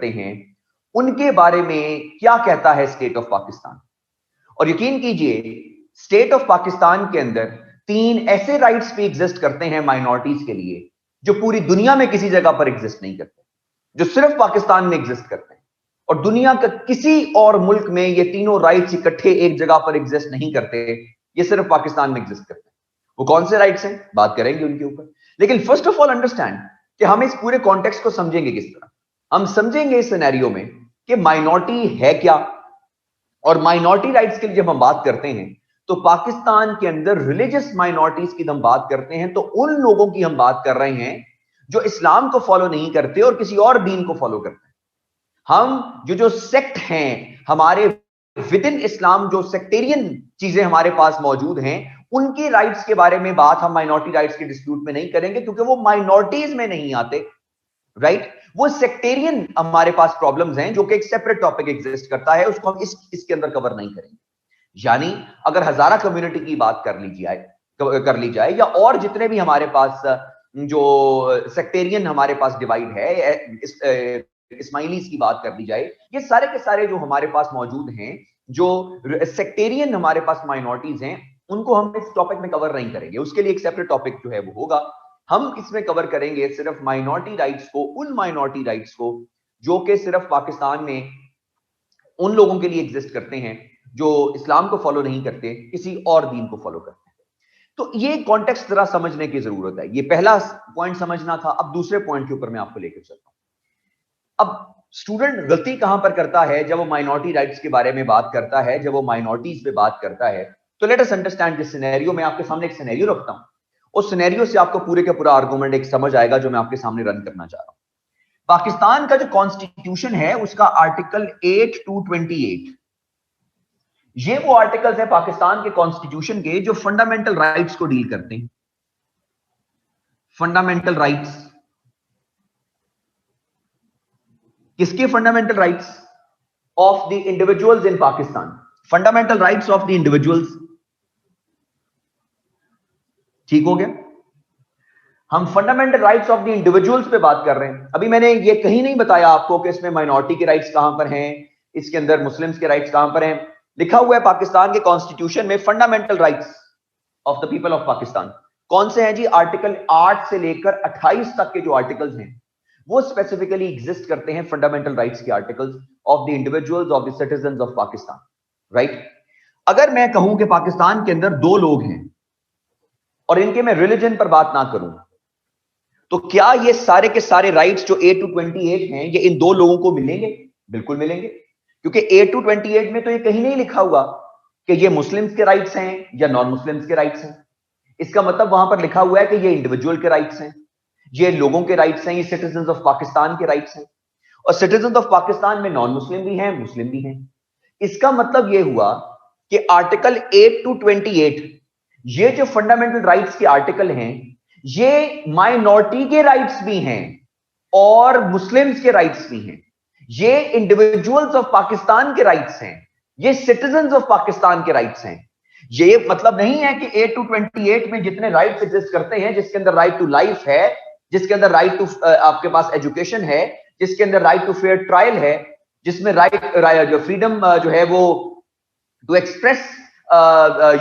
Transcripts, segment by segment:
करते हैं उनके बारे में क्या कहता है स्टेट ऑफ पाकिस्तान। और यकीन कीजिए स्टेट ऑफ पाकिस्तान के अंदर 3 ऐसे राइट्स भी एग्जिस्ट करते हैं माइनॉरिटीज के लिए जो पूरी दुनिया में किसी जगह पर एग्जिस्ट नहीं करते, जो सिर्फ पाकिस्तान में एग्जिस्ट करते हैं। और दुनिया का किसी और मुल्क में ये तीनों राइट्स इकट्ठे एक जगह पर एग्जिस्ट नहीं करते, ये सिर्फ पाकिस्तान में एग्जिस्ट करते हैं। वो कौन से राइट्स हैं, बात करेंगे उनके ऊपर। लेकिन फर्स्ट ऑफ ऑल अंडरस्टैंड कि हम इस पूरे कॉन्टेक्स्ट को समझेंगे किस तरह। हम समझेंगे इस सिनेरियो में कि माइनॉरिटी है क्या, और माइनॉरिटी राइट्स के लिए जब हम बात करते हैं तो पाकिस्तान के अंदर रिलीजियस माइनॉरिटीज की हम बात करते हैं तो उन लोगों की हम बात कर रहे हैं जो इस्लाम को फॉलो नहीं करते और किसी और दीन को फॉलो करते हैं। हम जो सेक्ट हैं हमारे विद इन इस्लाम, जो सेक्टेरियन चीजें हमारे पास मौजूद हैं, उनके राइट्स के बारे में बात हम माइनॉरिटी राइट्स के डिस्प्यूट में नहीं करेंगे क्योंकि वो माइनॉरिटीज में नहीं आते, राइट। वो सेक्टेरियन हमारे पास प्रॉब्लम्स हैं जो कि एक सेपरेट टॉपिक एग्जिस्ट करता है, उसको हम इसके अंदर कवर नहीं करेंगे। यानी अगर हजारा कम्युनिटी की बात कर ली जाए या और जितने भी हमारे पास जो सेक्टेरियन हमारे पास डिवाइड है, इस्माइलीज की बात कर ली जाए, ये सारे के सारे जो हमारे पास मौजूद हैं, जो सेक्टेरियन हमारे पास माइनॉरिटीज हैं, उनको हम इस टॉपिक में कवर नहीं करेंगे। उसके लिए एक सेपरेट टॉपिक जो है वो होगा। हम इसमें कवर करेंगे सिर्फ माइनॉरिटी राइट्स को, उन माइनॉरिटी राइट्स को जो कि सिर्फ पाकिस्तान में उन लोगों के लिए एग्जिस्ट करते हैं जो इस्लाम को फॉलो नहीं करते, किसी और दीन को फॉलो करते हैं। तो ये कॉन्टेक्स्ट जरा समझने की जरूरत है। ये पहला पॉइंट समझना था। अब दूसरे पॉइंट के ऊपर मैं आपको लेकर चलता हूं। अब स्टूडेंट गलती कहां पर करता है जब वो माइनॉरिटी राइट्स के बारे में बात करता है, जब वो माइनॉरिटीज पे बात करता है। तो let us understand this scenario. मैं आपके सामने एक सिनेरियो रखता हूं, उस सिनेरियो से आपको पूरे का पूरा आर्गुमेंट एक समझ आएगा जो मैं आपके सामने रन करना चाह रहा हूं। पाकिस्तान का जो कॉन्स्टिट्यूशन है उसका आर्टिकल 8 to 28, ये वो आर्टिकल्स हैं पाकिस्तान के कॉन्स्टिट्यूशन के जो फंडामेंटल राइट्स को डील करते हैं। फंडामेंटल राइट्स किसके? Fundamental rights of the individuals in Pakistan. Fundamental rights of the individuals, ठीक हो गया। हम fundamental rights of the individuals पे बात कर रहे हैं। अभी मैंने ये कहीं नहीं बताया आपको कि इसमें माइनॉरिटी के राइट्स कहां पर हैं, इसके अंदर मुस्लिम्स के राइट्स कहां पर हैं। लिखा हुआ है पाकिस्तान के कॉन्स्टिट्यूशन में fundamental rights of the people of Pakistan. कौन से हैं जी? आर्टिकल 8 से लेकर 28 तक के जो आर्टिकल्स हैं वो स्पेसिफिकली एग्जिस्ट करते हैं, फंडामेंटल राइट्स के articles of the individuals of the citizens of Pakistan, right. अगर मैं कहूं कि पाकिस्तान के अंदर 2 लोग हैं और इनके मैं रिलीजन पर बात ना करूं, तो क्या ये सारे के सारे राइट्स जो 8 to 28 हैं ये इन 2 लोगों को मिलेंगे? बिल्कुल मिलेंगे, क्योंकि 8 to 28 में तो ये कहीं नहीं लिखा हुआ कि ये मुस्लिम्स के राइट्स हैं या नॉन मुस्लिम्स के राइट्स हैं। इसका मतलब वहां पर लिखा हुआ है कि ये इंडिविजुअल के राइट्स हैं, ये लोगों के राइट्स हैं, ये सिटीजंस ऑफ पाकिस्तान के राइट्स हैं। और सिटीजंस ऑफ पाकिस्तान में नॉन मुस्लिम भी हैं, मुस्लिम भी हैं। इसका मतलब ये हुआ कि आर्टिकल 8 to 28 ये जो फंडामेंटल राइट्स के आर्टिकल हैं ये माइनॉरिटी के राइट्स भी हैं और मुस्लिम्स के राइट्स भी हैं। ये इंडिविजुअल्स ऑफ पाकिस्तान के राइट्स हैं, ये सिटीजंस ऑफ पाकिस्तान के राइट्स हैं। ये मतलब नहीं है कि 8 to 28 में जितने राइट्स एग्जिस्ट करते हैं, जिसके अंदर राइट टू लाइफ है, जिसके अंदर राइट टू आपके पास एजुकेशन है, जिसके अंदर राइट टू फेयर ट्रायल है, जिसमें राइट जो फ्रीडम जो है वो टू एक्सप्रेस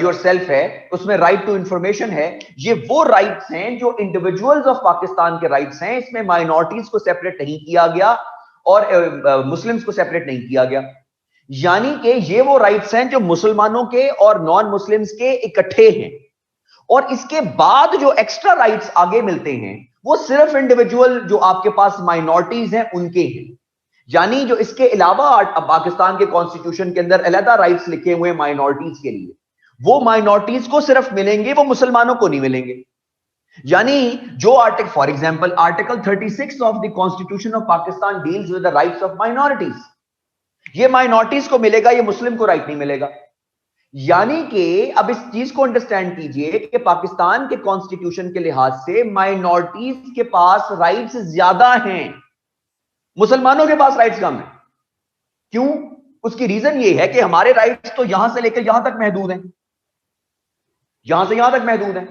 योरसेल्फ है, उसमें राइट टू इंफॉर्मेशन है, ये वो राइट्स हैं जो इंडिविजुअल्स ऑफ पाकिस्तान के राइट्स हैं। इसमें माइनॉरिटीज को सेपरेट नहीं किया गया और मुस्लिम्स को सेपरेट नहीं किया गया। यानी कि ये वो राइट्स हैं जो मुसलमानों के और नॉन मुस्लिम्स के इकट्ठे हैं। और इसके बाद जो एक्स्ट्रा राइट्स आगे मिलते हैं वो सिर्फ इंडिविजुअल जो आपके पास माइनॉरिटीज हैं उनके हैं। यानी जो इसके अलावा पाकिस्तान के कॉन्स्टिट्यूशन के अंदर अलग राइट्स लिखे हुए माइनॉरिटीज के लिए, वो माइनॉरिटीज को सिर्फ मिलेंगे, वो मुसलमानों को नहीं मिलेंगे। यानी जो article, for example article 36 of the constitution of Pakistan deals with the rights of minorities, ये माइनॉरिटीज को मिलेगा, ये मुस्लिम को राइट नहीं मिलेगा। यानी कि अब इस चीज को अंडरस्टैंड कीजिए कि पाकिस्तान के कॉन्स्टिट्यूशन के लिहाज से माइनॉरिटीज के पास राइट्स ज्यादा हैं, मुसलमानों के पास राइट्स कम है। क्यों? उसकी रीजन ये है कि हमारे राइट्स तो यहां से लेकर यहां तक महदूद हैं, यहां से यहां तक महदूद हैं।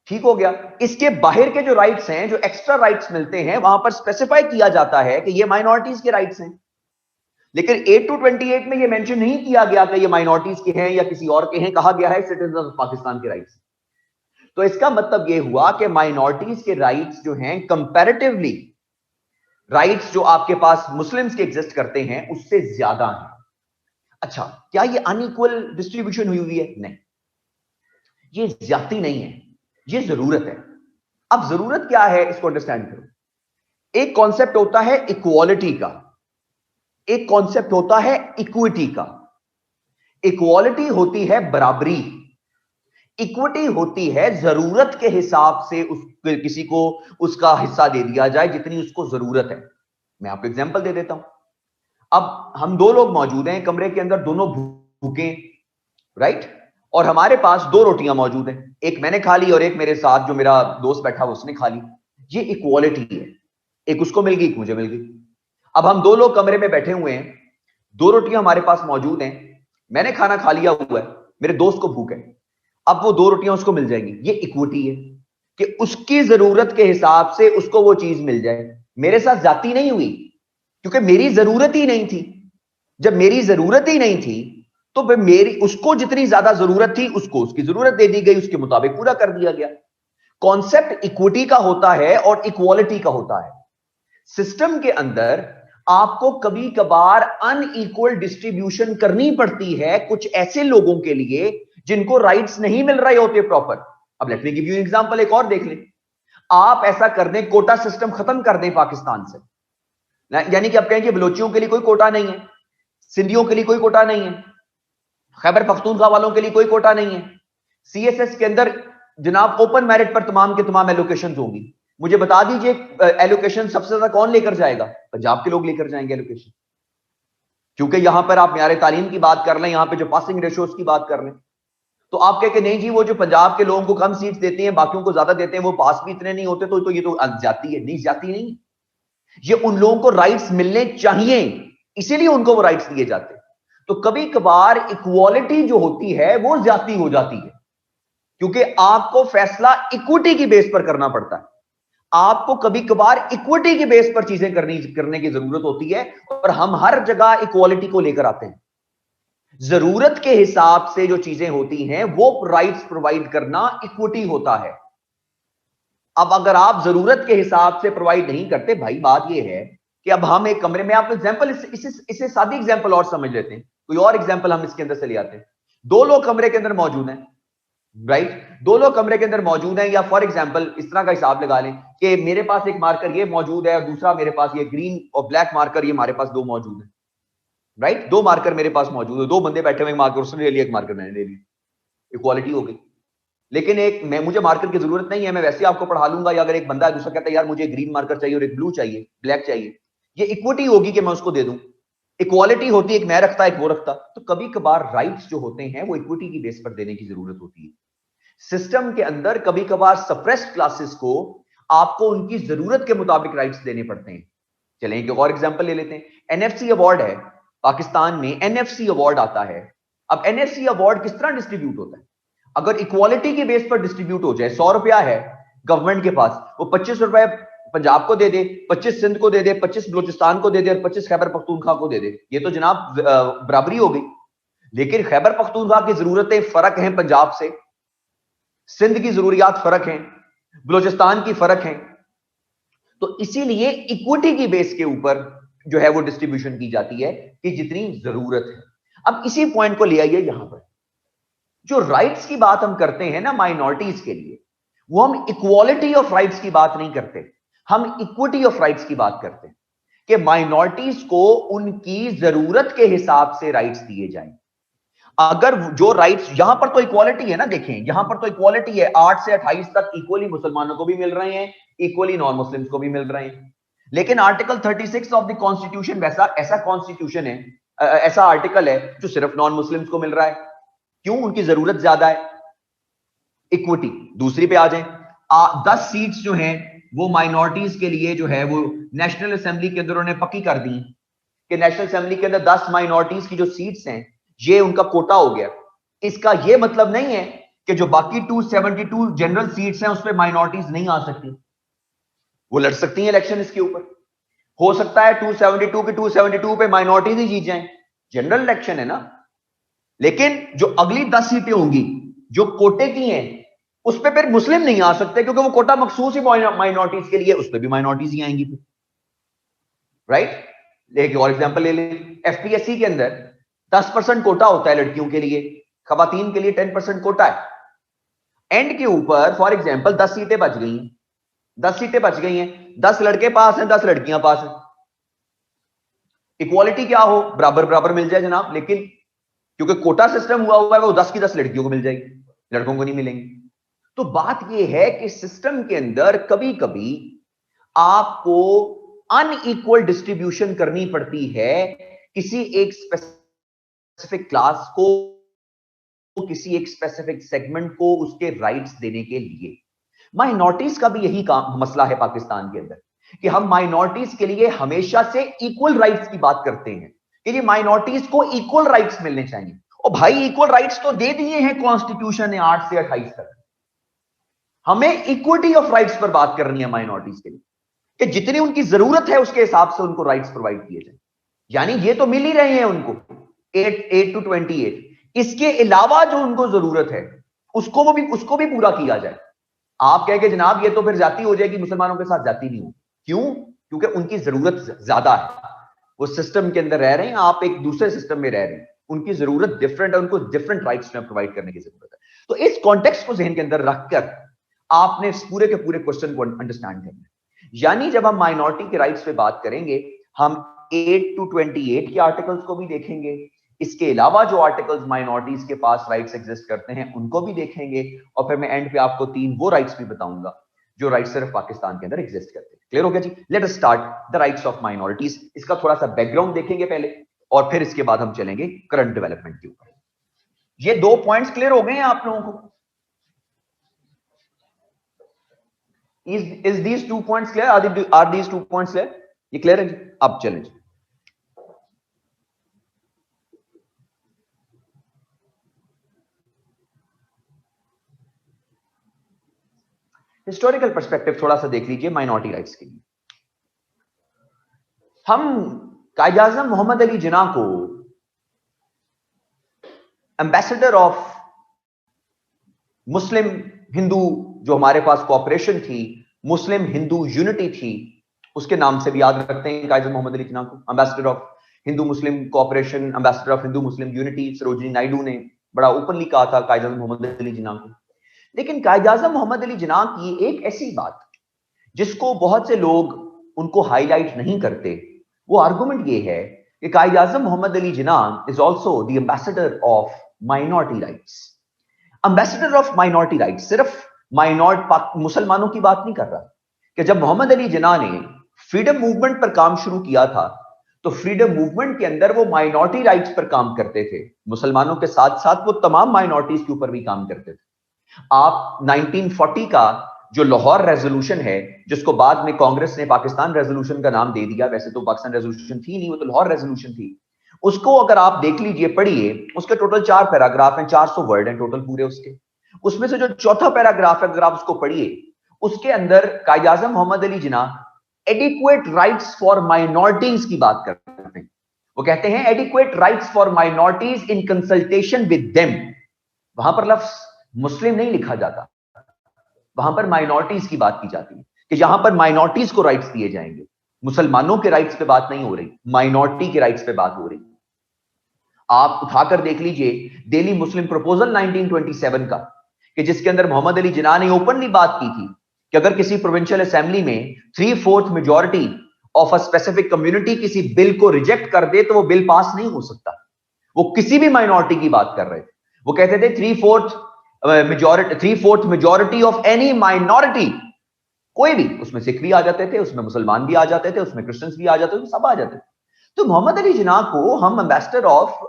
ठीक हो गया। इसके बाहर के जो राइट्स हैं, जो एक्स्ट्रा राइट्स मिलते हैं, वहां पर स्पेसिफाई किया जाता है कि ये माइनॉरिटीज के राइट्स हैं। लेकिन 8 to 28 में ये मेंशन नहीं किया गया कि ये माइनॉरिटीज के हैं या किसी और के हैं, कहा गया है सिटीजन ऑफ पाकिस्तान के राइट्स। तो इसका मतलब ये हुआ कि माइनॉरिटीज के राइट्स जो हैं कंपैरेटिवली राइट्स जो आपके पास मुस्लिम्स के एग्जिस्ट करते हैं उससे ज्यादा हैं। अच्छा, क्या ये अनइक्वल डिस्ट्रीब्यूशन हुई है? नहीं, ये ज्यादती नहीं है, ये जरूरत है। अब जरूरत क्या है इसको अंडरस्टैंड करो। एक कॉन्सेप्ट होता है इक्वालिटी का, एक कॉन्सेप्ट होता है इक्विटी का। इक्वालिटी होती है बराबरी, इक्विटी होती है जरूरत के हिसाब से उस किसी को उसका हिस्सा दे दिया जाए जितनी उसको जरूरत है। मैं आपको एग्जांपल दे देता हूं। अब हम दो लोग मौजूद हैं कमरे के अंदर, दोनों भूखे, राइट, और हमारे पास दो रोटियां मौजूद हैं, एक मैंने खा ली और एक मेरे साथ जो मेरा दोस्त बैठा उसने खा ली। ये इक्वालिटी है, एक उसको मिल गई, एक मुझे मिल गई। अब हम दो लोग कमरे में बैठे हुए हैं, दो रोटियां हमारे पास मौजूद हैं, मैंने खाना खा लिया हुआ है, मेरे दोस्त को भूख है, अब वो दो रोटियां उसको मिल जाएंगी। ये इक्विटी है कि उसकी जरूरत के हिसाब से उसको वो चीज मिल जाए। मेरे साथ जाती नहीं हुई क्योंकि मेरी जरूरत ही नहीं थी। जब मेरी जरूरत ही नहीं थी तो मेरी उसको जितनी ज्यादा जरूरत थी उसको उसकी जरूरत दे दी गई, उसके मुताबिक पूरा कर दिया गया। कॉन्सेप्ट इक्विटी का होता है और इक्वालिटी का होता है। सिस्टम के अंदर आपको कभी कभार अनइक्वल डिस्ट्रीब्यूशन करनी पड़ती है कुछ ऐसे लोगों के लिए जिनको राइट्स नहीं मिल रहे होते प्रॉपर। अब let me give you example, एक और देख लें। आप ऐसा कर दें, कोटा सिस्टम खत्म कर दें पाकिस्तान से, यानी कि आप कहें कि बलोचियों के लिए कोई कोटा नहीं है, सिंधियों के लिए कोई कोटा नहीं है, खैबर पख्तूनख्वा वालों के लिए कोई कोटा नहीं है। सीएसएस के अंदर जनाब ओपन मेरिट पर तमाम के तमाम एलोकेशन होंगी। मुझे बता दीजिए एलोकेशन सबसे ज्यादा कौन लेकर जाएगा? पंजाब के लोग लेकर जाएंगे एलोकेशन, क्योंकि यहां पर आप म्यार तालीम की बात कर लें, यहां पे जो पासिंग रेशोस की बात कर लें, तो आप कहें कि नहीं जी वो जो पंजाब के लोगों को कम सीट्स देते हैं बाकियों को ज्यादा देते हैं, वो पास भी इतने नहीं होते, तो ये तो जाती है। नहीं, जाती नहीं, ये उन लोगों को राइट्स मिलने चाहिए, इसीलिए उनको वो राइट्स दिए जाते हैं। तो कभी कभार इक्वालिटी जो होती है वो ज्यादा हो जाती है, क्योंकि आपको फैसला इक्विटी की बेस पर करना पड़ता है। आपको कभी कभार इक्विटी की बेस पर चीजें करने की जरूरत होती है, और हम हर जगह इक्वालिटी को लेकर आते हैं। जरूरत के हिसाब से जो चीजें होती हैं वो राइट्स प्रोवाइड करना इक्विटी होता है। अब अगर आप जरूरत के हिसाब से प्रोवाइड नहीं करते, भाई बात ये है कि अब हम एक कमरे में, आपको एग्जांपल इसे सादी एग्जांपल और समझ लेते हैं, कोई और एग्जांपल हम इसके अंदर से ले आते हैं। दो लोग कमरे के अंदर मौजूद हैं, राइट, दो लोग कमरे के अंदर मौजूद हैं, या फॉर एग्जांपल इस तरह का हिसाब लगा लें कि मेरे पास एक मार्कर ये मौजूद है और दूसरा मेरे पास ये ग्रीन और ब्लैक मार्कर, ये हमारे पास दो मौजूद है, राइट, दो मार्कर मेरे पास मौजूद है, दो बंदे बैठे हुए, मार्कर उसने ले लिया, एक मार्कर मैंने ले लिया, इक्वालिटी हो गई। लेकिन एक मुझे मार्कर की जरूरत नहीं है, मैं वैसे आपको पढ़ा लूंगा, या अगर एक बंदा है दूसरा कहता है यार मुझे ग्रीन मार्कर चाहिए और एक ब्लू चाहिए, ब्लैक चाहिए, ये इक्विटी होगी कि मैं उसको दे दूं। इक्वालिटी होती है, एक मैं रखता एक वो रखता। तो कभी कभार राइट्स जो होते हैं वो इक्विटी की बेस पर देने की जरूरत होती है। सिस्टम के अंदर कभी कभार सप्रेस्ड क्लासेस को आपको उनकी जरूरत के मुताबिक राइट्स देने पड़ते हैं। चलें एक और एग्जांपल ले लेते हैं। एनएफसी अवार्ड है पाकिस्तान में, एनएफसी अवार्ड आता है। अब एनएफसी अवार्ड किस तरह डिस्ट्रीब्यूट होता है? अगर इक्वालिटी के बेस पर डिस्ट्रीब्यूट हो जाए, 100 रुपया है गवर्नमेंट के पास, वो 25 रुपए पंजाब को दे दे, 25 सिंध को दे दे, 25 बलूचिस्तान को दे दे और 25 खैबर पख्तूनख्वा को दे दे, ये तो जनाब बराबरी हो गई। लेकिन खैबर पख्तूनख्वा की जरूरतें फर्क हैं पंजाब से, सिंध की जरूरियात फर्क हैं, बलूचिस्तान की फर्क हैं। तो इसीलिए इक्विटी की बेस के ऊपर जो है वो डिस्ट्रीब्यूशन की जाती है कि जितनी जरूरत है। अब इसी पॉइंट को ले आइए यहां पर, जो राइट्स की बात हम करते हैं ना माइनॉरिटीज के लिए, वो हम इक्वालिटी ऑफ राइट्स की बात नहीं करते, हम इक्विटी ऑफ राइट्स की बात करते हैं कि माइनॉरिटीज को उनकी जरूरत के हिसाब से राइट्स दिए जाएं। अगर जो राइट्स, यहां पर तो इक्वालिटी है ना, देखें यहां पर तो इक्वालिटी है, 8 से 28 तक इक्वली मुसलमानों को भी मिल रहे हैं, इक्वली नॉन मुस्लिम्स को भी मिल रहे हैं। लेकिन आर्टिकल 36 ऑफ द कॉन्स्टिट्यूशन वैसा ऐसा कॉन्स्टिट्यूशन है, ऐसा आर्टिकल है जो सिर्फ नॉन मुस्लिम्स को मिल रहा है। क्यों? उनकी जरूरत ज्यादा है, इक्विटी। दूसरी पे आ जाए, 10 सीट्स जो हैं वो माइनॉरिटीज के लिए जो है वो नेशनल असेंबली के अंदर उन्होंने पक्की कर दी कि नेशनल असेंबली के अंदर 10 माइनॉरिटीज की जो सीट्स हैं ये उनका कोटा हो गया। इसका ये मतलब नहीं है कि जो बाकी 272 जनरल सीट्स हैं उस पर माइनॉरिटीज नहीं आ सकती, वो लड़ सकती हैं इलेक्शन इसके ऊपर। हो सकता है 272 के 272 पे माइनॉरिटीज ही जीत जाएं, जनरल इलेक्शन है ना। लेकिन जो अगली 10 सीटें होंगी जो कोटे की हैं उस पर फिर मुस्लिम नहीं आ सकते, क्योंकि वो कोटा मखसूस ही माइनॉरिटीज के लिए, उस पर भी माइनॉरिटीज ही आएंगी। राइट, एक और एग्जांपल ले लें, एफपीएससी के अंदर 10% कोटा होता है लड़कियों के लिए, खवातीन के लिए 10% कोटा है। एंड के ऊपर फॉर एग्जांपल 10 सीटें बच गई हैं, 10 सीटें बच गई हैं, 10 लड़के पास हैं, 10 लड़कियां पास हैं। इक्वालिटी क्या हो, बराबर बराबर मिल जाए जनाब, लेकिन क्योंकि कोटा सिस्टम हुआ है वो 10 की 10 लड़कियों को मिल जाएगी, लड़कों को नहीं मिलेंगी। तो बात यह है कि सिस्टम के अंदर कभी कभी आपको अनइक्वल डिस्ट्रीब्यूशन करनी पड़ती है किसी एक स्पेसिफिक क्लास को, किसी एक स्पेसिफिक सेगमेंट को उसके राइट्स देने के लिए। माइनॉरिटीज का भी यही मसला है पाकिस्तान के अंदर कि हम माइनॉरिटीज के लिए हमेशा से इक्वल राइट्स की बात करते हैं कि ये माइनॉरिटीज को इक्वल राइट्स मिलने चाहिए। और भाई इक्वल राइट्स तो दे दिए हैं कॉन्स्टिट्यूशन ने 8 से 28 तक। हमें इक्विटी ऑफ राइट्स पर बात करनी है माइनॉरिटीज के लिए कि जितनी उनकी जरूरत है उसके हिसाब से उनको राइट्स प्रोवाइड किए जाए। यानी ये तो मिल ही रहे हैं उनको 8 to 28, इसके अलावा जो उनको जरूरत है उसको भी पूरा किया जाए। आप कहेंगे जनाब ये तो फिर जाती हो जाएगी, मुसलमानों के साथ जाती नहीं हो। क्यों? क्योंकि उनकी जरूरत ज्यादा है, वो सिस्टम के अंदर रह रहे हैं, आप एक दूसरे सिस्टम में रह रहे हैं, उनकी जरूरत डिफरेंट है, उनको डिफरेंट राइट्स में प्रोवाइड करने की जरूरत है। तो इस कॉन्टेक्स्ट को जहन के अंदर रखकर आपने इस पूरे के पूरे क्वेश्चन को अंडरस्टैंड करना है। यानी जब हम माइनॉरिटी के राइट्स पे बात करेंगे, हम 8 to 28 के आर्टिकल्स को भी देखेंगे, इसके अलावा जो आर्टिकल्स माइनॉरिटीज के पास राइट्स एग्जिस्ट करते हैं उनको भी देखेंगे, और फिर मैं एंड पे आपको 3 वो राइट्स भी बताऊंगा जो राइट्स सिर्फ पाकिस्तान के अंदर एग्जिस्ट करते हैं। क्लियर हो गया जी? Let us start the rights of minorities. इसका थोड़ा सा बैकग्राउंड देखेंगे पहले, और फिर इसके बाद हम चलेंगे करंट डेवलपमेंट के ऊपर। ये 2 पॉइंट्स क्लियर हो गए हैं आप लोगों को? Is these 2 points clear? Are these 2 points clear? ये क्लियर है जी? अब चलें जी। हिस्टोरिकल पर्सपेक्टिव थोड़ा सा देख लीजिए माइनॉरिटी राइट्स के लिए। हम कायद-ए-आज़म मोहम्मद अली जिन्ना को एम्बेसडर ऑफ मुस्लिम हिंदू, जो हमारे पास कोऑपरेशन थी, मुस्लिम हिंदू यूनिटी थी, उसके नाम से भी याद रखते हैं कायद-ए-आज़म मोहम्मद अली जिन्ना को, ambassador of Hindu Muslim cooperation, ambassador of Hindu Muslim unity. Sarojini Naidu ने बड़ा ओपनली कहा था कायद-ए-आज़म मोहम्मद अली जिन्ना को। लेकिन कायद-ए-आज़म मोहम्मद अली जिन्ना की एक ऐसी बात जिसको बहुत से लोग उनको हाईलाइट नहीं करते, वो आर्गुमेंट ये है कि Quaid-e-Azam Mohammad Ali Jinnah is also the ambassador of minority rights. Ambassador of minority rights सिर्फ मुसलमानों की बात नहीं कर रहा, कि जब मोहम्मद अली जिन्ना ने फ्रीडम मूवमेंट पर काम शुरू किया था तो फ्रीडम मूवमेंट के अंदर वो माइनॉरिटी राइट्स पर काम करते थे, मुसलमानों के साथ साथ वो तमाम माइनॉरिटीज के ऊपर भी काम करते थे। आप 1940 का जो लाहौर रेजोल्यूशन है, जिसको बाद में कांग्रेस ने पाकिस्तान रेजोल्यूशन का नाम दे दिया, वैसे तो पाकिस्तान रेजोल्यूशन थी नहीं, वो तो लाहौर रेजोल्यूशन थी, उसको अगर आप देख लीजिए, पढ़िए, उसके टोटल 4 पैराग्राफ हैं, 400 वर्ड हैं टोटल पूरे उसके। उसमें से जो चौथा पैराग्राफ है अगर आप उसको पढ़िए, उसके अंदर कायद-ए-आज़म मोहम्मद अली जिन्ना एडिक्वेट राइट्स फॉर माइनॉरिटीज की बात करते हैं। वो कहते हैं adequate rights for minorities in consultation with them. वहां पर लफ्ज मुस्लिम नहीं लिखा जाता, वहां पर माइनॉरिटीज की बात की जाती है कि यहां पर माइनॉरिटीज को राइट्स दिए जाएंगे। मुसलमानों के राइट्स पे बात नहीं हो रही, माइनॉरिटी के राइट्स पे बात हो रही। आप उठाकर देख लीजिए दिल्ली मुस्लिम प्रपोजल 1927 का, कि जिसके अंदर मोहम्मद अली जिन्ना ने ओपनली बात की थी कि अगर किसी प्रोविंशियल असेंबली में 3/4 majority of a specific community किसी बिल को रिजेक्ट कर दे तो वो बिल पास नहीं हो सकता। वो किसी भी माइनॉरिटी की बात कर रहे थे, वो कहते थे 3/4 मेजॉरिटी ऑफ एनी माइनॉरिटी, कोई भी, उसमें सिख भी आ जाते थे, उसमें मुसलमान भी आ जाते थे, उसमें क्रिश्चियंस भी आ जाते थे, सब आ जाते थे। तो मोहम्मद अली जिन्ना को हम ambassador of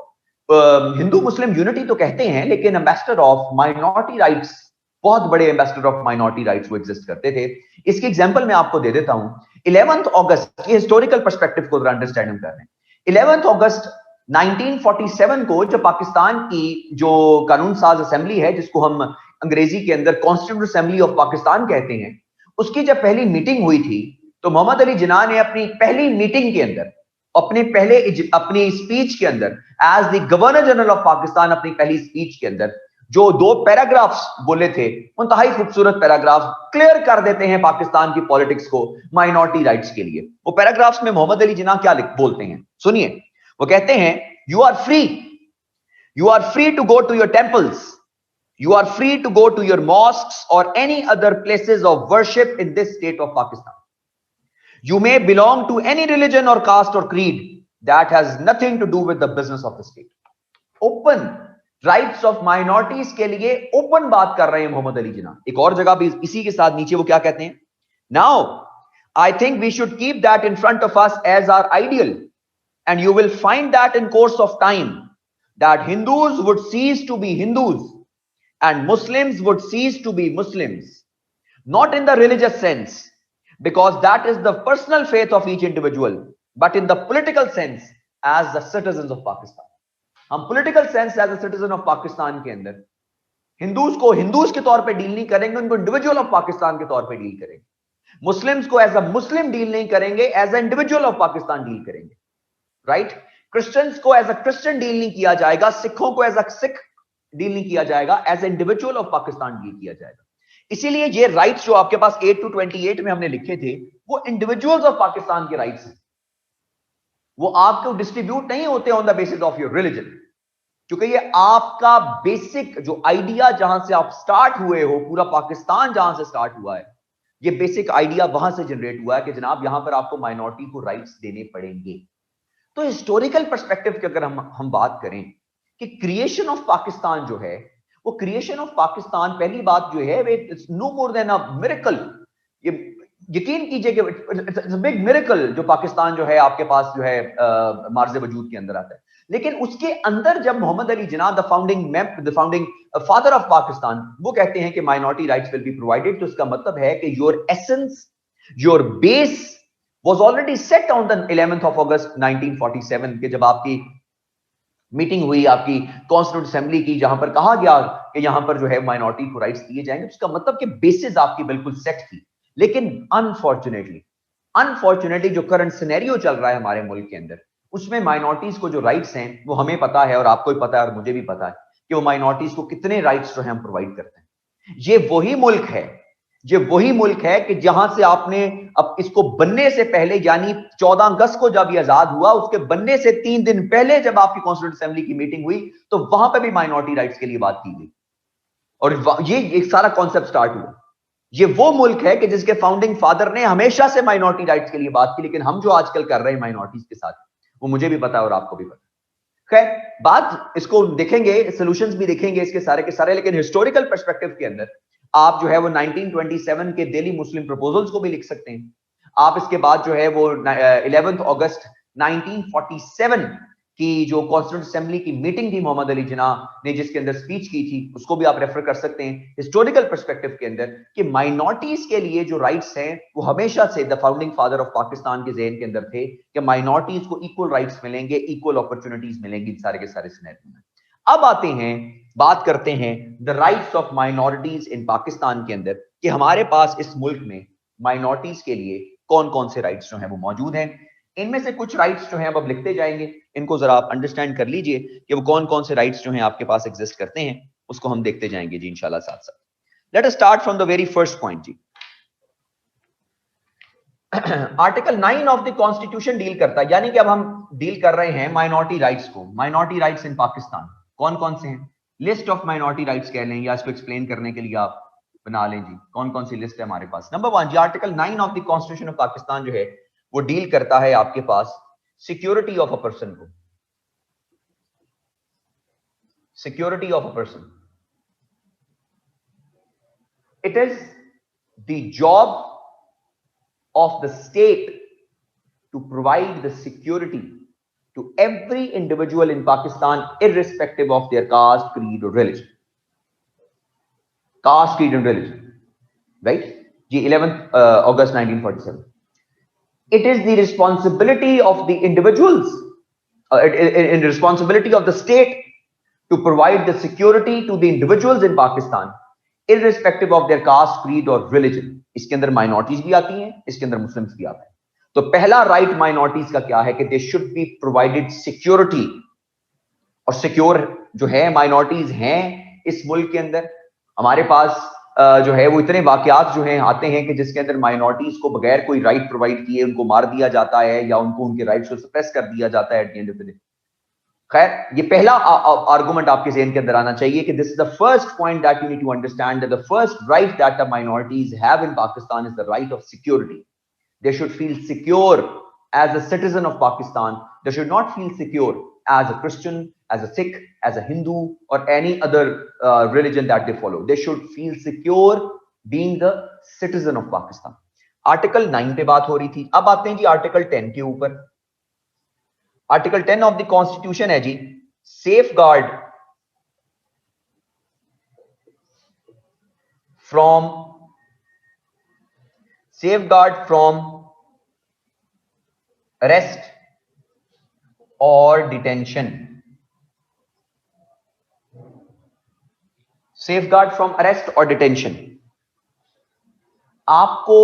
Hindu Muslim unity तो कहते हैं, लेकिन एम्बेसडर ऑफ माइनॉरिटी राइट्स, बहुत बड़े एम्बेसडर ऑफ माइनॉरिटी राइट्स वो एग्जिस्ट करते थे। इसकी एग्जांपल मैं आपको दे देता हूं। 11 अगस्त, ये हिस्टोरिकल पर्सपेक्टिव को अंडरस्टैंड कर रहे हैं। 11 अगस्त 1947 को जब पाकिस्तान की जो कानून साज असेंबली है, जिसको हम अंग्रेजी के अंदर कॉन्स्टिट्यूंट असेंबली ऑफ पाकिस्तान कहते हैं, उसकी जब पहली मीटिंग हुई थी, तो मोहम्मद अली जिन्ना ने अपनी पहली मीटिंग के अंदर, अपनी स्पीच के अंदर, as the governor general of Pakistan, अपनी पहली स्पीच के अंदर जो 2 पैराग्राफ्स बोले थे, इंतहाई खूबसूरत पैराग्राफ, क्लियर कर देते हैं पाकिस्तान की पॉलिटिक्स को माइनॉरिटी राइट्स के लिए। वो पैराग्राफ्स में मोहम्मद अली जिन्ना क्या बोलते हैं, सुनिए। वो कहते हैं, you are free to go to your temples, you are free to go to your mosques or any other places of worship in this state of Pakistan. You may belong to any religion or caste or creed, that has nothing to do with the business of the state. Open rights of minorities के लिए open बात कर रहे हैं मोहम्मद अली जिन्ना। एक और जगह भी इसी के साथ नीचे वो क्या कहते हैं, now I think we should keep that in front of us as our ideal, and you will find that in course of time that Hindus would cease to be Hindus and Muslims would cease to be Muslims, not in the religious sense, because that is the personal faith of each individual, but in the political sense as the citizens of Pakistan. हम political sense as a citizen of Pakistan के अंदर Hindus को Hindus के तौर पे deal नहीं करेंगे, उनको इंडिविजुअल ऑफ पाकिस्तान के तौर पे डील करेंगे। मुस्लिम्स को एज अ मुस्लिम डील नहीं करेंगे, as a individual of Pakistan deal करेंगे, राइट। क्रिश्चियंस को एज अ क्रिश्चियन डील नहीं किया जाएगा, सिखों को एज अ सिख डील नहीं किया जाएगा, as individual of Pakistan deal किया जाएगा। इसीलिए ये राइट्स जो आपके पास 8 to 28 में हमने लिखे थे, वो इंडिविजुअल्स ऑफ पाकिस्तान के राइट्स हैं। वो आपको डिस्ट्रीब्यूट नहीं होते on the basis of your religion, क्योंकि ये आपका बेसिक जो आइडिया, जहां से आप स्टार्ट हुए हो, पूरा पाकिस्तान जहां से स्टार्ट हुआ है, ये बेसिक आइडिया वहां से जनरेट हुआ है कि जनाब यहां पर आपको माइनॉरिटी को राइट्स देने पड़ेंगे। तो हिस्टोरिकल पर्सपेक्टिव की अगर हम बात करें कि क्रिएशन ऑफ पाकिस्तान जो है, वो क्रिएशन ऑफ पाकिस्तान, पहली बात जो है, it's no more than a miracle. ये यकीन कीजिए कि इट्स अ बिग मिरेकल जो पाकिस्तान जो है आपके पास जो है मार्ज़े वजूद के अंदर आता है। लेकिन उसके अंदर जब Mohammad Ali Jinnah the founding father of Pakistan, वो कहते हैं कि minority rights will be provided, तो इसका मतलब है कि your essence, your base was already set on the 11th of August 1947 के जब आपकी मीटिंग हुई आपकी कॉन्स्टिट्यूंट असेंबली की, जहां पर कहा गया कि यहां पर जो है माइनॉरिटी को राइट्स दिए जाएंगे। उसका मतलब कि बेसिस आपकी बिल्कुल सेट थी। लेकिन अनफॉर्चुनेटली जो करंट सिनेरियो चल रहा है हमारे मुल्क के अंदर, उसमें माइनॉरिटीज को जो राइट्स हैं, वो हमें पता है और आपको भी पता है और मुझे भी पता है कि वो माइनॉरिटीज को कितने राइट्स जो है हम प्रोवाइड करते हैं। ये वही मुल्क है कि जहां से आपने अब इसको बनने से पहले, यानी 14 अगस्त को जब ये आजाद हुआ, उसके बनने से 3 दिन पहले जब आपकी कॉन्स्टिट्यूंट असेंबली की मीटिंग हुई, तो वहां पे भी माइनॉरिटी राइट्स के लिए बात की गई और ये एक सारा कॉन्सेप्ट स्टार्ट हुआ। ये वो मुल्क है कि जिसके फाउंडिंग फादर ने हमेशा से माइनॉरिटी राइट्स के लिए बात की, लेकिन हम जो आजकल कर रहे हैं माइनॉरिटीज के साथ, वो मुझे भी पता है और आपको भी पता है। खैर, बात इसको देखेंगे, सोल्यूशंस भी देखेंगे इसके सारे के सारे, लेकिन हिस्टोरिकल पर्सपेक्टिव के अंदर आप जो है वो 1927 के दिल्ली मुस्लिम प्रपोजल्स को भी लिख सकते हैं। आप इसके बाद जो है वो 11th August 1947 की जो कॉन्स्टिट्यूंट असेंबली की मीटिंग थी मोहम्मद अली जिन्ना ने, जिसके अंदर स्पीच की थी, उसको भी आप रेफर कर सकते हैं हिस्टोरिकल पर्सपेक्टिव के अंदर, कि माइनॉरिटीज के लिए जो राइट्स हैं वो हमेशा से the founding father of Pakistan के ज़हन के अंदर थे कि माइनॉरिटीज को इक्वल राइट्स मिलेंगे, इक्वल अपॉर्चुनिटीज मिलेंगी सारे के सारे सिनेरियो में। अब आते हैं, बात करते हैं द राइट्स ऑफ माइनॉरिटीज इन पाकिस्तान के अंदर, कि हमारे पास इस मुल्क में माइनॉरिटीज के लिए कौन कौन से राइट्स जो हैं वो मौजूद हैं। इनमें से कुछ राइट्स जो हैं अब लिखते जाएंगे, इनको जरा आप अंडरस्टैंड कर लीजिए कि वो कौन कौन से राइट्स जो हैं आपके पास एग्जिस्ट करते हैं, उसको हम देखते जाएंगे जी इंशाल्लाह साथ साथ। Let us start from the very first point जी। Article 9 of the constitution deal करता है, यानी कि अब हम डील कर रहे हैं माइनॉरिटी राइट्स को। माइनॉरिटी राइट्स इन पाकिस्तान कौन कौन से हैं, लिस्ट ऑफ माइनॉरिटी राइट्स कह लें या इसको एक्सप्लेन करने के लिए आप बना लें जी, कौन कौन सी लिस्ट है हमारे पास। नंबर 1 जी, article 9 of the constitution of Pakistan जो है वो डील करता है आपके पास सिक्योरिटी ऑफ अ पर्सन को। Security of a person, it is the job of the state to provide the security to every individual in Pakistan irrespective of their caste, creed or religion. Caste, creed and religion, right? 11th August 1947. It is the responsibility of the individuals in responsibility of the state to provide the security to the individuals in Pakistan irrespective of their caste, creed or religion. इसके अंदर minorities भी आती हैं, इसके अंदर Muslims भी आते हैं. तो पहला right minorities का क्या है कि they should be provided security. और सिक्योर जो है माइनॉरिटीज हैं इस मुल्क के अंदर. हमारे पास जो है वो इतने वाकयात जो हैं आते हैं कि जिसके अंदर माइनॉरिटीज को बगैर कोई राइट प्रोवाइड किए उनको मार दिया जाता है या उनको उनके राइट्स को सप्रेस कर दिया जाता है eight the end of the day. खैर, ये पहला आर्गुमेंट आपके ज़हन के अंदर आना चाहिए कि this is the first point that you need to understand that the first right that the minorities have in Pakistan is the right of security. They should feel secure as a citizen of Pakistan. They should not feel secure as a Christian, as a Sikh, as a Hindu, or any other religion that they follow. They should feel secure being the citizen of Pakistan. Article 9 पे बात हो रही थी. अब आते हैं जी Article 10 के ऊपर. Article 10 of the Constitution है जी, safeguard from arrest or detention. Safeguard from arrest or detention. आपको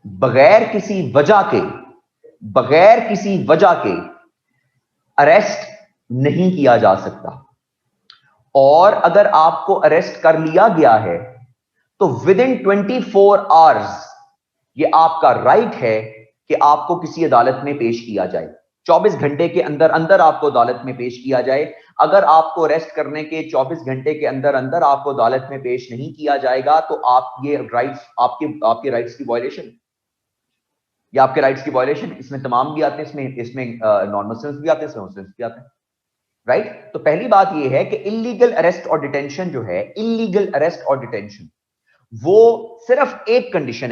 बगैर किसी वजह के अरेस्ट नहीं किया जा सकता. और अगर आपको अरेस्ट कर लिया गया है तो विद इन 24 आवर्स ये आपका राइट है कि आपको किसी अदालत में पेश किया जाए. 24 घंटे के अंदर अंदर आपको अदालत में पेश किया जाए. अगर आपको अरेस्ट करने के 24 घंटे के अंदर अंदर आपको अदालत में पेश नहीं किया जाएगा तो आप ये राइट्स आपके राइट्स की वायलेशन या आपके राइट्स की वायलेशन. इसमें तमाम भी आते हैं, इसमें नॉन मुस्लिम्स भी आते हैं, इसमें मुस्लिम्स भी आते हैं. राइट. तो पहली बात ये है कि इलीगल अरेस्ट और डिटेंशन जो है, इलीगल अरेस्ट और डिटेंशन, वो सिर्फ एक कंडीशन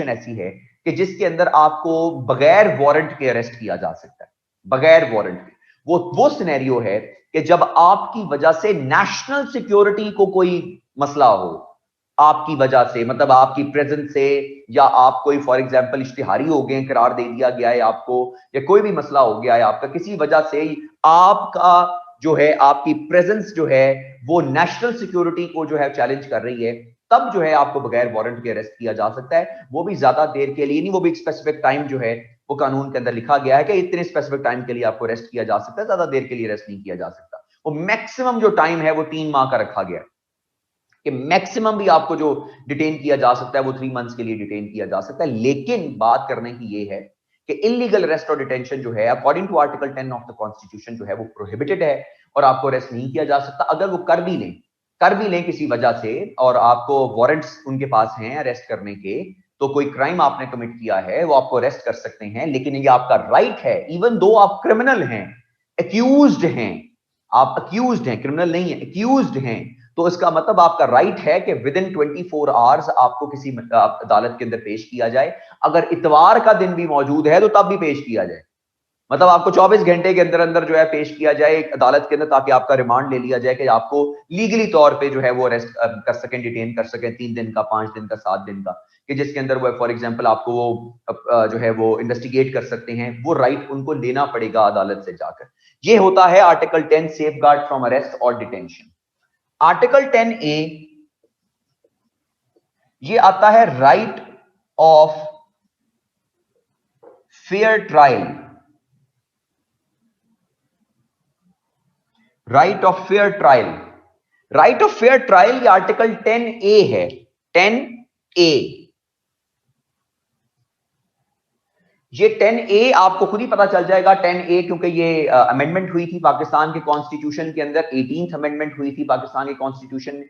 ऐसी है कि जिसके अंदर आपको बगैर वारंट के अरेस्ट किया जा सकता है. बगैर वारंट के वो सिनेरियो है कि जब आपकी वजह से नेशनल सिक्योरिटी को कोई मसला हो, आपकी वजह से, मतलब आपकी प्रेजेंस से, या आप कोई फॉर एग्जांपल इश्तिहारी हो गए, करार दे दिया गया है आपको, या कोई भी मसला हो गया है आपका, किसी वजह से आपका जो है आपकी प्रेजेंस जो है वो नेशनल सिक्योरिटी को जो है चैलेंज कर रही है, तब जो है आपको बगैर वारंट के अरेस्ट किया जा सकता है. वो भी ज्यादा देर के लिए नहीं, वो भी एक स्पेसिफिक टाइम जो है वो कानून के अंदर लिखा गया है कि इतने स्पेसिफिक टाइम के लिए आपको अरेस्ट किया जा सकता है, ज्यादा देर के लिए अरेस्ट नहीं किया जा सकता. वो मैक्सिमम जो टाइम है वो 3 माह का रखा गया है कि मैक्सिमम भी आपको जो डिटेन किया जा सकता है वो 3 मंथ्स के लिए डिटेन किया जा सकता है. लेकिन बात करने की ये है कि इलीगल अरेस्ट और डिटेंशन जो है according to article 10 of the constitution जो है वो प्रोहिबिटेड है और आपको अरेस्ट नहीं किया जा सकता. अगर वो कर भी लें किसी वजह से और आपको वारंट्स उनके पास हैं अरेस्ट करने के, तो कोई क्राइम आपने कमिट किया है वो आपको अरेस्ट कर सकते हैं. लेकिन ये आपका राइट है, इवन दो आप क्रिमिनल हैं, एक्यूज्ड हैं, आप अक्यूज्ड हैं, क्रिमिनल नहीं है, एक्यूज्ड हैं, तो इसका मतलब आपका राइट है कि विद इन 24 आवर्स आपको किसी अदालत के अंदर पेश किया जाए. अगर इतवार का दिन भी मौजूद है तो तब भी पेश किया जाए. मतलब आपको 24 घंटे के अंदर अंदर जो है पेश किया जाए एक अदालत के अंदर, ताकि आपका रिमांड ले लिया जाए कि आपको लीगली तौर पे जो है वो अरेस्ट कर सकें, डिटेन कर सकें 3 दिन का, 5 दिन का, 7 दिन का, कि जिसके अंदर वो फॉर एग्जांपल आपको वो जो है वो इन्वेस्टिगेट कर सकते हैं. वो राइट उनको लेना पड़ेगा अदालत से जाकर. ये होता है आर्टिकल 10 सेफगार्ड फ्रॉम अरेस्ट और डिटेंशन. आर्टिकल 10A ये आता है right of fair trial. Right of fair trial, right of fair trial ये आर्टिकल 10A है. 10A, ये 10A आपको खुद ही पता चल जाएगा 10A, क्योंकि ये अमेंडमेंट हुई थी पाकिस्तान के कॉन्स्टिट्यूशन के अंदर. 18th अमेंडमेंट हुई थी पाकिस्तान के कॉन्स्टिट्यूशन में.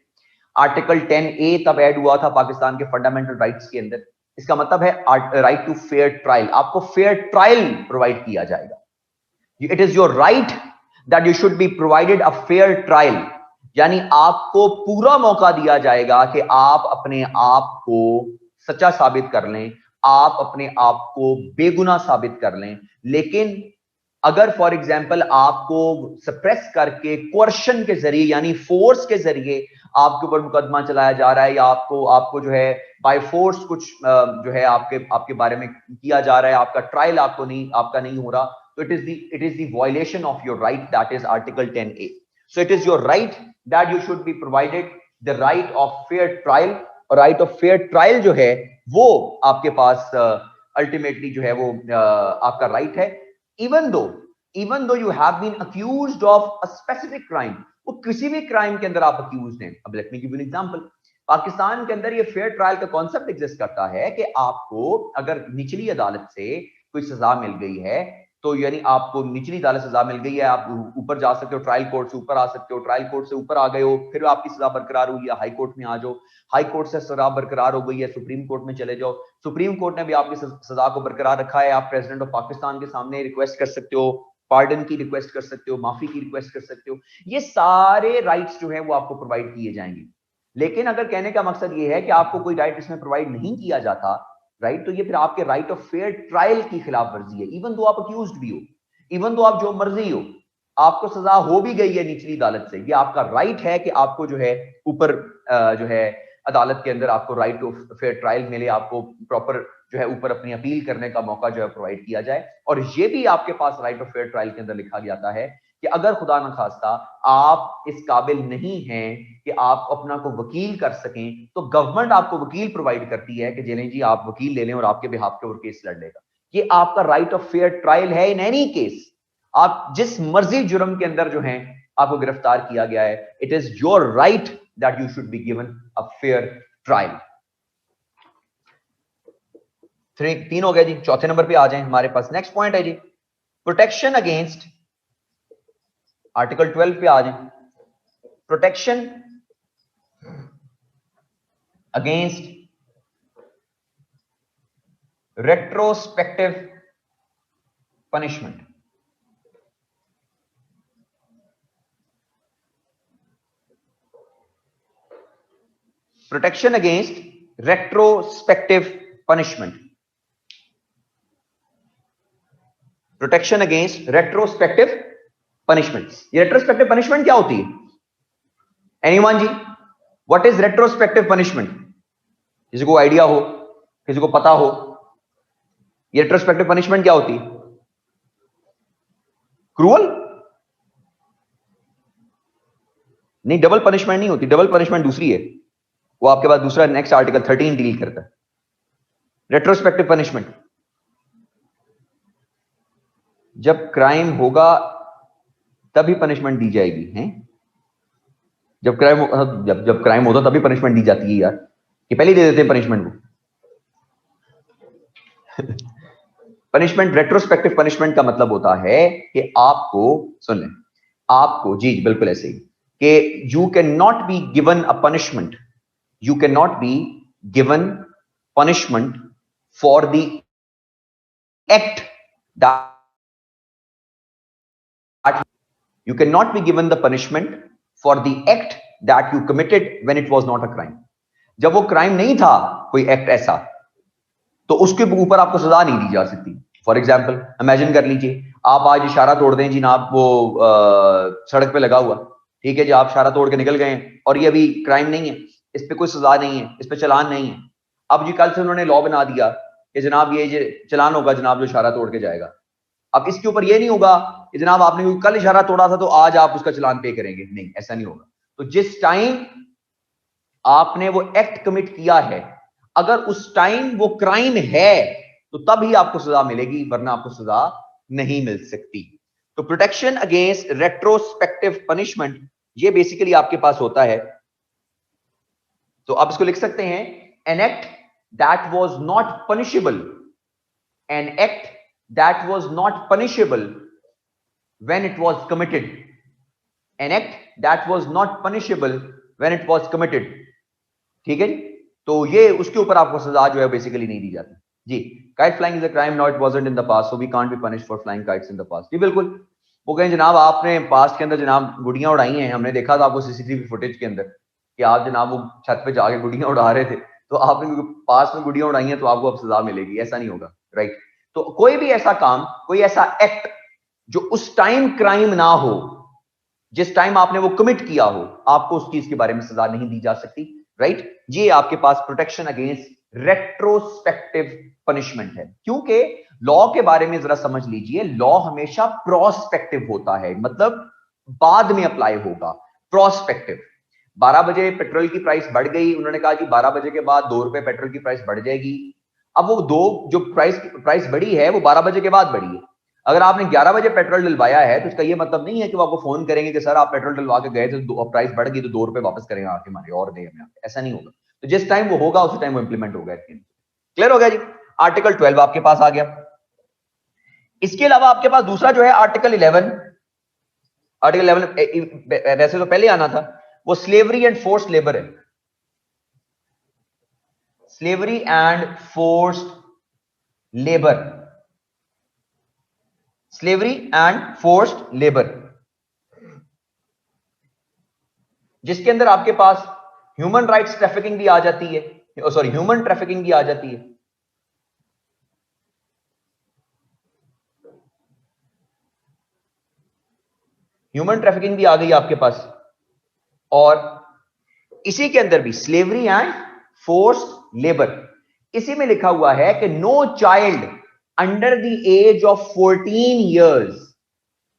आर्टिकल 10A तब ऐड हुआ था पाकिस्तान के फंडामेंटल राइट्स के अंदर. इसका मतलब है राइट टू फेयर ट्रायल. आपको फेयर ट्रायल प्रोवाइड किया जाएगा. It is your right that you should be provided a fair trial. यानी आपको पूरा मौका दिया जाएगा कि आप अपने आप को सच्चा साबित कर लें, आप अपने आप को बेगुनाह साबित कर लें. लेकिन अगर फॉर एग्जांपल आपको सप्रेस करके कोर्शन के जरिए यानी फोर्स के जरिए आपके ऊपर मुकदमा चलाया जा रहा है, या आपको जो है बाय फोर्स कुछ जो है आपके बारे में किया जा रहा है, आपका ट्रायल आपका नहीं हो रहा, तो it is the violation of your right, that is article 10A. So it is your right that you should be provided the right of fair trial, और right of fair trial जो है वो आपके पास ultimately जो है वो आपका right है, even though you have been accused of a specific crime, वो किसी भी क्राइम के अंदर आप अक्यूज्ड हैं। अब let me give you an example. Pakistan के अंदर ये फेयर ट्रायल का कॉन्सेप्ट एग्जिस्ट करता है कि आपको अगर निचली अदालत से कोई सजा मिल गई है, तो यानी आपको निचली अदालत से सजा मिल गई है, आप ऊपर जा सकते हो, ट्रायल कोर्ट से ऊपर आ सकते हो, ट्रायल कोर्ट से ऊपर आ गए हो, फिर आपकी सजा बरकरार हुई है, हाई कोर्ट में आ जाओ, हाई कोर्ट से सजा बरकरार हो गई है, सुप्रीम कोर्ट में चले जाओ, सुप्रीम कोर्ट ने भी आपकी सजा को बरकरार रखा है, आप प्रेसिडेंट ऑफ पाकिस्तान के सामने रिक्वेस्ट कर सकते हो, पार्डन की रिक्वेस्ट कर सकते हो, माफी की रिक्वेस्ट कर सकते हो। ये सारे राइट्स जो है वो आपको प्रोवाइड किए जाएंगे। लेकिन अगर कहने का मकसद ये है कि आपको कोई राइट इसमें प्रोवाइड नहीं किया जाता, राइट, तो ये फिर आपके राइट ऑफ फेयर ट्रायल की खिलाफ वर्जी है। इवन दो आप अक्यूज्ड भी हो, इवन दो आप जो मर्जी हो, आपको सजा हो भी गई है निचली अदालत से, ये आपका राइट है कि आपको जो है ऊपर जो है अदालत के अंदर आपको राइट ऑफ फेयर ट्रायल मिले, आपको प्रॉपर जो है ऊपर अपनी अपील करने का मौका जो है प्रोवाइड किया जाए। और ये भी आपके पास राइट ऑफ फेयर ट्रायल के अंदर लिखा जाता है कि अगर खुदा न खास्ता आप इस काबिल नहीं हैं कि आप अपना को वकील कर सकें, तो गवर्नमेंट आपको वकील प्रोवाइड करती है कि चलें जी आप वकील ले लें और आपके बिहाफ के ऊपर केस लड़ लेगा। ये आपका राइट ऑफ फेयर ट्रायल है इन एनी केस। आप जिस मर्जी जुर्म के अंदर जो है आपको गिरफ्तार किया गया है, it is your right that you should be given a fair trial. 3 हो गया जी। चौथे नंबर पे आ जाएं, हमारे पास नेक्स्ट पॉइंट है जी प्रोटेक्शन अगेंस्ट, आर्टिकल 12 पे आ जाएं, protection against retrospective punishment. Protection against retrospective punishment. Protection against retrospective punishment. ये रेट्रोस्पेक्टिव पनिशमेंट क्या होती है? एनीवन जी, व्हाट इज रेट्रोस्पेक्टिव पनिशमेंट? किसी को आइडिया हो, किसी को पता हो, ये रेट्रोस्पेक्टिव पनिशमेंट क्या होती है? क्रूअल नहीं, डबल पनिशमेंट नहीं होती। डबल पनिशमेंट दूसरी है, वो आपके पास दूसरा नेक्स्ट आर्टिकल 13 डील करता है। रेट्रोस्पेक्टिव पनिशमेंट जब क्राइम होगा तभी पनिशमेंट दी जाएगी, हैं? जब क्राइम होता तभी पनिशमेंट दी जाती है यार, कि पहले ही दे देते हैं पनिशमेंट को। पनिशमेंट, रेट्रोस्पेक्टिव पनिशमेंट का मतलब होता है कि आपको, सुन लें, आपको जी बिल्कुल ऐसे ही कि you can not be given a punishment, you can not be given punishment for the act that you cannot be given the punishment for the act that you committed when it was not a crime। जब वो crime नहीं था कोई act ऐसा, तो उसके ऊपर आपको सजा नहीं दी जा सकती। फॉर एग्जाम्पल इमेजिन कर लीजिए, आप आज इशारा तोड़ दें जी, आप वो सड़क पे लगा हुआ, ठीक है जी, आप इशारा तोड़ के निकल गए हैं और ये अभी क्राइम नहीं है, इस पे कोई सजा नहीं है, इस पे चलान नहीं है। अब जी कल से उन्होंने लॉ बना दिया कि जनाब ये चलान होगा जनाब जो इशारा तोड़ के जाएगा। अब इसके ऊपर ये नहीं होगा कि जनाब आपने कल इशारा तोड़ा था तो आज आप उसका चलान पे करेंगे, नहीं, ऐसा नहीं होगा। तो जिस टाइम आपने वो एक्ट कमिट किया है, अगर उस टाइम वो क्राइम है तो तभी आपको सजा मिलेगी, वरना आपको सजा नहीं मिल सकती। तो प्रोटेक्शन अगेंस्ट रेट्रोस्पेक्टिव पनिशमेंट ये बेसिकली आपके पास होता है। तो आप इसको लिख सकते हैं, an act that was not punishable, an act that was not punishable when it was committed, an act that was not punishable when it was committed। ठीक है जी, तो ये उसके ऊपर आपको सजा जो है बेसिकली नहीं दी जाती जी। Kite flying is a crime, now it wasn't in the past, so we can't be punished for flying kites in the past. जी बिल्कुल, वो कहें जनाब आपने पास्ट के अंदर जनाब गुड़ियां उड़ाई हैं, हमने देखा था आपको सीसीटीवी फुटेज के अंदर कि आप जनाब वो छत पे जाके गुड़ियां उड़ा रहे थे, तो आपने पास्ट में गुड़ियां उड़ाई हैं तो आपको अब सजा मिलेगी, ऐसा नहीं होगा, राइट। तो कोई भी ऐसा काम, कोई ऐसा एक्ट जो उस टाइम क्राइम ना हो, जिस टाइम आपने वो कमिट किया हो, आपको उस चीज के बारे में सजा नहीं दी जा सकती, राइट। ये आपके पास प्रोटेक्शन अगेंस्ट रेट्रोस्पेक्टिव पनिशमेंट है, क्योंकि लॉ के बारे में जरा समझ लीजिए, लॉ हमेशा प्रोस्पेक्टिव होता है, मतलब बाद में अप्लाई होगा। प्रोस्पेक्टिव, 12 बजे पेट्रोल की प्राइस बढ़ गई, उन्होंने कहा कि 12 बजे के बाद 2 रुपए पेट्रोल की प्राइस बढ़ जाएगी। अब वो दो जो प्राइस बढ़ी है वो 12 बजे के बाद बढ़ी है। अगर आपने 11 बजे पेट्रोल डलवाया है तो इसका ये मतलब नहीं है कि वो आपको फोन करेंगे कि सर आप पेट्रोल डलवा के गए थे तो प्राइस बढ़ गई तो 2 रुपए वापस करेंगे आके हमारे और दे हमें, ऐसा नहीं होगा। तो जिस टाइम वो होगा उसी टाइम वो इंप्लीमेंट होगा। क्लियर हो गया जी? आर्टिकल 12 आपके पास आ गया। इसके अलावा आपके पास दूसरा जो है आर्टिकल 11। आर्टिकल 11 वैसे तो पहले आना था, वो स्लेवरी एंड फोर्स्ड लेबर है। Slavery and forced labour, slavery and forced labour, जिसके अंदर आपके पास ह्यूमन राइट्स ट्रैफिकिंग भी आ जाती है, सॉरी ह्यूमन ट्रैफिकिंग भी आ जाती है। ह्यूमन ट्रैफिकिंग भी आ गई आपके पास। और इसी के अंदर भी स्लेवरी एंड फोर्स्ड लेबर, इसी में लिखा हुआ है कि no child under the age of 14 years,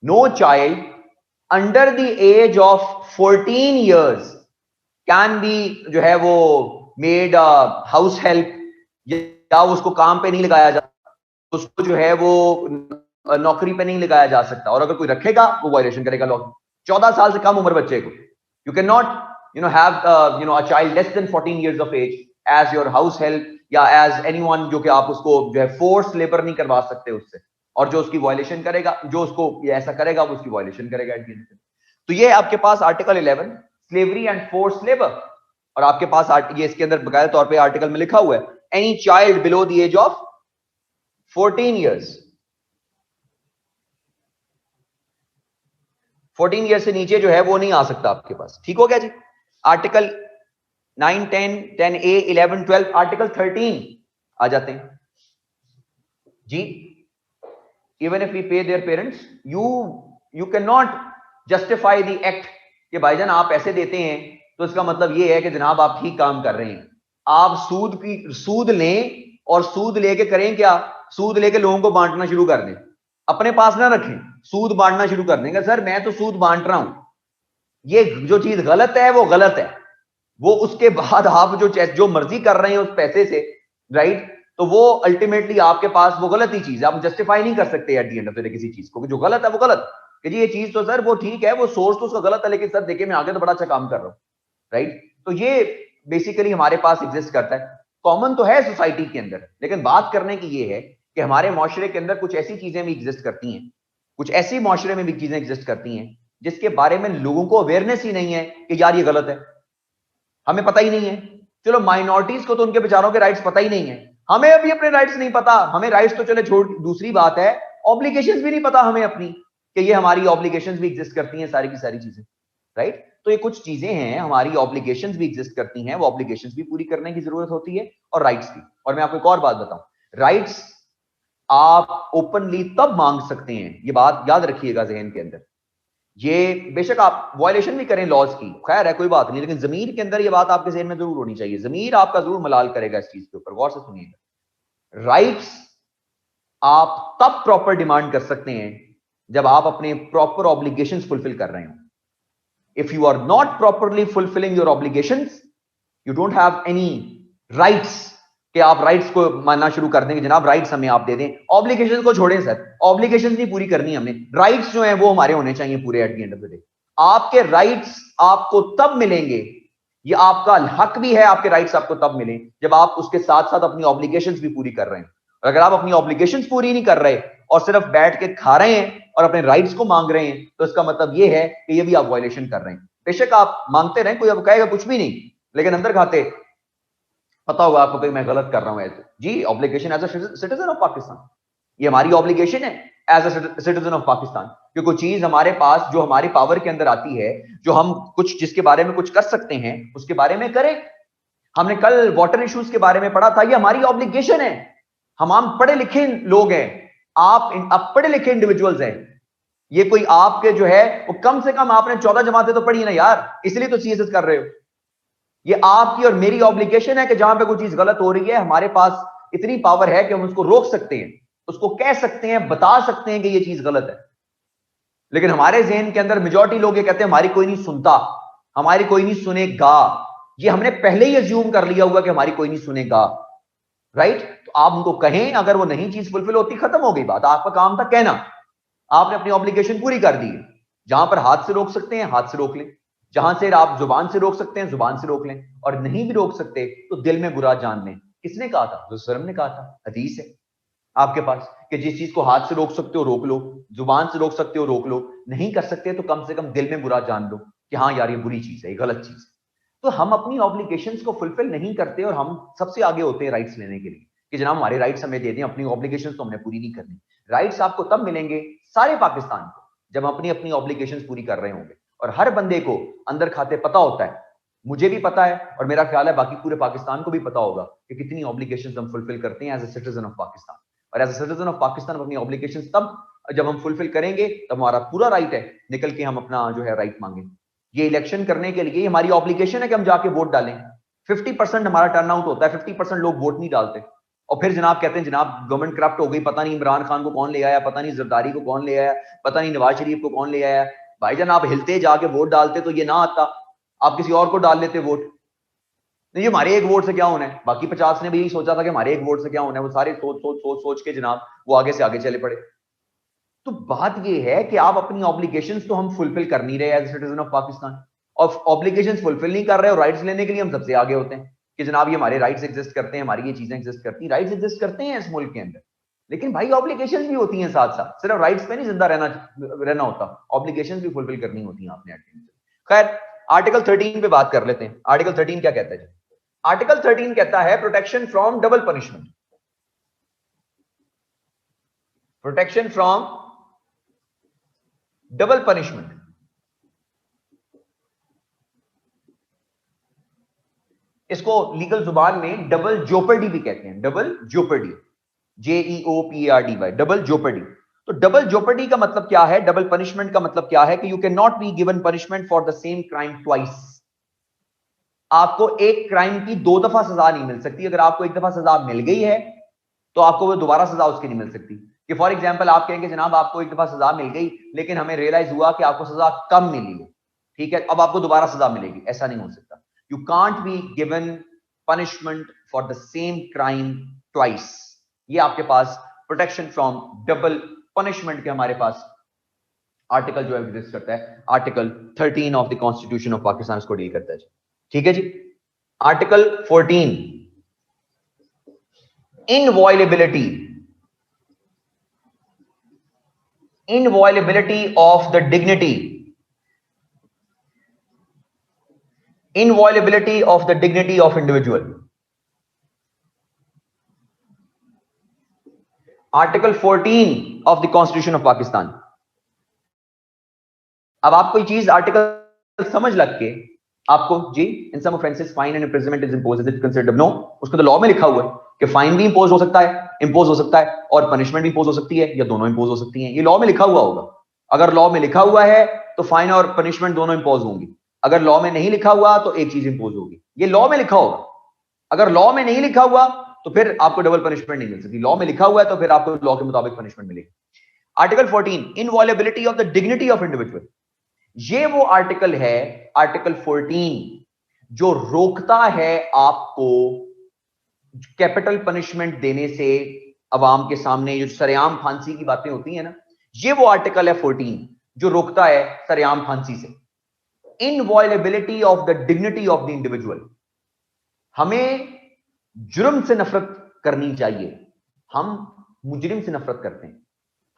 no child under the age of 14 years can be जो है वो मेड हाउस हेल्प, या उसको काम पे नहीं लगाया जा, उसको जो है वो नौकरी पे नहीं लगाया जा सकता, और अगर कोई रखेगा वो वायलेशन करेगा लॉ। 14 साल से कम उम्र बच्चे को, you can not have a child less than 14 years of age as your house help या as anyone, जो कि आप उसको जो है फोर्स लेबर नहीं करवा सकते उससे, और जो उसकी वायलेशन करेगा, जो उसको ऐसा करेगा वो उसकी वायलेशन करेगा। तो ये आपके पास article 11 slavery and force labour, और आपके पास ये इसके अंदर बकायदा तौर पे आर्टिकल में लिखा हुआ है any child below the age of 14 years, 14 year से नीचे जो है वो नहीं आ सकता आपके पास। ठीक हो गया जी? आर्टिकल 9, 10, 10A, 11, 12, आर्टिकल 13 आ जाते हैं जी। इवन इफ वी पे their parents, you can not justify the act कि भाईजान आप पैसे देते हैं तो इसका मतलब ये है कि जनाब आप ठीक काम कर रहे हैं। आप सूद लें और सूद लेके करें क्या? सूद लेके लोगों को बांटना शुरू कर दें, अपने पास ना रखें, सूद बांटना शुरू कर देंगे। सर मैं तो सूद बांट रहा हूं, ये जो चीज गलत है वो गलत है। वो उसके बाद आप जो मर्जी कर रहे हैं उस पैसे से, राइट, तो वो अल्टीमेटली आपके पास वो गलत ही चीज है, आप जस्टिफाई नहीं कर सकते at the end of the day किसी चीज को, जो गलत है वो गलत, कि जी ये चीज तो सर वो ठीक है, वो सोर्स तो उसका गलत है, लेकिन सर देखिए मैं आगे तो बड़ा अच्छा काम कर रहा हूं, राइट। तो ये बेसिकली हमारे पास एग्जिस्ट करता है, कॉमन तो है सोसाइटी के अंदर, लेकिन बात करने की ये है कि हमारे माशरे के अंदर कुछ ऐसी चीजें भी एग्जिस्ट करती हैं, कुछ ऐसी माशरे में भी चीजें एग्जिस्ट करती हैं जिसके बारे में लोगों को अवेयरनेस ही नहीं है कि यार ये गलत है, हमें पता ही नहीं है। चलो माइनॉरिटीज को तो उनके बेचारों के राइट्स पता ही नहीं है, हमें अभी अपने राइट्स नहीं पता, हमें राइट्स तो चले छोड़, दूसरी बात है ऑब्लिगेशंस भी नहीं पता हमें अपनी, कि ये हमारी ऑब्लिगेशंस भी एग्जिस्ट करती हैं, सारी की सारी चीजें, राइट। तो ये कुछ चीजें हैं, हमारी ऑब्लिगेशंस भी एग्जिस्ट करती हैं, वो ऑब्लिगेशंस भी पूरी करने की जरूरत होती है, और राइट्स भी। और मैं आपको एक और बात बताऊं, राइट्स आप ओपनली तब मांग सकते हैं, ये बात याद रखिएगा जहन के अंदर, ये बेशक आप वायलेशन भी करें लॉज की, खैर है कोई बात नहीं, लेकिन जमीर के अंदर ये बात आपके जहन में जरूर होनी चाहिए, जमीर आपका जरूर मलाल करेगा इस चीज के ऊपर, गौर से सुनिएगा। राइट्स आप तब प्रॉपर डिमांड कर सकते हैं जब आप अपने प्रॉपर ऑब्लिगेशंस फुलफिल कर रहे हो। If you are not properly fulfilling your obligations, you don't have any rights कि आप राइट्स को मानना शुरू कर देंगे, जनाब राइट्स हमें आप दे दें। ऑब्लिगेशन को छोड़ें सर, ऑब्लिगेशन नहीं पूरी करनी हमने, राइट्स जो हैं वो हमारे होने चाहिए पूरे eight the end of the day. आपके राइट्स आपको तब मिलेंगे, ये आपका हक भी है, आपके राइट्स आपको तब मिले जब आप उसके साथ साथ अपनी ऑब्लिगेशंस भी पूरी कर रहे हैं। और अगर आप अपनी ऑब्लिगेशंस पूरी नहीं कर रहे और सिर्फ बैठ के खा रहे हैं और अपने राइट्स को मांग रहे हैं, तो इसका मतलब ये है कि ये भी आप वायलेशन कर रहे हैं। बेशक आप मांगते रहें, कोई अब कहेगा कुछ भी नहीं, लेकिन अंदर खाते पता होगा आपको कि मैं गलत कर रहा हूं ऐसे जी। Obligation as a citizen of Pakistan, ये हमारी ऑब्लिगेशन है as a citizen of Pakistan, कि कोई चीज हमारे पास जो हमारी पावर के अंदर आती है, जो हम कुछ जिसके बारे में कुछ कर सकते हैं उसके बारे में करें। हमने कल वाटर इश्यूज के बारे में पढ़ा था, ये हमारी ऑब्लिगेशन है। हम पढ़े लिखे लोग हैं, आप पढ़े लिखे इंडिविजुअल्स हैं, ये कोई आपके जो है वो कम से कम आपने 14 जमातें तो पढ़ी ना यार, इसलिए तो सीएसएस कर रहे हो। ये आपकी और मेरी ऑब्लिगेशन है कि जहां पे कोई चीज गलत हो रही है, हमारे पास इतनी पावर है कि हम उसको रोक सकते हैं, उसको कह सकते हैं, बता सकते हैं कि ये चीज गलत है। लेकिन हमारे जहन के अंदर मेजॉरिटी लोग ये कहते हैं हमारी कोई नहीं सुनता, हमारी कोई नहीं सुनेगा। ये हमने पहले ही अज्यूम कर लिया हुआ कि हमारी कोई नहीं सुनेगा, राइट? तो आप उनको कहें, अगर वो नहीं चीज फुलफिल होती, खत्म हो गई बात। आपका काम था कहना, आपने अपनी ऑब्लिगेशन पूरी कर दी है। जहां पर हाथ से रोक सकते हैं हाथ से रोक लें, जहां से आप जुबान से रोक सकते हैं जुबान से रोक लें, और नहीं भी रोक सकते तो दिल में बुरा जान लें। किसने कहा था? रसूल ने कहा था। हदीस है आपके पास कि जिस चीज को हाथ से रोक सकते हो रोक लो, जुबान से रोक सकते हो रोक लो, नहीं कर सकते तो कम से कम दिल में बुरा जान लो कि हाँ यार ये बुरी चीज है, ये गलत चीज है। तो हम अपनी ऑब्लिगेशंस को फुलफिल नहीं करते और हम सबसे आगे होते हैं राइट्स लेने के लिए कि जनाब हमारे राइट्स हमें दे दें, अपनी ऑब्लिगेशंस तो हमने पूरी नहीं करनी। राइट्स आपको तब मिलेंगे सारे पाकिस्तान को जब अपनी अपनी ऑब्लिगेशंस पूरी कर रहे होंगे। और हर बंदे को अंदर खाते पता होता है, मुझे भी पता है और मेरा ख्याल है बाकी पूरे पाकिस्तान को भी पता होगा कि कितनी ऑब्लिगेशंस हम फुलफिल करते हैं as a citizen of Pakistan. और as a citizen of Pakistan अपनी ऑब्लिगेशंस तब जब हम फुलफिल करेंगे तब हमारा पूरा राइट है निकल के हम अपना जो है राइट मांगे। ये इलेक्शन करने के लिए हमारी ऑब्लिगेशन है कि हम जाके वोट डालें। 50% हमारा टर्नआउट होता है, 50% लोग वोट नहीं डालते और फिर जनाब कहते हैं जनाब गवर्नमेंट करप्ट हो गई, पता नहीं इमरान खान को कौन ले आया, पता नहीं जरदारी को कौन ले आया, पता नहीं नवाज शरीफ को कौन ले आया। भाईजान आप हिलते जाके वोट डालते तो ये ना आता, आप किसी और को डाल लेते वोट। नहीं, हमारे एक वोट से क्या होना है? बाकी 50 ने भी यही सोचा था कि हमारे एक वोट से क्या होना है, वो सारे सोच के जनाब वो आगे से आगे चले पड़े। तो बात ये है कि आप अपनी ऑब्लिगेशंस तो हम फुलफिल कर नहीं रहे as a citizen of Pakistan, और ऑब्लिगेशंस फुलफिल नहीं कर रहे और राइट्स लेने के लिए हम सबसे आगे होते हैं कि जनाब ये हमारे राइट्स एग्जिस्ट करते हैं, हमारी ये चीजें एग्जिस्ट करती हैं। राइट्स एग्जिस्ट करते हैं इस मुल्क के अंदर, लेकिन भाई ऑब्लिगेशंस भी होती हैं साथ साथ, सिर्फ राइट्स पे नहीं जिंदा रहना होता, ऑब्लिगेशंस भी फुलफिल करनी होती हैं आपने। खैर आर्टिकल 13 पे बात कर लेते हैं। आर्टिकल 13 क्या कहता है? आर्टिकल 13 कहता है protection from double punishment. Protection from double punishment. इसको लीगल जुबान में डबल जोपर्डी भी कहते हैं। Double jeopardy, JEOPARDY, double jeopardy. तो डबल जोपर्डी का मतलब क्या है? डबल पनिशमेंट का मतलब क्या है कि you can not be given punishment for the same crime twice. आपको एक क्राइम की दो दफा सजा नहीं मिल सकती। अगर आपको एक दफा सजा मिल गई है तो आपको वो दोबारा सजा उसकी नहीं मिल सकती। कि फॉर एग्जांपल आप कहेंगे जनाब आपको एक दफा सजा मिल गई लेकिन हमें रियलाइज हुआ कि आपको सजा कम मिली है, ठीक है, अब आपको दोबारा सजा मिलेगी, ऐसा नहीं हो सकता। You can't be given punishment for the same crime twice. ये आपके पास प्रोटेक्शन फ्रॉम डबल पनिशमेंट के हमारे पास आर्टिकल जो एग्जिस्ट करता है, article 13 of the constitution of Pakistan इसको डील करता है। ठीक है जी। Article 14, inviolability, inviolability of the dignity, inviolability of the dignity of individual। Article 14 of the Constitution of Pakistan। अब आपको ये चीज आर्टिकल समझ लग के आपको जी in some offences fine and imprisonment is imposed, is it considered? No, उसको तो लॉ में लिखा हुआ है कि फाइन भी इंपोज हो सकता है और पनिशमेंट भी इंपोज हो सकती है, या दोनों इंपोज हो सकती हैं। ये लॉ में लिखा हुआ होगा। अगर लॉ में लिखा हुआ है तो फाइन और पनिशमेंट दोनों इंपोज होंगी। अगर लॉ में नहीं लिखा हुआ तो एक चीज इंपोज होगी। ये लॉ में लिखा होगा। अगर लॉ में नहीं लिखा हुआ तो फिर आपको डबल पनिशमेंट नहीं मिल सकती। लॉ में लिखा हुआ है तो फिर आपको लॉ के मुताबिक पनिशमेंट मिलेगी। Article 14, inviolability of the dignity of individual. ये वो आर्टिकल है, आर्टिकल 14, जो रोकता है आपको कैपिटल पनिशमेंट देने से। अवाम के सामने जो सरेआम फांसी की बातें होती है ना, ये वो आर्टिकल है 14 जो रोकता है सरेआम फांसी से। Inviolability of the dignity of the individual. हमें जुर्म से नफरत करनी चाहिए। हम मुजरिम से नफरत करते हैं,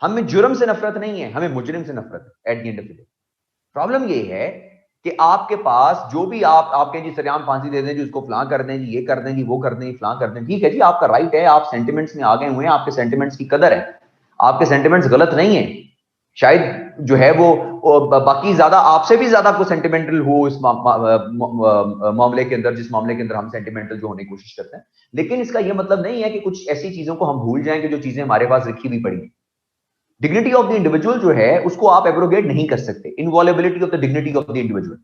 हमें जुर्म से नफरत नहीं है, हमें मुजरिम से नफरत है। Eight the end of the day problem ये है कि आपके पास जो भी आप कहें जी सरेआम फांसी दे दें जी, उसको फलां कर दें जी, ये कर दें जी, वो कर दें, फलां कर दें, ठीक है जी, आपका राइट है, आप सेंटिमेंट्स में आ गए हुए हैं, आपके सेंटिमेंट्स की कदर है, आपके सेंटिमेंट्स गलत नहीं है। शायद जो है वो बाकी ज्यादा आपसे भी ज्यादा को सेंटिमेंटल हो इस मामले के अंदर, जिस मामले के अंदर हम सेंटिमेंटल जो होने की कोशिश करते हैं। लेकिन इसका यह मतलब नहीं है कि कुछ ऐसी चीजों को हम भूल जाएंगे जो चीजें हमारे पास लिखी हुई पड़ी। डिग्निटी ऑफ द इंडिविजुअल जो है उसको आप एब्रोगेट नहीं कर सकते। Inviolability of the dignity of the individual.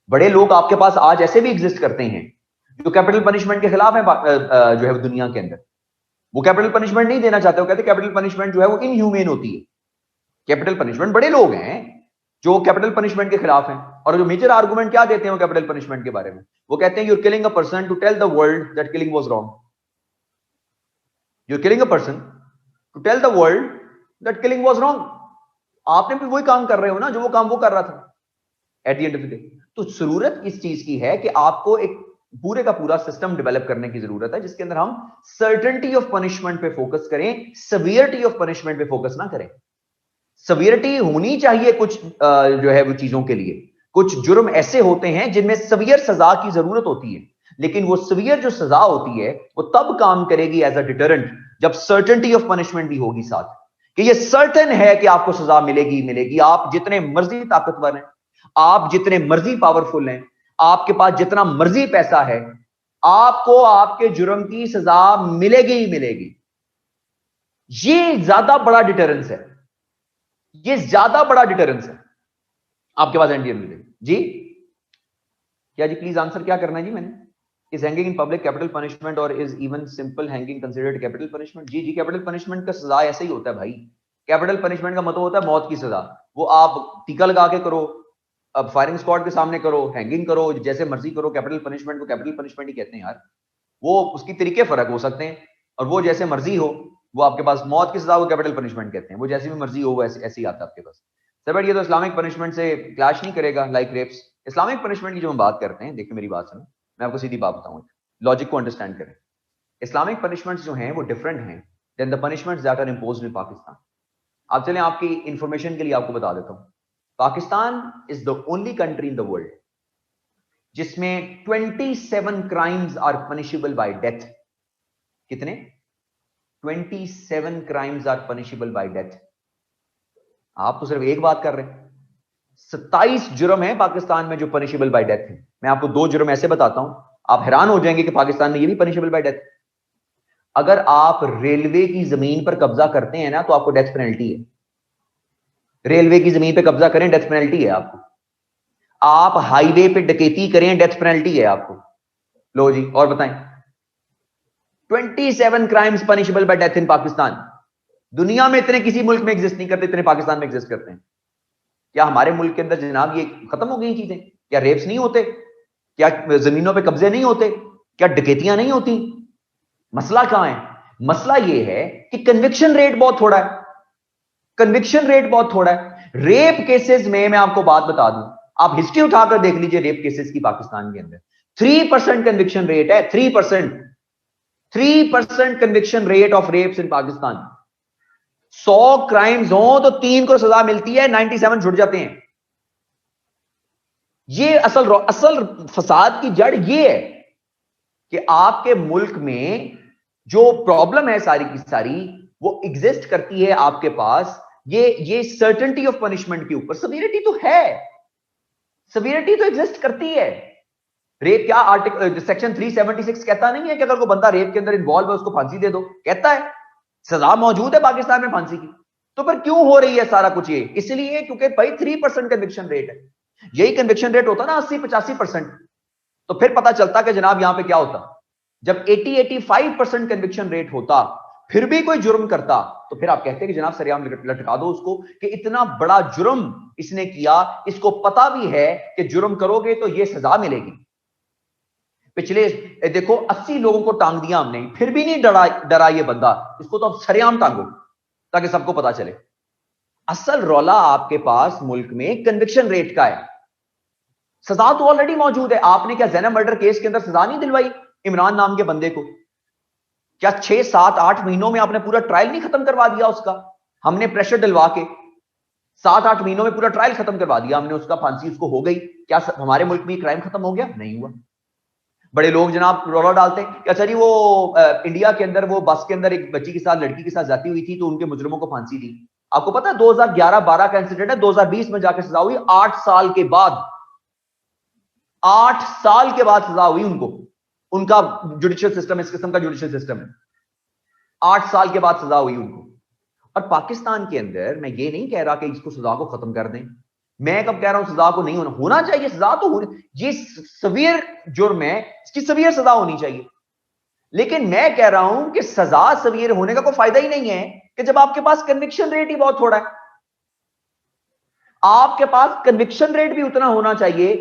बड़े लोग आपके पास आज ऐसे भी एग्जिस्ट करते हैं जो कैपिटल पनिशमेंट के खिलाफ है जो है दुनिया के अंदर। वो कैपिटल पनिशमेंट नहीं देना चाहते, वो कहते कैपिटल पनिशमेंट जो है वो इनह्यूमेन होती है। कैपिटल पनिशमेंट, बड़े लोग हैं जो कैपिटल पनिशमेंट के खिलाफ हैं, और जो मेजर आर्गुमेंट क्या देते हैं वो कैपिटल पनिशमेंट के बारे में, वो कहते हैं you're killing a person to tell the world that killing was wrong. You're killing a person to tell the world that killing was wrong. आपने भी वही काम कर रहे हो ना जो वो काम वो कर रहा था eight the end of the day. तो जरूरत इस चीज की है कि आपको एक पूरे का पूरा सिस्टम डेवलप करने की जरूरत है जिसके अंदर हम सर्टेनिटी ऑफ पनिशमेंट पे फोकस करें, सेवियरिटी ऑफ पनिशमेंट पे फोकस ना करें। सेवियरिटी होनी चाहिए कुछ जो है वो चीजों के लिए, कुछ जुर्म ऐसे होते हैं जिनमें सवियर सजा की जरूरत होती है, लेकिन वो सवियर जो सजा होती है वो तब काम करेगी एज अ डिटरेंट जब सर्टेनिटी ऑफ पनिशमेंट भी होगी साथ, कि ये सर्टेन है कि आपको सजा मिलेगी मिलेगी। आप जितने मर्जी ताकतवर हैं, आप जितने मर्जी पावरफुल हैं, आपके पास जितना मर्जी पैसा है, आपको आपके जुर्म की सजा मिलेगी ही मिलेगी। ये ज्यादा बड़ा डिटरेंस है, ये ज्यादा बड़ा डिटरेंस है आपके पास एनडीएम मिलेगी। जी क्या जी, प्लीज आंसर क्या करना है जी मैंने? Is hanging in public capital punishment और is even simple hanging considered capital punishment? जी जी, कैपिटल पनिशमेंट का सजा ऐसे ही होता है भाई। कैपिटल पनिशमेंट का मतलब होता है मौत की सजा। वो आप टीका लगा के करो, अब फायरिंग स्क्वाड के सामने करो, हैंगिंग करो, जैसे मर्जी करो, कैपिटल पनिशमेंट को कैपिटल पनिशमेंट ही कहते हैं यार। वो उसकी तरीके फर्क हो सकते हैं, और वो जैसे मर्जी हो, वो आपके पास मौत की सजा को कैपिटल पनिशमेंट कहते हैं, वो जैसी भी मर्जी हो वो ऐसे ऐसे ही आता है आपके पास। सर बट ये तो इस्लामिक पनिशमेंट से क्लैश नहीं करेगा, लाइक रेप्स। इस्लामिक पनिशमेंट की जो हम बात करते हैं, देखिए मेरी बात सुनो, मैं आपको सीधी बात बताऊं, लॉजिक को अंडरस्टैंड करें। इस्लामिक पनिशमेंट्स जो हैं वो डिफरेंट हैं than the punishments that are imposed in Pakistan. आप चलें, आपकी इंफॉर्मेशन के लिए आपको बता देता हूं, Pakistan is the only country in the world जिसमें 27 crimes are punishable by death. कितने? 27 crimes are punishable by death. आप तो सिर्फ एक बात कर रहे हैं, 27 जुर्म है पाकिस्तान में जो पनिशेबल बाय डेथ है। मैं आपको दो जुर्म ऐसे बताता हूं, आप हैरान हो जाएंगे कि पाकिस्तान में ये भी पनिशेबल बाय डेथ। अगर आप रेलवे की जमीन पर कब्जा करते हैं ना तो आपको डेथ पेनल्टी है। रेलवे की जमीन पर कब्जा करें, डेथ पेनल्टी है आपको। आप हाईवे पे डकैती करें, डेथ पेनल्टी है आपको। लो जी, और बताएं। 27 crimes punishable by death in Pakistan. दुनिया में इतने किसी मुल्क में एग्जिस्ट नहीं करते, इतने पाकिस्तान में एग्जिस्ट करते हैं। क्या हमारे मुल्क के अंदर जनाब ये खत्म हो गई चीजें? क्या रेप्स नहीं होते? क्या जमीनों पे कब्जे नहीं होते? क्या डकैतियां नहीं होती? मसला कहां है? मसला ये है कि कन्विक्शन रेट बहुत थोड़ा है। कन्विक्शन रेट बहुत थोड़ा है रेप केसेस में। मैं आपको बात बता दूं, आप हिस्ट्री उठाकर देख लीजिए रेप केसेस की पाकिस्तान के अंदर 3% कन्विक्शन रेट है। 3%, 3% conviction rate of rapes in Pakistan. 100 crimes हो तो 3 को सजा मिलती है, 97 छुट जाते हैं। ये असल फसाद की जड़ ये है कि आपके मुल्क में जो प्रॉब्लम है सारी की सारी वो एग्जिस्ट करती है आपके पास ये सर्टेनिटी ऑफ पनिशमेंट के ऊपर। सवियरिटी तो है, सवियरिटी तो एग्जिस्ट करती है। रेप क्या आर्टिकल सेक्शन 376 कहता नहीं है कि अगर कोई बंदा रेप के अंदर इन्वॉल्व है उसको फांसी दे दो? कहता है, सजा मौजूद है पाकिस्तान में फांसी की। तो पर क्यों हो रही है सारा कुछ ये? इसलिए क्योंकि भाई 3% कन्विक्शन रेट है। यही कन्विक्शन रेट होता ना 80-85%, तो फिर पता चलता कि जनाब यहां पे क्या होता। जब 80-85% कन्विक्शन रेट होता फिर भी कोई जुर्म करता तो फिर आप कहते कि जनाब सरेआम लटका दो उसको, कि इतना बड़ा जुर्म इसने किया, इसको पता भी है कि जुर्म करोगे तो ये सजा मिलेगी। पिछले देखो 80 लोगों को टांग दिया हमने, फिर भी नहीं डरा ये बंदा, इसको तो अब सरेआम टांगो ताकि सबको पता चले। असल रौला आपके पास मुल्क में कन्विक्शन रेट का है। सजा तो ऑलरेडी मौजूद है। आपने क्या ज़ैनब मर्डर केस के अंदर सजा नहीं दिलवाई इमरान नाम के बंदे को? क्या 6, 7, 8 महीनों में आपने पूरा ट्रायल नहीं खत्म करवा दिया उसका? हमने प्रेशर दिलवा के 7, 8 महीनों में पूरा ट्रायल खत्म करवा दिया हमने उसका, फांसी उसको हो गई। क्या हमारे मुल्क में क्राइम खत्म हो गया? नहीं हुआ। बड़े लोग जनाब रौला डालते हैं कि अच्छा जी वो इंडिया के अंदर वो बस के अंदर एक बच्ची के साथ, लड़की के साथ जाती हुई थी तो उनके मुजरिमों को फांसी दी। आपको पता है 2011-12 का इंसिडेंट है, 2020 में जाके सजा हुई 8 साल के बाद। 8 साल के बाद सजा हुई उनको। उनका जुडिशियल सिस्टम इस किस्म का जुडिशियल सिस्टम है। 8 साल के बाद सजा हुई उनको। और पाकिस्तान के अंदर मैं ये नहीं कह रहा कि इसको सजा को खत्म कर दें, मैं कब कह रहा हूं सजा को नहीं होना चाहिए, सजा तो होनी, ये सवियर जुर्म है, इसकी सवियर सजा होनी चाहिए। लेकिन मैं कह रहा हूं कि सजा सवीर होने का कोई फायदा ही नहीं है कि जब आपके पास कन्विक्शन रेट ही बहुत थोड़ा है। आपके पास कन्विक्शन रेट भी उतना होना चाहिए,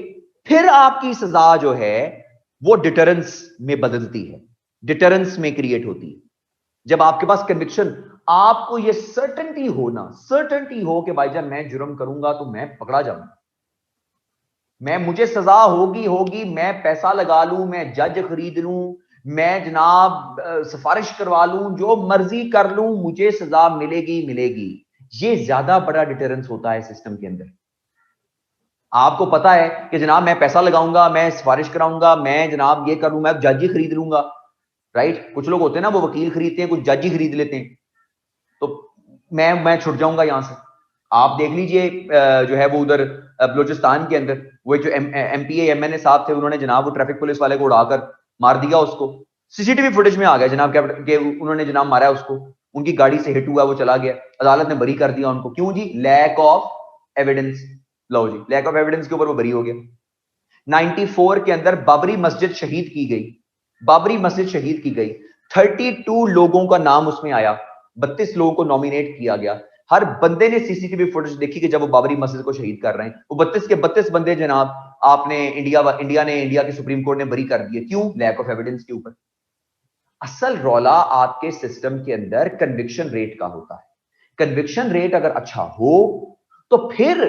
फिर आपकी सजा जो है वो डिटरेंस में बदलती है, डिटरेंस में क्रिएट होती है। जब आपके पास कन्विक्शन, आपको ये सर्टेनिटी हो कि भाईजान मैं जुर्म करूंगा तो मैं पकड़ा जाऊंगा, मुझे सजा होगी, मैं पैसा लगा लूं, मैं जज खरीद लूं, मैं जनाब सिफारिश करवा लूं, जो मर्जी कर लूं, मुझे सजा मिलेगी। ये ज्यादा बड़ा डिटरेंस होता है सिस्टम के अंदर। आपको पता है कि जनाब मैं पैसा लगाऊंगा, मैं सिफारिश कराऊंगा, मैं जनाब ये कर लूं, मैं जज ही खरीद लूंगा, राइट। कुछ लोग होते हैं ना, वो वकील खरीदते हैं, कुछ जज ही खरीद लेते हैं, तो मैं छुट जाऊंगा यहां से। आप देख लीजिए जो है वो उधर बलूचिस्तान के अंदर वो जो एमपीए एमएनए साहब थे, उन्होंने जनाब वो ट्रैफिक पुलिस वाले को उड़ाकर मार दिया उसको। सीसीटीवी फुटेज में आ गया जनाब के उन्होंने जनाब मारा उसको, उनकी गाड़ी से हिट हुआ, वो चला गया, अदालत ने बरी कर दिया उनको। क्यों जी? Lack of evidence. लो जी, लैक ऑफ एविडेंस के ऊपर वो बरी हो गया। 94 के अंदर बाबरी मस्जिद शहीद की गई, 32 लोगों का नाम उसमें आया, 32 लोगों को नॉमिनेट किया गया। हर बंदे ने सीसीटीवी फुटेज देखी कि जब वो बाबरी मस्जिद को शहीद कर रहे हैं, वो 32 के 32 बंदे जनाब आपने इंडिया के सुप्रीम कोर्ट ने बरी कर दिए। क्यों? लैक ऑफ एविडेंस के ऊपर। असल रौला आपके सिस्टम के अंदर कन्विक्शन रेट का होता है। कन्विक्शन रेट अगर अच्छा हो तो फिर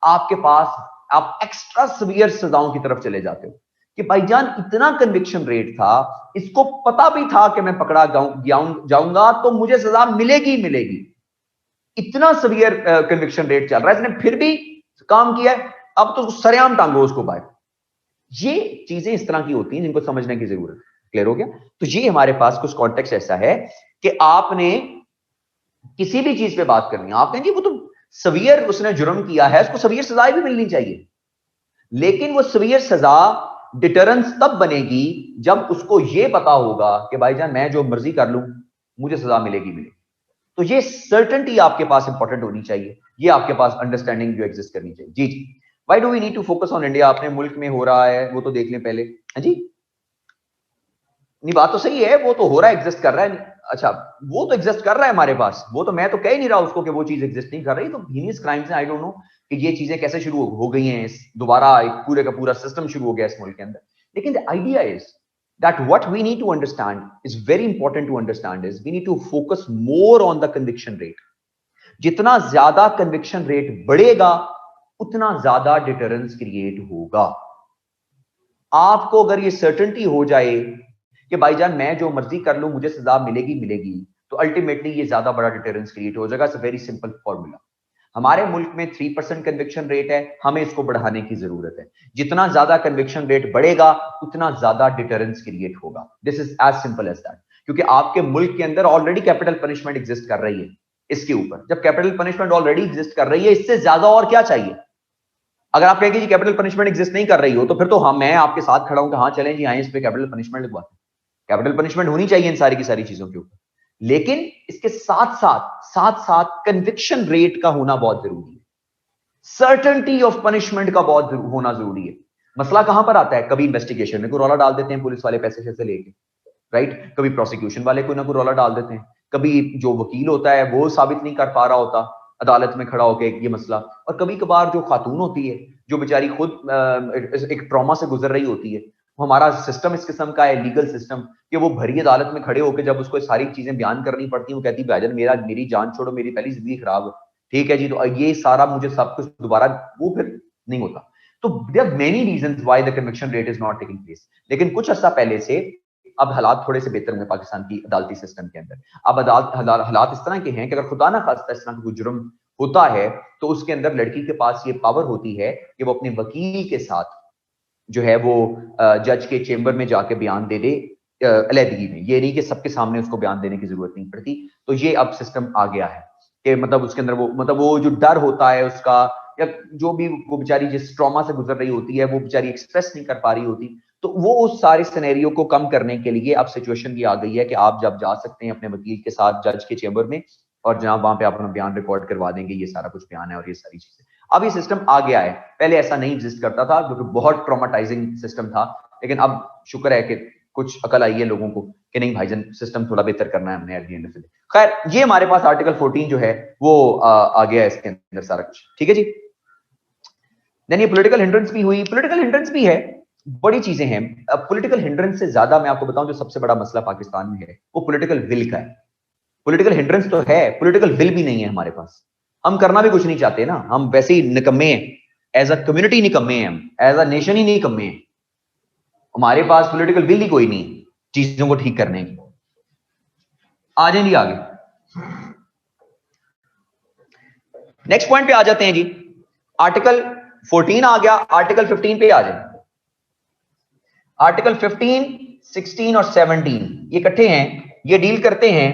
आपके पास आप एक्स्ट्रा सीवियर सजाओं की तरफ चले जाते हो कि भाईजान इतना कन्विक्शन रेट था, इसको पता भी था कि मैं पकड़ा जाऊंगा तो मुझे सजा मिलेगी। इतना सीवियर कन्विक्शन रेट चल रहा है, इसने फिर भी काम किया है, अब तो सरेआम टांगो उसको बाहर। ये चीजें इस तरह की होती हैं जिनको समझने की जरूरत है। क्लियर हो गया? तो ये हमारे पास कुछ कॉन्टेक्स्ट ऐसा है कि आपने किसी भी चीज पे बात करनी है, आपने जी वो तो सवियर उसने जुर्म किया है, उसको सवियर सजा भी मिलनी चाहिए, लेकिन वो सवियर सजा डिटरेंस तब बनेगी जब उसको ये पता होगा कि भाईजान मैं जो मर्जी कर लूं, मुझे सजा मिलेगी। तो ये सर्टेनिटी आपके पास इंपॉर्टेंट होनी चाहिए, ये आपके पास अंडरस्टैंडिंग जो एग्जिस्ट करनी चाहिए। जी why do we need to focus on India? अपने मुल्क में हो रहा है वो तो देख लें पहले। हाँ जी, नहीं बात तो सही है, वो तो हो रहा है, एग्जिस्ट कर रहा है। अच्छा, वो तो एग्जिस्ट कर रहा है हमारे पास, वो तो मैं तो कह ही नहीं रहा उसको कि वो चीज एग्जिस्ट नहीं कर रही। तो हीनियस क्राइम्स हैं, आई डोंट नो कि ये चीजें कैसे शुरू हो गई हैं, दोबारा एक पूरे का पूरा सिस्टम शुरू हो गया इस मुल्क के अंदर। लेकिन the idea is that what we need to understand is very important to understand is we need to focus more on the conviction rate. जितना ज्यादा conviction rate बढ़ेगा उतना ज्यादा deterrence create होगा। आपको अगर ये certainty हो जाए कि भाईजान मैं जो मर्जी कर लूं मुझे सजा मिलेगी, तो अल्टीमेटली ये ज्यादा बड़ा deterrence create हो जाएगा। It's a very simple formula. हमारे मुल्क में 3% कन्विक्शन रेट है, हमें इसको बढ़ाने की जरूरत है। जितना ज्यादा कन्विक्शन रेट बढ़ेगा उतना ज्यादा डिटरेंस क्रिएट होगा। This is as simple as that. क्योंकि आपके मुल्क के अंदर ऑलरेडी कैपिटल पनिशमेंट एग्जिस्ट कर रही है। इसके ऊपर जब कैपिटल पनिशमेंट ऑलरेडी एग्जिस्ट कर रही है, इससे ज्यादा और क्या चाहिए? अगर आप कहेंगे जी कैपिटल पनिशमेंट एग्जिस्ट नहीं कर रही हो, तो फिर तो हाँ मैं आपके साथ खड़ा हूं कि हाँ चलें जी, हाँ इस पे कैपिटल पनिशमेंट लगवाते हैं। कैपिटल पनिशमेंट होनी चाहिए इन सारी की सारी चीजों के ऊपर, लेकिन इसके साथ साथ कन्विक्शन रेट का होना बहुत जरूरी है। सर्टेनिटी ऑफ पनिशमेंट का बहुत होना जरूरी है। मसला कहां पर आता है? कभी इन्वेस्टिगेशन में कोई रौला डाल देते हैं पुलिस वाले पैसे शैसे लेके, राइट। कभी प्रोसिक्यूशन वाले कोई ना कोई रौला डाल देते हैं, कभी जो वकील होता है वो साबित नहीं कर पा रहा होता अदालत में खड़ा होकर ये मसला, और कभी कभार जो खातून होती है जो बेचारी खुद एक ट्रॉमा से गुजर रही होती है। हमारा सिस्टम इस किस्म का है, लीगल सिस्टम, कि वो भरी अदालत में खड़े होकर जब उसको सारी चीजें बयान करनी पड़ती है, वो कहती है भाईजान मेरी जान छोड़ो, मेरी पहली जिंदगी खराब है, ठीक है जी, तो ये सारा मुझे सब कुछ दोबारा, वो फिर नहीं होता। तो there are many reasons why the conviction rate is not taking place. लेकिन कुछ अर्सा पहले से अब हालात थोड़े से बेहतर हुए पाकिस्तान की अदालती सिस्टम के अंदर। अब हालात इस तरह के हैं कि अगर खुदा ना खास्ता इस तरह का जुर्म होता है तो उसके अंदर लड़की के पास ये पावर होती है कि वो अपने वकील के साथ जो है वो जज के चेंबर में जाके बयान दे दे अलहदगी में। ये नहीं कि सबके सामने उसको बयान देने की जरूरत नहीं पड़ती। तो ये अब सिस्टम आ गया है कि मतलब उसके अंदर वो जो डर होता है उसका, या जो भी वो बेचारी जिस ट्रॉमा से गुजर रही होती है वो बेचारी एक्सप्रेस नहीं कर पा रही होती, तो वो उस सारे सिनेरियो को कम करने के लिए अब सिचुएशन ये आ गई है कि आप जब जा सकते हैं अपने वकील के साथ जज के चेंबर में, और जनाब वहां पे आप अपना बयान रिकॉर्ड करवा देंगे, ये सारा कुछ बयान है और ये सारी चीजें। अब ये सिस्टम आ गया है, पहले ऐसा नहीं एग्जिस्ट करता था, जो कि बहुत ट्रॉमाटाइजिंग सिस्टम था। लेकिन अब शुक्र है कि कुछ अकल आई है लोगों को कि नहीं भाईजान सिस्टम थोड़ा बेहतर करना है हमने eight the end of the day. खैर ये हमारे पास आर्टिकल 14 जो है वो आ गया है इसके अंदर सारा कुछ, ठीक है जी। देन ये पॉलिटिकल हिंड्रेंस भी हुई, पॉलिटिकल हिंड्रेंस भी है, बड़ी चीजें हैं। अब पॉलिटिकल हिंड्रेंस से ज्यादा मैं आपको बताऊं जो सबसे बड़ा मसला पाकिस्तान में है वो पॉलिटिकल विल का है। पॉलिटिकल हिंड्रेंस तो है, पॉलिटिकल विल भी नहीं है हमारे पास। हम करना भी कुछ नहीं चाहते ना, हम वैसे ही निकम्मे हैं, एज अ कम्युनिटी निकम्मे हैं, हम एज अ नेशन ही निकम्मे हैं। हमारे पास पॉलिटिकल विल ही कोई नहीं चीजों को ठीक करने की। आ जाएंगे आगे, नेक्स्ट पॉइंट पे आ जाते हैं जी। आर्टिकल 14 आ गया, आर्टिकल 15 पे आ जाए। आर्टिकल 15, 16 और 17 ये इकट्ठे हैं, ये डील करते हैं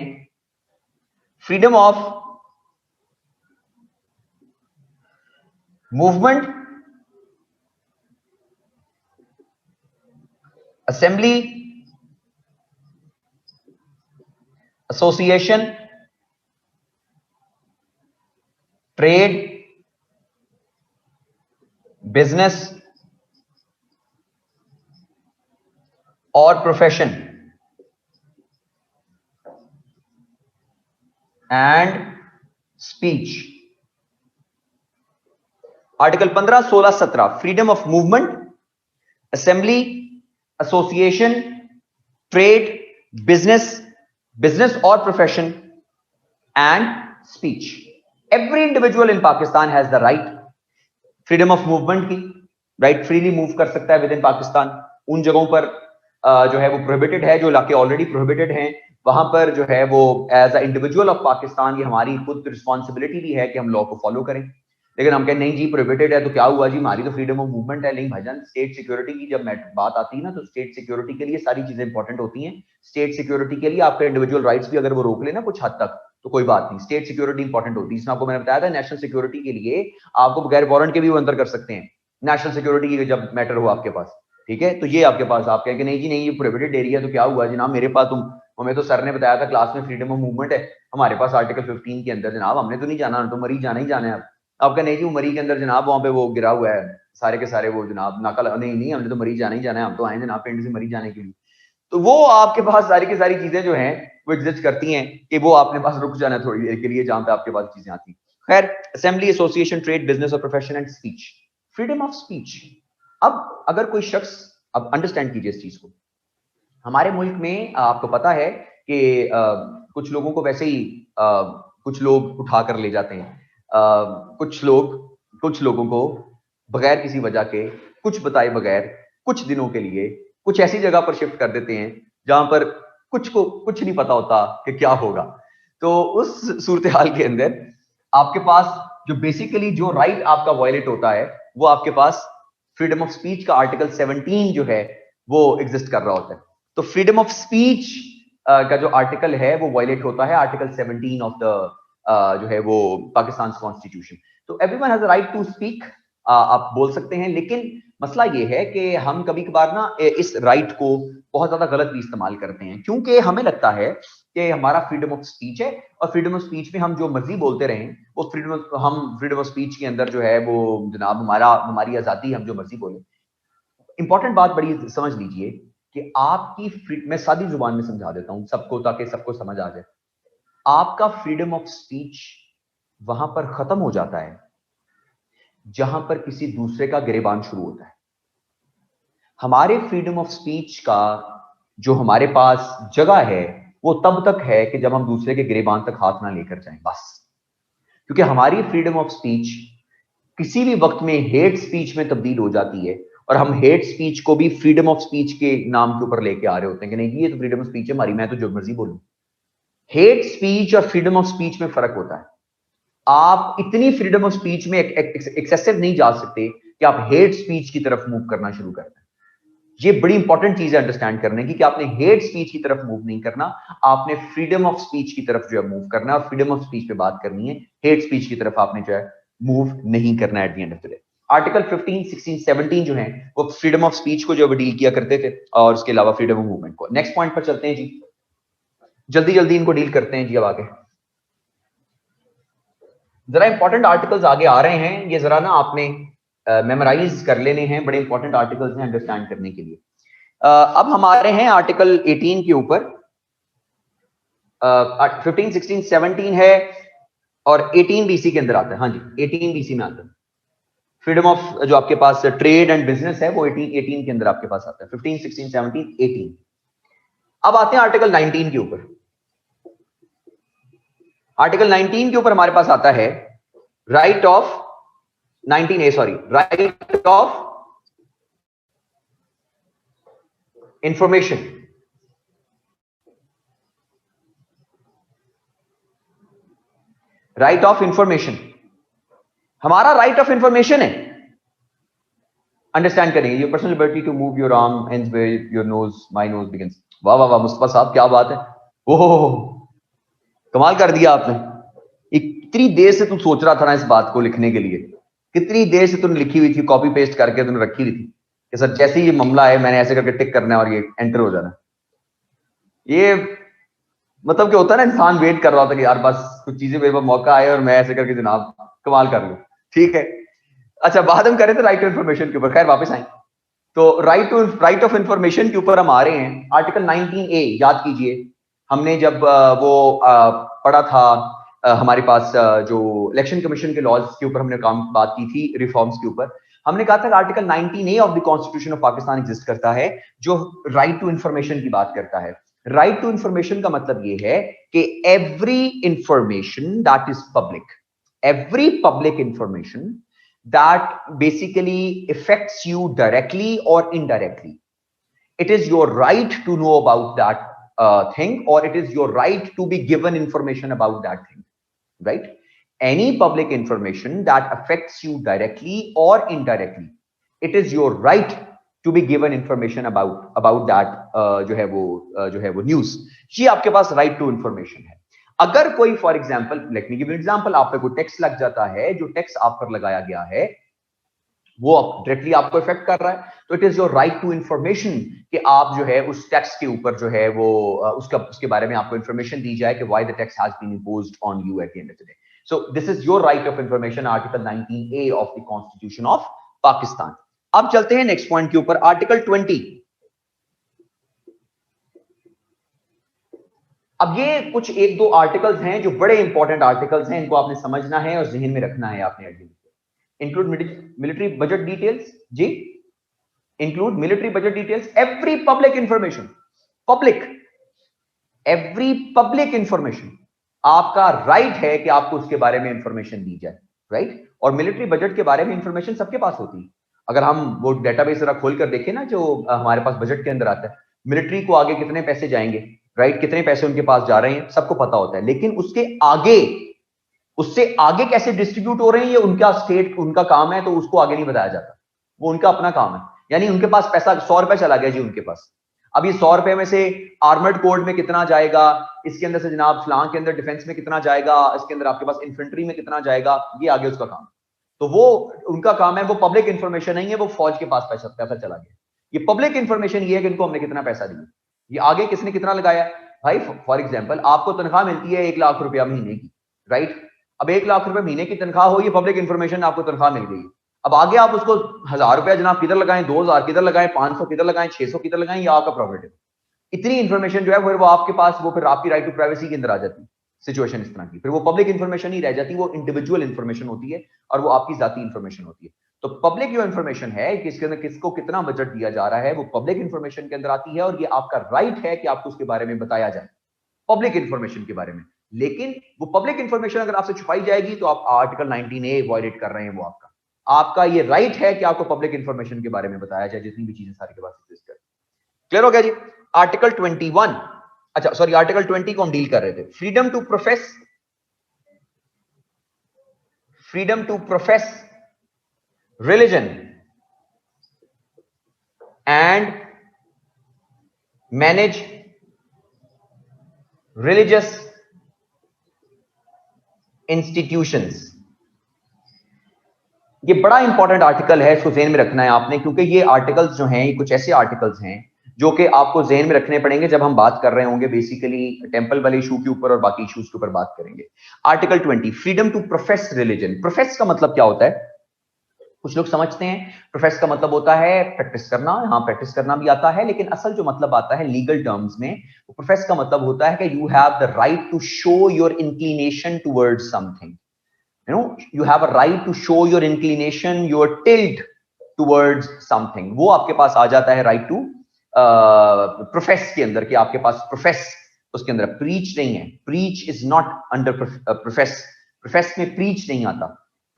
freedom of movement, assembly, association, trade, business और profession and speech. Article 15, 16, 17 freedom of movement, assembly, association, trade, business और profession and speech. Every individual in Pakistan has the right freedom of movement की, right freely move कर सकता है with in Pakistan. उन जगहों पर जो है वो प्रोहिबिटेड है, जो इलाके ऑलरेडी प्रोहिबिटेड हैं वहां पर जो है वो as a individual of Pakistan ये हमारी खुद रिस्पॉन्सिबिलिटी भी है कि हम लॉ को फॉलो करें। लेकिन हम कहें नहीं जी प्रोहिबिटेड है तो क्या हुआ जी, हमारी तो फ्रीडम ऑफ मूवमेंट है। नहीं भाईजान, स्टेट सिक्योरिटी की जब बात आती है ना तो स्टेट सिक्योरिटी के लिए सारी चीजें इंपॉर्टेंट होती हैं। स्टेट सिक्योरिटी के लिए आपके इंडिविजुअल राइट्स भी अगर वो रोक लेना कुछ हद तक तो कोई बात नहीं, स्टेट सिक्योरिटी इंपॉर्टेंट होती है। इसमें आपको मैंने बताया था नेशनल सिक्योरिटी के लिए आपको बगैर वारंट के भी वो अंदर कर सकते हैं, नेशनल सिक्योरिटी की जब मैटर हो आपके पास, ठीक है। तो ये आपके पास आप कहें कि नहीं जी नहीं ये प्रोहिबिटेड एरिया तो क्या हुआ जनाब, मेरे पास तुम हमें तो सर ने बताया था क्लास में फ्रीडम ऑफ मूवमेंट है, हमारे पास आर्टिकल 15 के अंदर जनाब हमने तो नहीं जाना, तो मरी जाना ही जाना है। आपका नहीं जी मरी के अंदर जनाब वहां पे वो गिरा हुआ है सारे के सारे वो जनाब नाका, नहीं नहीं हमने तो मरी जाना ही जाना है, हम तो आए जनाब पिंड से मरी जाने के लिए। तो वो आपके पास सारी की सारी चीजें जो हैं वो एग्जिस्ट करती हैं कि वो आपने पास रुक जाना थोड़ी देर के लिए जहां पे आपके पास चीजें आती। खैर असेंबली, एसोसिएशन, ट्रेड, बिजनेस और profession and speech, freedom of speech. अब अगर कोई शख्स, अब अंडरस्टैंड कीजिए इस चीज को, हमारे मुल्क में आपको पता है कि कुछ लोगों को वैसे ही कुछ लोग उठा कर ले जाते हैं, कुछ लोगों को बगैर किसी वजह के कुछ बताए बगैर कुछ दिनों के लिए कुछ ऐसी जगह पर शिफ्ट कर देते हैं जहां पर कुछ को कुछ नहीं पता होता कि क्या होगा। तो उस सूरत हाल के अंदर आपके पास जो बेसिकली जो राइट आपका वायलेट होता है वो आपके पास फ्रीडम ऑफ स्पीच का आर्टिकल 17 जो है वो एग्जिस्ट कर रहा होता है। तो फ्रीडम ऑफ स्पीच का जो आर्टिकल है वो वायलेट होता है आर्टिकल 17 ऑफ द जो है वो पाकिस्तान कॉन्स्टिट्यूशन। तो everyone has a right to speak, आप बोल सकते हैं, लेकिन मसला ये है कि हम कभी कभार ना इस राइट को बहुत ज्यादा गलत भी इस्तेमाल करते हैं, क्योंकि हमें लगता है कि हमारा फ्रीडम ऑफ स्पीच है और फ्रीडम ऑफ स्पीच में हम जो मर्जी बोलते रहें, वो हम फ्रीडम ऑफ स्पीच के अंदर जो है वो जनाब हमारी आजादी, हम जो मर्जी बोले। इंपॉर्टेंट बात बड़ी समझ लीजिए कि आपकी मैं सादी जुबान में समझा देता हूं सबको ताकि सबको समझ आ जाए। आपका फ्रीडम ऑफ स्पीच वहां पर खत्म हो जाता है जहां पर किसी दूसरे का गिरेबान शुरू होता है। हमारे फ्रीडम ऑफ स्पीच का जो हमारे पास जगह है वो तब तक है कि जब हम दूसरे के गिरेबान तक हाथ ना लेकर जाएं, बस। क्योंकि हमारी फ्रीडम ऑफ स्पीच किसी भी वक्त में हेट स्पीच में तब्दील हो जाती है और हम हेट स्पीच को भी फ्रीडम ऑफ स्पीच के नाम के ऊपर लेके आ रहे होते हैं कि नहीं ये तो फ्रीडम ऑफ स्पीच है हमारी, मैं तो जो मर्जी बोलूं। हेट स्पीच और फ्रीडम ऑफ स्पीच में फर्क होता है। आप इतनी फ्रीडम ऑफ स्पीच में एक्सेसिव नहीं जा सकते कि आप हेट स्पीच की तरफ मूव करना शुरू कर दें। ये बड़ी इंपॉर्टेंट चीज है अंडरस्टैंड करने की कि आपने हेट स्पीच की तरफ मूव नहीं करना, आपने फ्रीडम ऑफ स्पीच की तरफ जो है मूव करना है और फ्रीडम ऑफ स्पीच पे बात करनी है। हेट स्पीच की तरफ आपने जो है मूव नहीं करना eight the end of the day. Article 15, 16, 17 जो है वो फ्रीडम ऑफ स्पीच को जो डील किया करते थे और उसके अलावा फ्रीडम ऑफ मूवमेंट को। नेक्स्ट पॉइंट पर चलते हैं जी, जल्दी जल्दी इनको डील करते हैं जी। अब आगे जरा इंपॉर्टेंट आर्टिकल्स आगे आ रहे हैं, ये जरा ना आपने मेमोराइज कर लेने हैं, बड़े इंपॉर्टेंट आर्टिकल्स हैं अंडरस्टैंड करने के लिए। अब हमारे हैं आर्टिकल 18 के ऊपर। 15, 16, 17 है और 18 बीसी के अंदर आता है। हाँ जी, 18 बीसी में आता है। फ्रीडम ऑफ जो आपके पास ट्रेड एंड बिजनेस है वो 18 के अंदर आपके पास आता है। 15, 16, 17, 18। अब आते हैं आर्टिकल 19 के ऊपर। आर्टिकल 19 के ऊपर हमारे पास आता है right of 19A, sorry, right of information. Right of information हमारा राइट ऑफ इंफॉर्मेशन है। अंडरस्टैंड करेंगे। Your personal liberty to move your arm ends where your nose my nose begins. वाह वाह वाह मुस्तफा साहब, क्या बात है। ओह, कमाल कर दिया आपने। इतनी देर से तू सोच रहा था ना इस बात को लिखने के लिए, कितनी देर से तूने लिखी हुई थी, कॉपी पेस्ट करके तूने रखी हुई थी कि सर जैसे ही ये मामला है मैंने ऐसे करके टिक करना है और ये एंटर हो जाना। ये मतलब क्या होता है ना, इंसान वेट कर रहा होता है कि यार बस कुछ चीजें मेरे पास मौका आए और मैं ऐसे करके जनाब कमाल कर लूं। ठीक है, अच्छा बात हम करें थे राइट टू इन्फॉर्मेशन के ऊपर। खैर वापस आए तो राइट ऑफ इंफॉर्मेशन के ऊपर हम आ रहे हैं। आर्टिकल 19A याद कीजिए, हमने जब वो पढ़ा था हमारे पास जो इलेक्शन कमीशन के लॉज के ऊपर हमने बात की थी, रिफॉर्म्स के ऊपर। हमने कहा था कि article 19A of the constitution of Pakistan exist करता है जो राइट टू इंफॉर्मेशन की बात करता है। राइट टू इंफॉर्मेशन का मतलब ये है कि every information that is public, every public information that basically affects you directly or indirectly, it is your right to know about that thing, or it is your right to be given information about that thing, right? Any public information that affects you directly or indirectly, it is your right to be given information about that जो है वो news. ये आपके पास right to information है। अगर कोई for example, late me give example, आप पे कोई टैक्स लग जाता है, जो टैक्स आप पर लगाया गया है वो डायरेक्टली आपको इफेक्ट कर रहा है, तो it is your right to information कि आप जो है उस टैक्स के ऊपर जो है वो उसके बारे में आपको इंफॉर्मेशन दी जाए कि why the tax has been imposed on you at the end of the day. So this is your right of information, article 19A of the constitution of Pakistan. अब चलते हैं नेक्स्ट पॉइंट के ऊपर, आर्टिकल 20। अब ये कुछ एक दो आर्टिकल्स हैं जो बड़े इंपॉर्टेंट आर्टिकल्स हैं, इनको आपने समझना है और जहन में रखना है आपने। इंक्लूड मिलिट्री बजट डिटेल्स, जी, include military budget details, every public information, public, every public information, आपका राइट है कि आपको उसके बारे में इंफॉर्मेशन दी जाए, राइट? और मिलिट्री बजट के बारे में इंफॉर्मेशन सबके पास होती है। अगर हम वो डेटाबेस जरा खोल कर देखें ना, जो हमारे पास बजट के अंदर आता है, मिलिट्री को आगे कितने पैसे जाएंगे, राइट, कितने पैसे उनके पास जा रहे हैं, सबको पता होता है। लेकिन उसके आगे, उससे आगे कैसे डिस्ट्रीब्यूट हो रहे हैं ये उनका स्टेट, उनका काम है, तो उसको आगे नहीं बताया जाता, वो उनका अपना काम है। यानी उनके पास पैसा 100 रुपए चला गया जी उनके पास, अब ये 100 रुपए में से आर्मर्ड कोड में कितना जाएगा, इसके अंदर से जनाब फ्लां के अंदर डिफेंस में कितना जाएगा, इसके अंदर आपके पास इन्फेंट्री में कितना जाएगा, ये आगे उसका काम। तो वो उनका काम है, वो पब्लिक इंफॉर्मेशन नहीं है, वो फौज के पास पैसा चला गया। ये पब्लिक इंफॉर्मेशन ये है कि इनको हमने कितना पैसा दिया, ये आगे किसने कितना लगाया। भाई फॉर एग्जाम्पल आपको तनख्वाह मिलती है 1 लाख रुपया महीने की, राइट? अब 1 लाख रुपए महीने की तनख्वाह हो, ये पब्लिक इंफॉर्मेशन, आपको तनख्वाह मिल गई। अब आगे आप उसको 1000 रुपया जनाब किधर लगाएं, 2000 किधर लगाएं, 500 किधर लगाएं, 600 किधर लगाएं, ये आपका प्रॉफिट है। इतनी इंफॉर्मेशन जो है फिर वो आपके पास, वो फिर आपकी राइट टू प्राइवेसी के अंदर आ जाती है। सिचुएशन इस तरह की, फिर वो पब्लिक इंफॉर्मेशन ही रह जाती, वो इंडिविजुअल इंफॉर्मेशन होती है और वो आपकी जाती इंफॉर्मेशन होती है। तो पब्लिक जो इंफॉर्मेशन है कि इसके अंदर किसको कितना बजट दिया जा रहा है, वो पब्लिक इंफॉर्मेशन के अंदर आती है और ये आपका राइट है कि आपको उसके बारे में बताया जाए, पब्लिक इंफॉर्मेशन के बारे में। लेकिन वो पब्लिक इंफॉर्मेशन अगर आपसे छुपाई जाएगी तो आप आर्टिकल 19A वायलेट कर रहे हैं। वो आपका ये राइट है कि आपको पब्लिक इंफॉर्मेशन के बारे में बताया जाए, जितनी भी चीजें सारी के पास एग्जिस्ट कर। क्लियर हो गया जी? आर्टिकल 21, अच्छा सॉरी, आर्टिकल 20 को हम डील कर रहे थे। Freedom to profess, freedom to profess religion and manage religious institutions. ये बड़ा इंपॉर्टेंट आर्टिकल है, इसको ज़हन में रखना है आपने, क्योंकि ये आर्टिकल्स जो हैं, ये कुछ ऐसे आर्टिकल्स हैं जो कि आपको ज़हन में रखने पड़ेंगे जब हम बात कर रहे होंगे बेसिकली टेंपल वाले इशू के ऊपर और बाकी इश्यूज के ऊपर बात करेंगे। Article 20, freedom to profess religion. Profess का मतलब क्या होता है, कुछ लोग समझते हैं प्रोफेस का मतलब होता है प्रैक्टिस करना, हाँ प्रैक्टिस करना भी आता है, लेकिन असल जो मतलब आता है लीगल टर्म्स में, वो प्रोफेस का मतलब होता है कि you have the right to show your inclination towards something, you know, you have a right to show your inclination, your tilt towards something. वो आपके पास आ जाता है right to profess के अंदर, कि आपके पास profess उसके अंदर, preach नहीं है, preach is not under profess, profess में preach नहीं आता,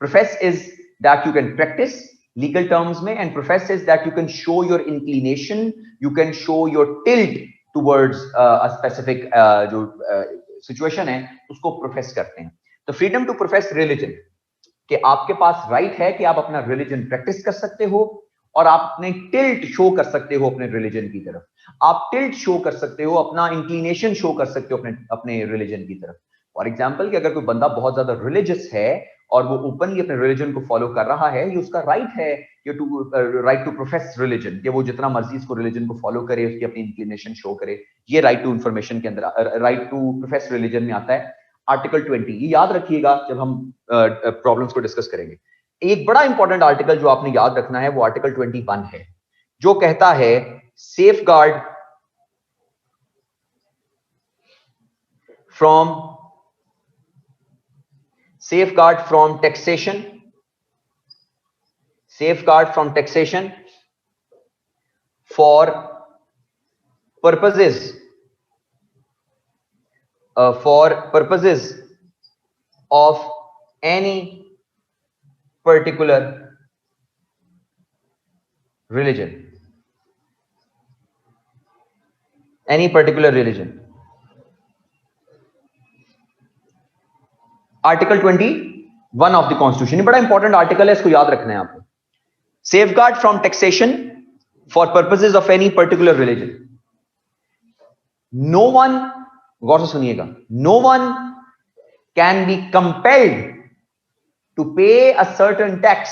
profess is that you can practice legal terms में, and profess is that you can show your inclination, you can show your tilt towards a specific जो situation है उसको profess करते हैं। तो फ्रीडम टू प्रोफेस रिलीजन, कि आपके पास राइट है कि आप अपना रिलीजन प्रैक्टिस कर सकते हो और आप अपने टिल्ट शो कर सकते हो अपने रिलीजन की तरफ, आप टिल्ट शो कर सकते हो, अपना इंक्लिनेशन शो कर सकते हो अपने रिलीजन की तरफ। फॉर एग्जांपल कि अगर कोई बंदा बहुत ज्यादा रिलीजियस है और वो ओपनली अपने रिलीजन को फॉलो कर रहा है, ये उसका राइट है, ये राइट टू प्रोफेस रिलीजन, कि वो जितना मर्जी इसको रिलीजन को फॉलो करे, उसकी अपनी इंक्लिनेशन शो करे, ये राइट टू इंफॉर्मेशन के अंदर, राइट टू प्रोफेस रिलीजन में आता है। आर्टिकल 20, ये याद रखिएगा जब हम प्रॉब्लम्स को डिस्कस करेंगे। एक बड़ा इंपॉर्टेंट आर्टिकल जो आपने याद रखना है वो आर्टिकल 21 है, जो कहता है safe guard from taxation, safeguard from taxation for purposes of any particular religion, article 21 of the constitution, ये बड़ा इंपॉर्टेंट आर्टिकल है, इसको याद रखना है आपको। Safeguard from taxation for purposes of any particular religion. No one, गौर से सुनिएगा, no one can be compelled to pay a certain tax,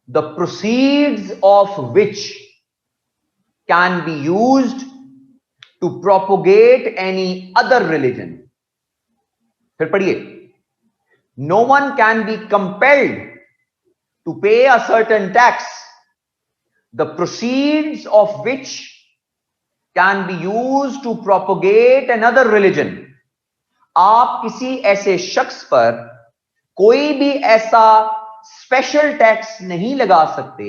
the proceeds of which can be used to propagate any other religion. फिर पढ़िए, no one can be compelled to pay a certain tax, the proceeds of which can be used to propagate another religion। आप किसी ऐसे शख्स पर कोई भी ऐसा स्पेशल टैक्स नहीं लगा सकते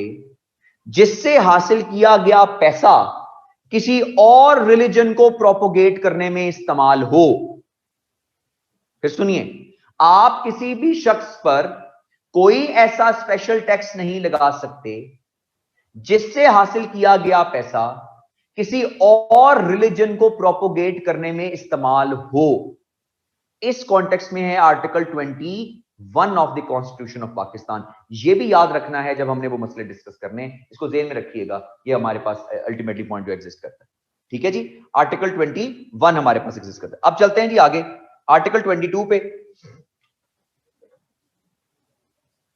जिससे हासिल किया गया पैसा किसी और रिलीजन को प्रोपोगेट करने में इस्तेमाल हो। फिर सुनिए, आप किसी भी शख्स पर कोई ऐसा स्पेशल टैक्स नहीं लगा सकते जिससे हासिल किया गया पैसा किसी और रिलीजन को प्रोपोगेट करने में इस्तेमाल हो। इस कॉन्टेक्स्ट में है article 21 of the constitution of Pakistan. ये भी याद रखना है जब हमने वो मसले डिस्कस करने, इसको जेहन में रखिएगा, ये हमारे पास अल्टीमेटली पॉइंट जो एग्जिस्ट करता है। ठीक है जी, आर्टिकल 21 हमारे पास एग्जिस्ट करता है। अब चलते हैं जी आगे आर्टिकल 22 पे।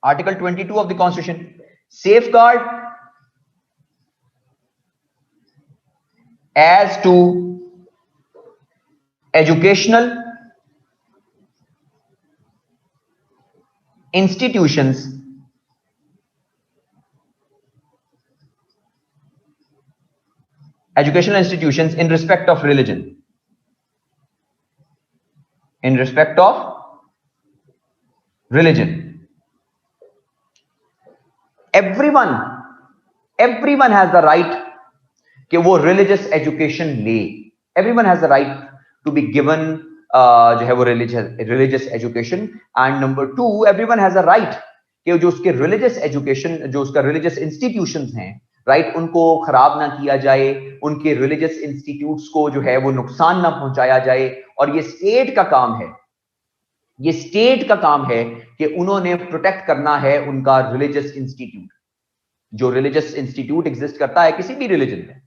Article 22 of the constitution, safeguard as to educational institutions in respect of religion, everyone has the right कि वो religious education ले। everyone has the right to be given जो है वो religious education, and number 2 everyone has a right कि जो उसके religious education, जो उसका religious institutions हैं, right, उनको खराब ना किया जाए, उनके religious institutes को जो है वो नुकसान ना पहुंचाया जाए। और ये स्टेट का काम है, ये स्टेट का काम है कि उन्होंने प्रोटेक्ट करना है उनका रिलीजियस इंस्टीट्यूट। जो रिलीजियस इंस्टीट्यूट एग्जिस्ट करता है किसी भी रिलीजन में,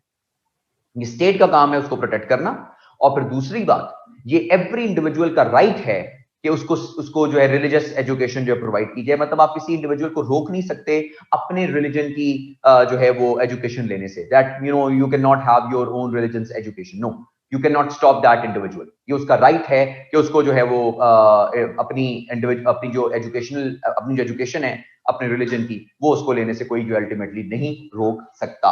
ये स्टेट का काम है उसको प्रोटेक्ट करना। और फिर दूसरी बात, ये एवरी इंडिविजुअल का राइट है कि उसको जो है रिलीजियस एजुकेशन जो प्रोवाइड की जाए। मतलब आप किसी इंडिविजुअल को रोक नहीं सकते अपने रिलीजन की जो है वो एजुकेशन लेने से, that you know you can not have your own religion education, no, you can not stop that individual. ये उसका राइट है कि उसको जो है वो अपनी जो एजुकेशन है अपने रिलीजन की, वो उसको लेने से कोई जो अल्टीमेटली नहीं रोक सकता।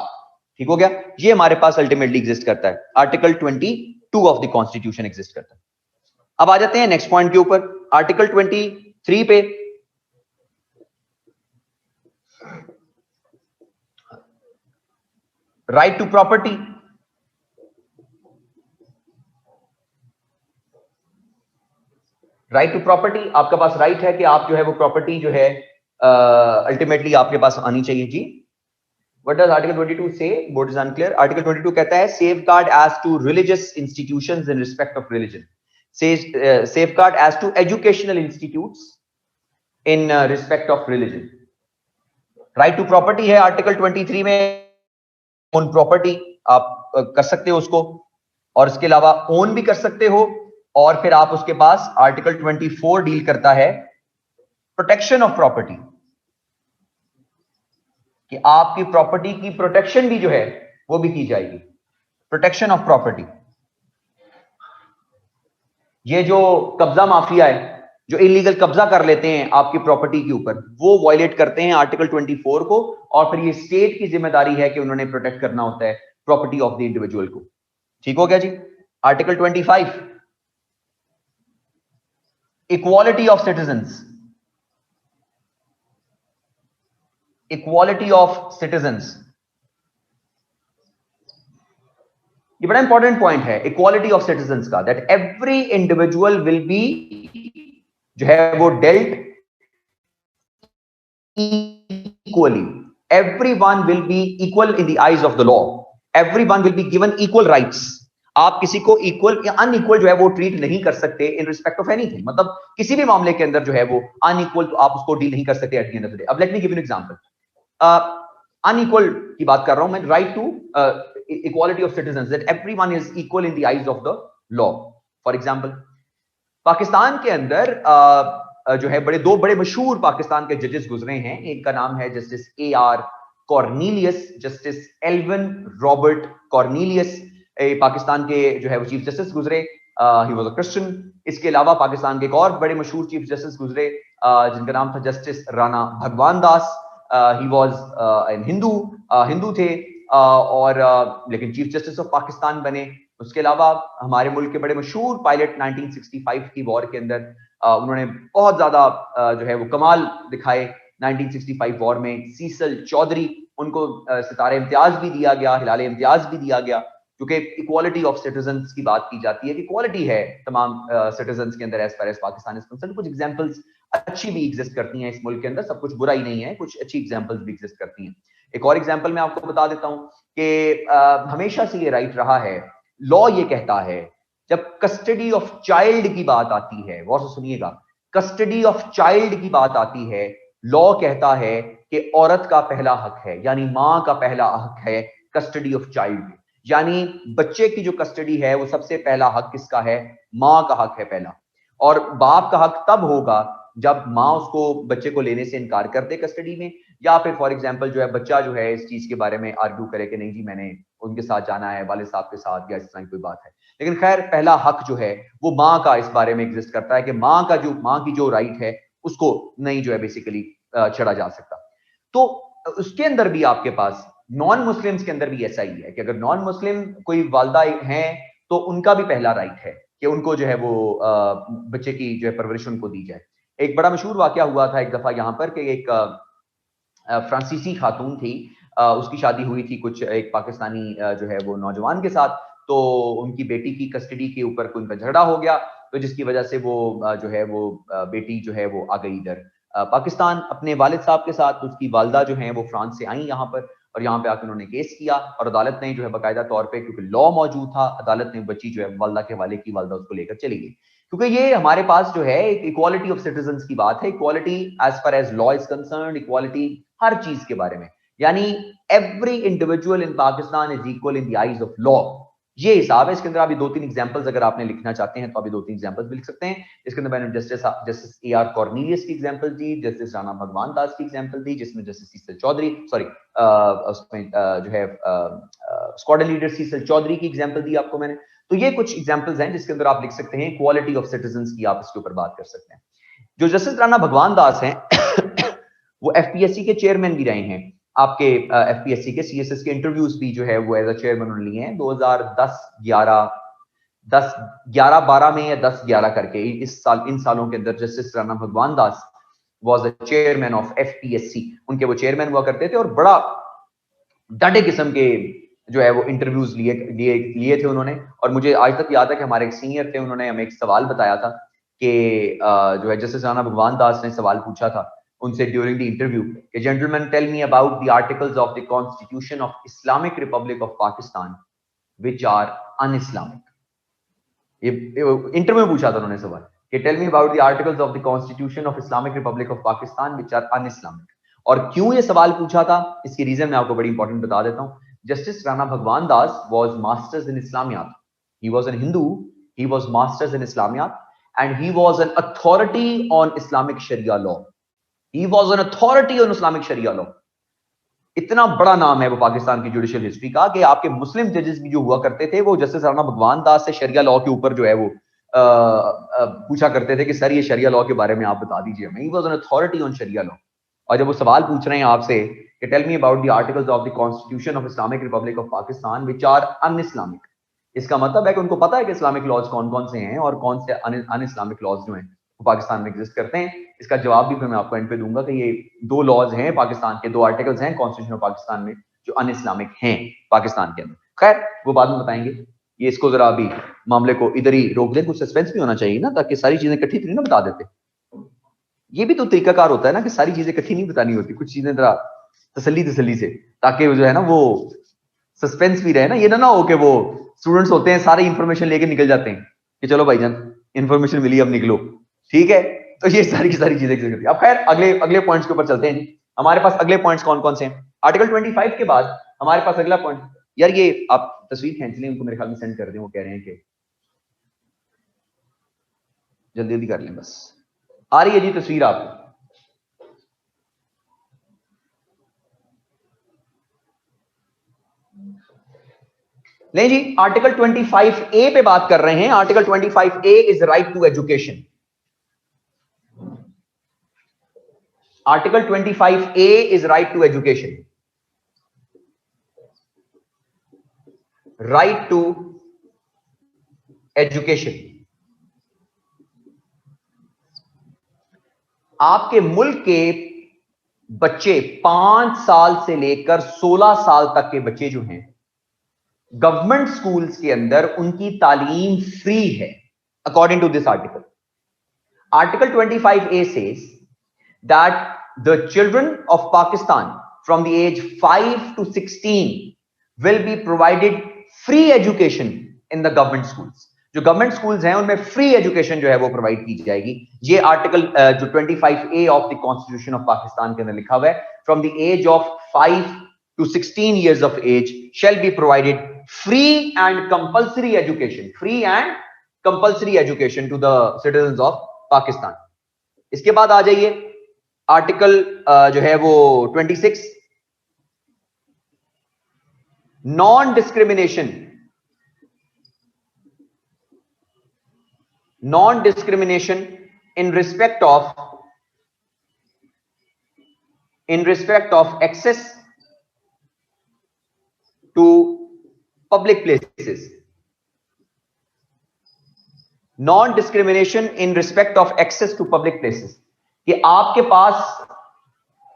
ठीक हो गया? ये हमारे पास अल्टीमेटली एग्जिस्ट करता है, article 22 of the constitution exist करता है। अब आ जाते हैं नेक्स्ट पॉइंट के ऊपर, आर्टिकल 23 पे। Right to property. Right to property, आपके पास राइट है कि आप जो है वो प्रॉपर्टी जो है अल्टीमेटली आपके पास आनी चाहिए जी। What does Article 22 say? What is unclear? Article 22 कहता है safeguard as to religious institutions in respect of religion. Says safeguard as to educational institutes in respect of religion. Right to property है Article 23 में, own property आप कर सकते हो उसको, और इसके अलावा own भी कर सकते हो, और फिर आप उसके पास Article 24 डील करता है प्रोटेक्शन ऑफ प्रॉपर्टी, कि आपकी प्रॉपर्टी की प्रोटेक्शन भी जो है वो भी की जाएगी। प्रोटेक्शन ऑफ प्रॉपर्टी, ये जो कब्जा माफिया है, जो इलीगल कब्जा कर लेते हैं आपकी प्रॉपर्टी के ऊपर, वो वायलेट करते हैं आर्टिकल 24 को, और फिर ये स्टेट की जिम्मेदारी है कि उन्होंने प्रोटेक्ट करना होता है प्रॉपर्टी ऑफ द इंडिविजुअल को। ठीक हो गया जी? Article 25, equality of citizens. Equality of citizens, ये बड़ा इंपॉर्टेंट पॉइंट है इक्वालिटी ऑफ सिटीजन्स का, that every individual will be जो है वो dealt equally, everyone will be equal in the eyes of the law, everyone will be given equal rights. आप किसी को इक्वल या अनइक्वल जो है वो ट्रीट नहीं कर सकते इन रिस्पेक्ट ऑफ एनीथिंग, मतलब किसी भी मामले के अंदर जो है वो अनइक्वल तो आप उसको डील नहीं कर सकते at the end of the day. अब let me give you an example, unequal की बात कर रहा हूं मैं, right to equality of citizens, that everyone is equal in the eyes of the law. For example, Pakistan के अंदर जो है दो बड़े मशहूर पाकिस्तान के जजेस गुजरे हैं। एक का नाम है justice AR Cornelius, justice Alvin Robert Cornelius, Pakistan के जो है वो चीफ जस्टिस गुजरे, ही वाज अ क्रिश्चियन। इसके अलावा पाकिस्तान के एक और बड़े मशहूर चीफ जस्टिस गुजरे जिनका नाम था justice Rana Bhagwan Das, he was a Hindu थे, और लेकिन चीफ जस्टिस ऑफ पाकिस्तान बने। उसके अलावा हमारे मुल्क के बड़े मशहूर पायलट 1965 की वॉर के अंदर उन्होंने बहुत ज्यादा जो है वो कमाल दिखाए 1965 वॉर में, सीसल चौधरी, उनको सितारे इम्तियाज भी दिया गया, हिलाले इम्तियाज भी दिया गया, क्योंकि इक्वालिटी ऑफ सिटीजन्स की बात की जाती है कि इक्वालिटी है तमाम सिटीजन्स के अंदर as far as Pakistan is concerned. कुछ एग्जांपल्स अच्छी भी एग्जिस्ट करती हैं इस मुल्क के अंदर, सब कुछ बुरा ही नहीं है, कुछ अच्छी एग्जांपल्स भी एग्जिस्ट करती हैं। एक और एग्जांपल मैं आपको बता देता हूं कि हमेशा से ये राइट रहा है, लॉ ये कहता है जब कस्टडी ऑफ चाइल्ड की बात आती है, गौर से सुनिएगा, कस्टडी ऑफ चाइल्ड की बात आती है, लॉ कहता है कि औरत का पहला हक है, यानी मां का पहला हक है कस्टडी ऑफ चाइल्ड, यानी बच्चे की जो कस्टडी है वो सबसे पहला हक किसका है? मां का हक है पहला। और बाप का हक तब होगा जब मां उसको बच्चे को लेने से इनकार कर दे कस्टडी में, या फिर फॉर एग्जांपल जो है बच्चा जो है इस चीज के बारे में आर्ग्यू करे कि नहीं जी मैंने उनके साथ जाना है, वालिद साहब के साथ, या इस तरह की कोई बात है। लेकिन खैर पहला हक जो है वो मां का इस बारे में एग्जिस्ट करता है कि मां की जो राइट है उसको नहीं जो है बेसिकली छड़ा जा सकता। तो उसके अंदर भी आपके पास नॉन मुस्लिम्स के अंदर भी ऐसा ही है कि अगर नॉन मुस्लिम कोई वालदा हैं तो उनका भी पहला राइट है कि उनको जो है वो बच्चे की जो है परवरिश उनको दी जाए। एक बड़ा मशहूर वाकया हुआ था एक दफा यहाँ पर कि एक फ्रांसीसी खातून थी, उसकी शादी हुई थी कुछ एक पाकिस्तानी जो है वो नौजवान के साथ, तो उनकी बेटी की कस्टडी के ऊपर कोई उनका झगड़ा हो गया, तो जिसकी वजह से वो जो है वो बेटी जो है वो आ गई इधर पाकिस्तान अपने वालिद साहब के साथ। उसकी वालदा जो है वो फ्रांस से आई यहाँ पर, और यहाँ पे आकर उन्होंने केस किया, और अदालत ने जो है बाकायदा तौर पे, क्योंकि लॉ मौजूद था, अदालत ने बच्ची जो है वालदा के वाले की वालदा उसको लेकर चली गई, क्योंकि ये हमारे पास जो है एक इक्वालिटी ऑफ सिटीजन्स की बात है, equality as far as law is concerned, equality हर चीज के बारे में, यानी every individual in Pakistan is equal in the eyes of law. ये हिसाब है। इसके अंदर अभी 2-3 एग्जांपल्स अगर आपने लिखना चाहते हैं तो अभी 2-3 एग्जांपल्स भी लिख सकते हैं। इसके अंदर मैंने जस्टिस ए.आर. कॉर्नेलियस की एग्जांपल दी, जस्टिस राणा भगवान दास की एग्जांपल दी, जिसमें जस्टिस सीसल चौधरी उसमें जो है स्क्वाड्रन लीडर सीसल चौधरी की एग्जांपल दी आपको मैंने। तो ये कुछ एग्जांपल्स हैं जिसके अंदर आप लिख सकते हैं क्वालिटी ऑफ सिटीजंस की, आप इसके ऊपर बात कर सकते हैं। जो जस्टिस राणा भगवान दास हैं वो एफपीएससी के चेयरमैन भी रहे हैं। आपके एफपीएससी के सीएसएस के इंटरव्यूज भी जो है वो एज अ चेयरमैन उन्होंने लिए हैं 2010-11 में या 10-11 करके इस साल, इन सालों के अंदर justice Rana Bhagwan Das was the chairman of FPSC. उनके वो चेयरमैन हुआ करते थे और बड़ा डटे किस्म के जो है वो इंटरव्यूज लिए थे उन्होंने। और मुझे आज तक याद है कि हमारे एक सीनियर थे, उन्होंने हमें एक सवाल बताया था कि जो है जस्टिस राणा भगवान दास ने सवाल पूछा था उनसे ड्यूरिंग द इंटरव्यू कि gentleman tell me about the articles of the constitution of Islamic republic of Pakistan which are unislamic. ये इंटरव्यू में पूछा था उन्होंने सवाल कि tell me about the articles of the constitution of Islamic republic of Pakistan which are unislamic. और क्यों ये सवाल पूछा था, इसकी रीजन मैं आपको बड़ी इंपॉर्टेंट बता देता हूं। Justice Rana Bhagwan Das was masters in Islamiyat, he was a Hindu, he was masters in Islamiyat and he was an authority on Islamic Sharia law. He was an authority on Islamic Sharia law. इतना बड़ा नाम है वो पाकिस्तान की judicial history का कि आपके मुस्लिम जजेस भी जो हुआ करते थे वो जस्टिस राणा भगवान दास से शरिया लॉ के ऊपर जो है वो पूछा करते थे कि सर ये शरिया लॉ के बारे में आप बता दीजिए हमें। He was an authority on sharia law. और जब वो सवाल पूछ रहे हैं आपसे कि tell me about the articles of the constitution of Islamic republic of Pakistan which are unislamic, इसका मतलब है कि उनको पता है कि इस्लामिक लॉज कौन कौन से हैं और कौन से अन इस्लामिक लॉज जो हैं वो पाकिस्तान में एग्जिस्ट करते हैं। इसका जवाब भी फिर मैं आपको एंड पे दूंगा कि ये 2 लॉज हैं पाकिस्तान के, 2 आर्टिकल्स हैं कॉन्स्टिट्यूशन ऑफ पाकिस्तान में जो अन इस्लामिक हैं पाकिस्तान के अंदर। खैर वो बाद में बताएंगे, ये इसको जरा अभी मामले को इधर ही रोक दें। कुछ सस्पेंस भी होना चाहिए ना, ताकि सारी चीजें इकट्ठी तो नहीं ना बता देते। ये भी तो तरीकाकार होता है ना कि सारी चीजें इकट्ठी नहीं बतानी होती, कुछ चीजें जरा तसल्ली से, ताकि जो है ना वो सस्पेंस भी रहे ना। ये ना हो कि वो स्टूडेंट्स होते हैं सारी इंफॉर्मेशन लेके निकल जाते हैं कि चलो भाईजान इंफॉर्मेशन मिली अब निकलो, ठीक है। तो ये सारी की सारी चीजें करती है। अब खैर अगले पॉइंट्स के ऊपर चलते हैं। हमारे पास अगले पॉइंट्स कौन कौन से हैं? आर्टिकल 25 के बाद हमारे पास अगला पॉइंट, यार ये आप तस्वीर खींच लें, उनको मेरे ख्याल में सेंड कर दें, वो कह रहे हैं कि जल्दी जल्दी कर लें। बस आ रही है जी तस्वीर आपको? नहीं जी, आर्टिकल 25A पे बात कर रहे हैं। Article 25A is right to education. Article 25A is right to education, right to education. आपके मुल्क के बच्चे 5 साल से लेकर 16 साल तक के बच्चे जो हैं गवर्नमेंट स्कूल्स के अंदर उनकी तालीम फ्री है according to this article. Article 25A says that the children of Pakistan from the age 5 to 16 will be provided free education in the government schools. जो गवर्नमेंट स्कूल्स हैं उनमें फ्री एजुकेशन जो है वो प्रोवाइड की जाएगी। ये आर्टिकल जो 25A of the constitution of Pakistan के अंदर लिखा हुआ है, from the age of 5 to 16 years of age shall be provided free and compulsory education, free and compulsory education to the citizens of Pakistan. इसके बाद आ जाइए आर्टिकल जो है वो 26, non discrimination in respect of access to public places. Non discrimination in respect of access to public places, कि आपके पास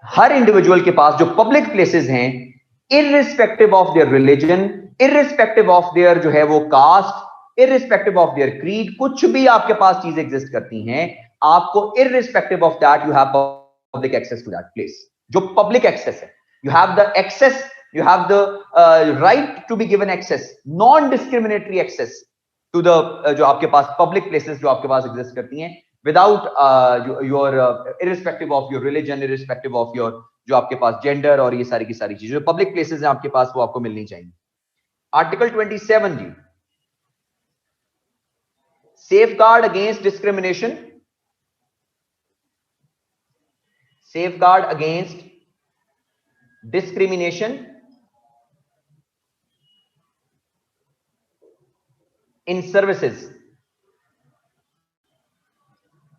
हर इंडिविजुअल के पास जो पब्लिक प्लेसेस हैं, irrespective of their religion, irrespective of their जो है वो caste, irrespective of their creed, कुछ भी आपके पास चीजें एग्जिस्ट करती हैं, आपको irrespective of that you have public access to that place. जो पब्लिक एक्सेस है, you have the access, you have the right to be given access, non discriminatory access to the जो आपके पास public places जो आपके पास exist करती हैं, without your irrespective of your religion, irrespective of your जो आपके पास gender और ये सारी की सारी चीजें जो public places हैं आपके पास वो आपको मिलनी चाहिए। Article 27 ji, safeguard against discrimination, safeguard against discrimination in services,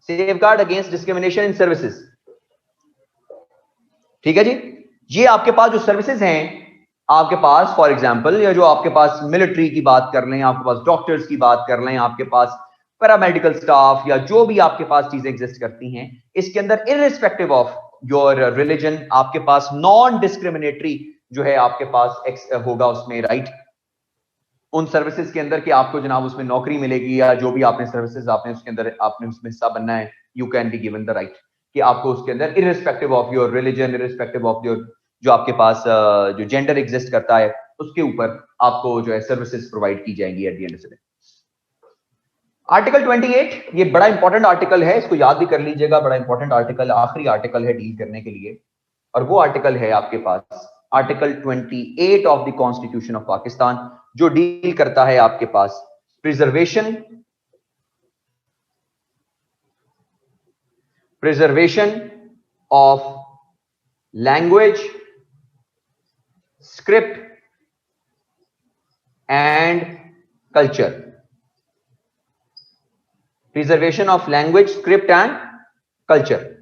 safeguard against discrimination in services. ठीक है जी, ये आपके पास जो सर्विसेज हैं आपके पास, फॉर एग्जांपल, या जो आपके पास मिलिट्री की बात कर लें, आपके पास डॉक्टर्स की बात कर लें, आपके पास पैरामेडिकल स्टाफ, या जो भी आपके पास चीजें एग्जिस्ट करती हैं, इसके अंदर इररिस्पेक्टिव ऑफ योर रिलीजन आपके पास नॉन डिस्क्रिमिनेटरी जो है आपके पास होगा उसमें राइट, उन सर्विसेज के अंदर कि आपको जनाब उसमें नौकरी मिलेगी, या जो भी आपने सर्विसेज आपने उसके अंदर आपने उसमें हिस्सा बनना है, you can be given the right कि आपको उसके अंदर irrespective of your religion, irrespective of your जो आपके पास जो जेंडर एग्जिस्ट करता है उसके ऊपर आपको जो है सर्विसेज प्रोवाइड की जाएंगी eight the end of the day. Article 28 ये बड़ा इंपॉर्टेंट आर्टिकल है, इसको याद भी कर लीजिएगा, बड़ा इंपॉर्टेंट आर्टिकल, आखिरी आर्टिकल है डील करने के लिए, और वो आर्टिकल है आपके पास article 28 of the constitution of Pakistan, जो डील करता है आपके पास preservation of language, script and culture, preservation of language, script and culture.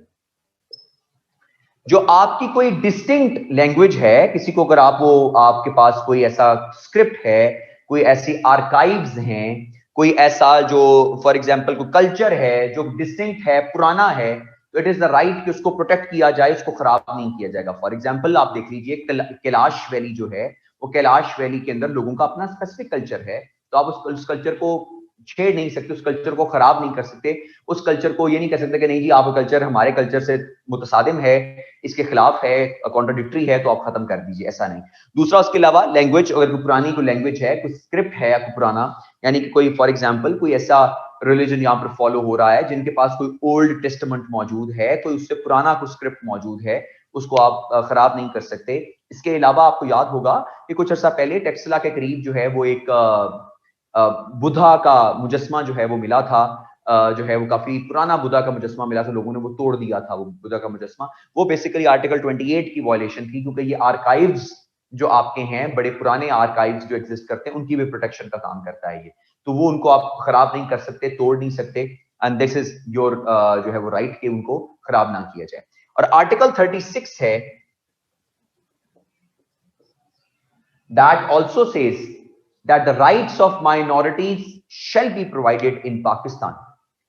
जो आपकी कोई डिस्टिंक्ट लैंग्वेज है, किसी को अगर आप वो आपके पास कोई ऐसा स्क्रिप्ट है, कोई ऐसी आर्काइव्स हैं, कोई ऐसा जो फॉर एग्जांपल कोई कल्चर है जो डिस्टिंक्ट है, पुराना है, तो इट इज द राइट कि उसको प्रोटेक्ट किया जाए, उसको खराब नहीं किया जाएगा। फॉर एग्जांपल आप देख लीजिए कैलाश वैली जो है, वो कैलाश वैली के अंदर लोगों का अपना स्पेसिफिक कल्चर है, तो आप उस कल्चर को छेड़ नहीं सकते, उस कल्चर को खराब नहीं कर सकते, उस कल्चर को ये नहीं कह सकते कि नहीं जी आप कल्चर हमारे कल्चर से मुतसादिम है, इसके खिलाफ है, कॉन्ट्राडिक्टरी है, तो आप खत्म कर दीजिए, ऐसा नहीं। दूसरा, उसके अलावा लैंग्वेज, अगर कोई पुरानी कोई लैंग्वेज है, कोई स्क्रिप्ट है कोई पुराना, यानी कि कोई फॉर एग्जांपल कोई ऐसा रिलीजन यहाँ पर फॉलो हो रहा है जिनके पास कोई ओल्ड टेस्टामेंट मौजूद है, कोई उससे पुराना कोई स्क्रिप्ट मौजूद है, उसको आप खराब नहीं कर सकते। इसके अलावा आपको याद होगा कि कुछ अर्सा पहले टेक्सला के करीब जो है वो एक बुद्धा का मुजस्मा जो है वो मिला था, जो है वो काफी पुराना बुद्धा का मुजस्मा मिला था, लोगों ने वो तोड़ दिया था वो बुद्धा का मुजस्मा। वो बेसिकली आर्टिकल 28 की वायलेशन थी, क्योंकि ये आर्काइव्स जो आपके हैं, बड़े पुराने आर्काइव्स जो एग्जिस्ट करते हैं, उनकी भी प्रोटेक्शन का काम करता है ये, तो वो उनको आप खराब नहीं कर सकते, तोड़ नहीं सकते, एंड दिस इज योर जो है वो राइट कि उनको खराब ना किया जाए। और आर्टिकल 36 है, that also says that the rights of minorities shall be provided in Pakistan.